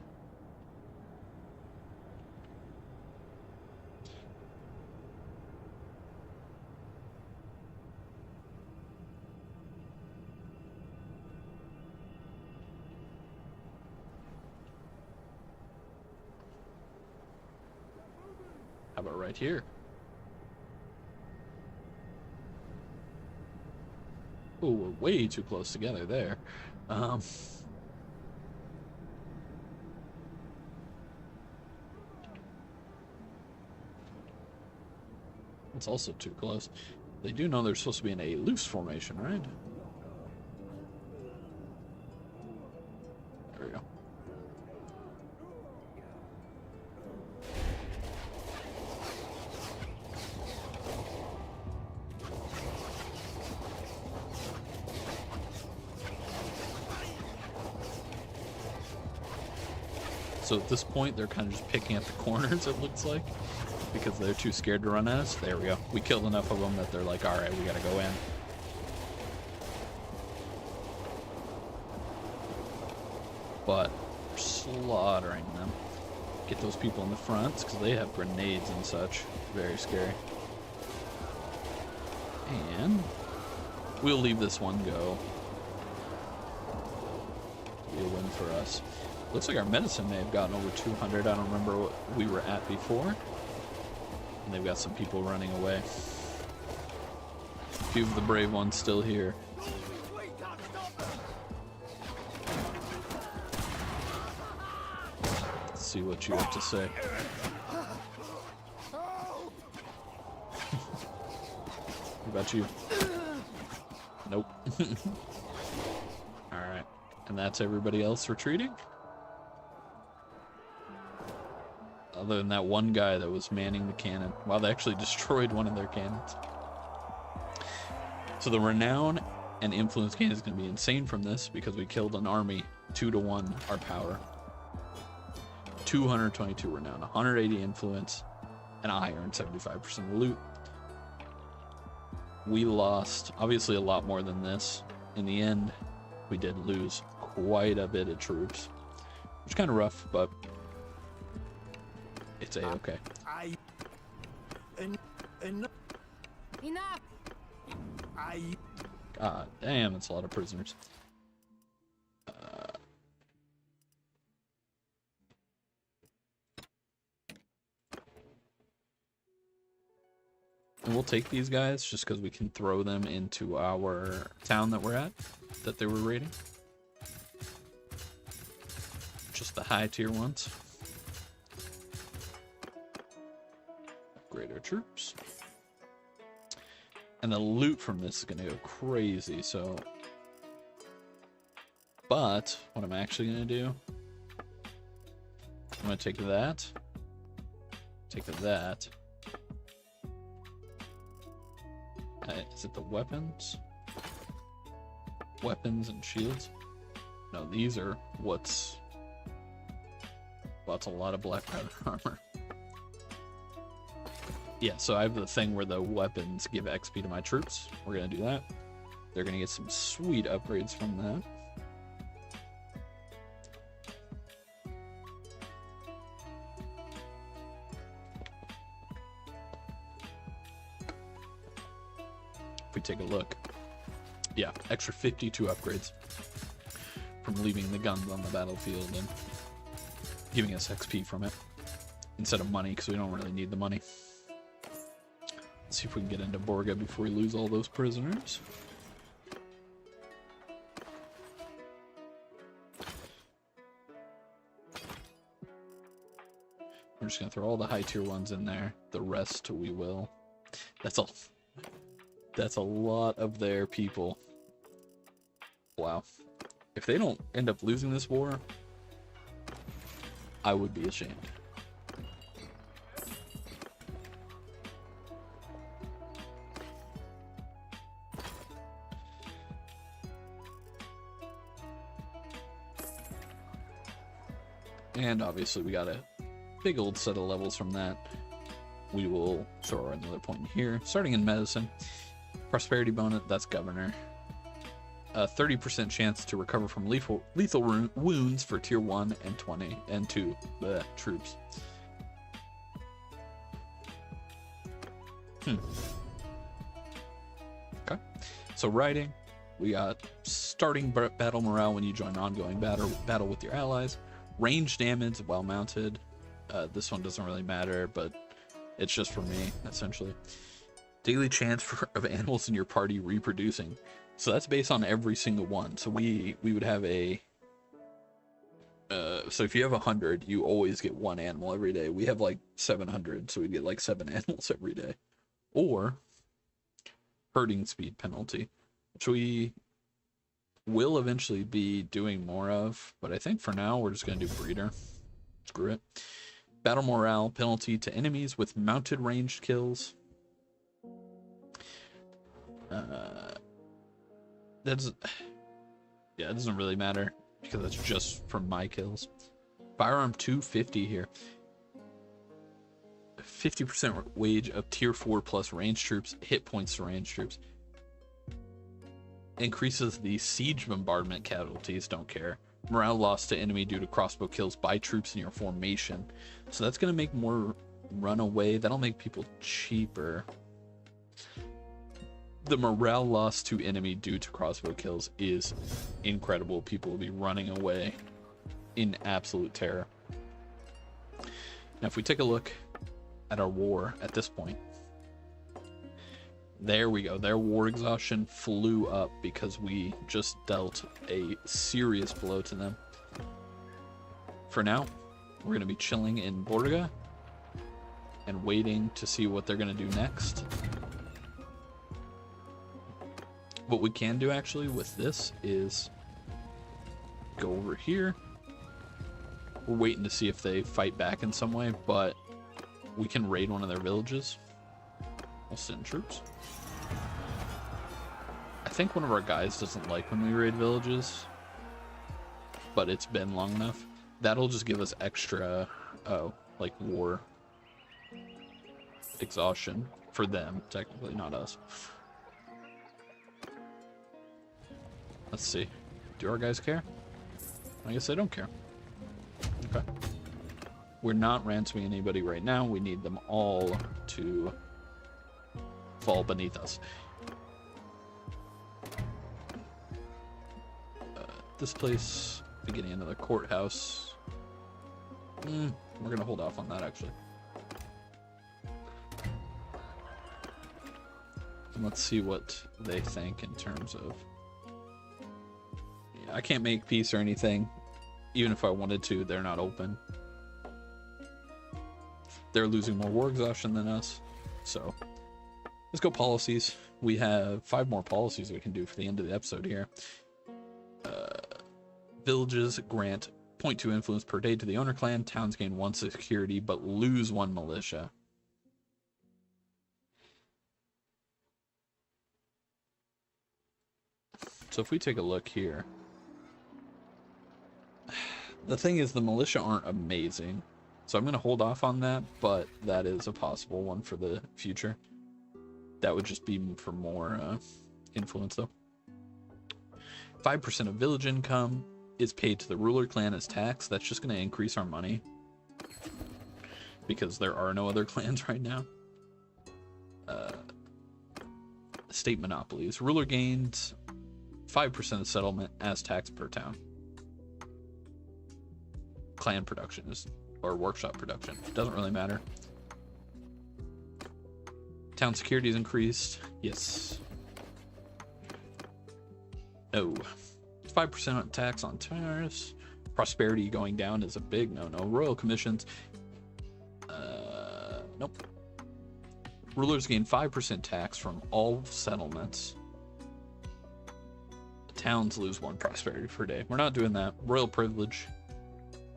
How about right here? Oh, we're way too close together there. It's also too close. They do know they're supposed to be in a loose formation, right? There we go. So at this point, they're kind of just picking at the corners, it looks like, because they're too scared to run at us. There we go. We killed enough of them that they're like, alright, we gotta go in. But we're slaughtering them. Get those people in the fronts, because they have grenades and such. Very scary. And we'll leave this one go. Be a win for us. Looks like our medicine may have gotten over 200. I don't remember what we were at before. And they've got some people running away. A few of the brave ones still here. Let's see what you have to say. What about you? Nope. Alright. And that's everybody else retreating? Other than that one guy that was manning the cannon. Wow, they actually destroyed one of their cannons. So the renown and influence gain is going to be insane from this because we killed an army 2-to-1 our power. 222 renown, 180 influence, and I earned 75% of loot. We lost obviously a lot more than this. In the end, we did lose quite a bit of troops, which is kind of rough, but it's a-okay. Enough. God damn, it's a lot of prisoners. And we'll take these guys just because we can throw them into our town that we're at, that they were raiding. Just the high tier ones. Upgrade our troops. And the loot from this is going to go crazy, so... But, what I'm actually going to do... I'm going to take that. Take that. Is it the weapons? Weapons and shields? No, these are what's... Well, it's a lot of black powder armor. Yeah, so I have the thing where the weapons give XP to my troops. We're going to do that. They're going to get some sweet upgrades from that. If we take a look. Yeah, extra 52 upgrades from leaving the guns on the battlefield and giving us XP from it instead of money, because we don't really need the money. Let's see if we can get into Borga before we lose all those prisoners. We're just gonna throw all the high tier ones in there. The rest we will. That's a lot of their people. Wow. If they don't end up losing this war, I would be ashamed. And obviously we got a big old set of levels from that. We will throw another point in here. Starting in medicine. Prosperity bonus, that's governor. 30% chance to recover from lethal wounds for tier 1 and 20 and 2 troops. Okay. So riding, we got starting battle morale when you join ongoing battle with your allies. Range damage while mounted. This one doesn't really matter, but it's just for me, essentially. Daily chance of animals in your party reproducing. So that's based on every single one. So we would have a... so if you have 100, you always get one animal every day. We have like 700, so we get like 7 animals every day. Or herding speed penalty, which we will eventually be doing more of, but I think for now we're just going to do breeder. Screw it. Battle morale penalty to enemies with mounted ranged kills. It doesn't really matter because that's just from my kills. Firearm 250 here. 50% wage of tier 4 plus range troops, hit points to range troops. Increases the siege bombardment casualties, don't care. Morale loss to enemy due to crossbow kills by troops in your formation. So that's going to make more run away. That'll make people cheaper. The morale loss to enemy due to crossbow kills is incredible. People will be running away in absolute terror. Now, if we take a look at our war at this point, there we go. Their war exhaustion flew up because we just dealt a serious blow to them. For now, we're going to be chilling in Borga and waiting to see what they're going to do next. What we can do actually with this is go over here. We're waiting to see if they fight back in some way, but we can raid one of their villages. We'll send troops. I think one of our guys doesn't like when we raid villages, but it's been long enough. That'll just give us extra, like war exhaustion for them, technically, not us. Let's see. Do our guys care? I guess they don't care. Okay. We're not ransoming anybody right now. We need them all to fall beneath us. This place, beginning another courthouse. We're gonna hold off on that actually. And let's see what they think in terms of. Yeah, I can't make peace or anything. Even if I wanted to, they're not open. They're losing more war exhaustion than us. So let's go policies. We have 5 more policies we can do for the end of the episode here. Villages grant 0.2 influence per day to the owner clan. Towns gain 1 security but lose 1 militia. So if we take a look here, the thing is the militia aren't amazing. So I'm going to hold off on that, but that is a possible one for the future. That would just be for more influence though. 5% of village income is paid to the ruler clan as tax. That's just going to increase our money because there are no other clans right now. State monopolies. Ruler gains 5% of settlement as tax per town. Clan production is, or workshop production, doesn't really matter. Town security is increased. Yes. No. 5% tax on tariffs. Prosperity going down is a big no-no. Royal commissions. Nope. Rulers gain 5% tax from all settlements. Towns lose 1 prosperity per day. We're not doing that. Royal privilege.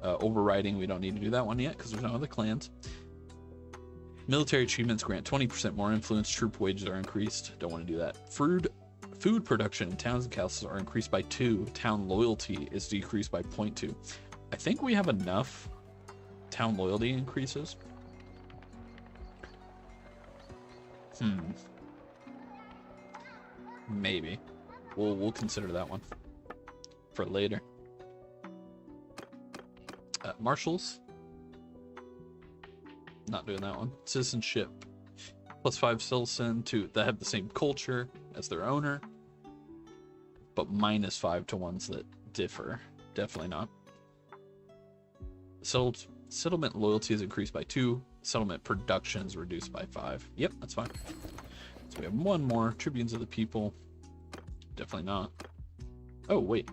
Overriding, we don't need to do that one yet because there's no other clans. Military achievements grant 20% more influence. Troop wages are increased. Don't want to do that. Food production in towns and castles are increased by 2. Town loyalty is decreased by 0.2. I think we have enough town loyalty increases. Maybe. We'll consider that one for later. Marshals. Not doing that one. Citizenship. +5 citizen to that have the same culture as their owner, but -5 to ones that differ. Definitely not. Settlement loyalty is increased by 2. Settlement production is reduced by 5. Yep, that's fine. So we have 1 more. Tribunes of the people. Definitely not. Oh, wait.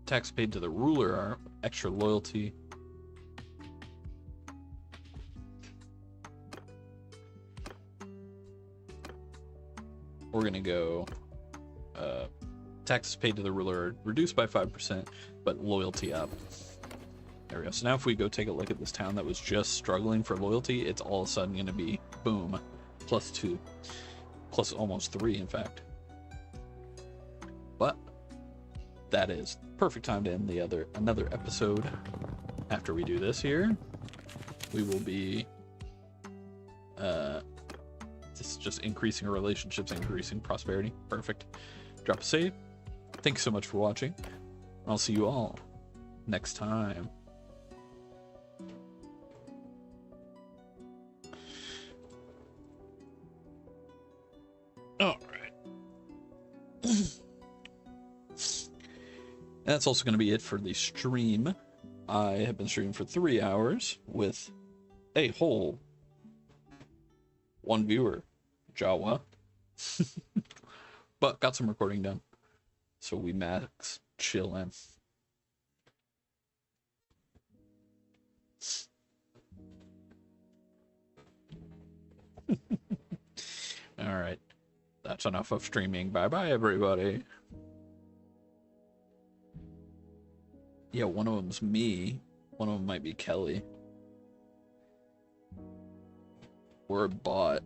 Tax paid to the ruler are extra loyalty. We're going to go taxes paid to the ruler are reduced by 5%, but loyalty up. There we go. So now if we go take a look at this town that was just struggling for loyalty, it's all of a sudden going to be, boom, +2. Plus almost 3, in fact. But that is perfect time to end another episode after we do this here, we will be just increasing our relationships, increasing prosperity. Perfect. Drop a save. Thanks so much for watching. I'll see you all next time. All right. That's also going to be it for the stream. I have been streaming for 3 hours with a whole 1 viewer, Jawa. But got some recording done. So we max chillin'. Alright. That's enough of streaming. Bye-bye, everybody. Yeah, one of them's me. One of them might be Kelly. Or a bot.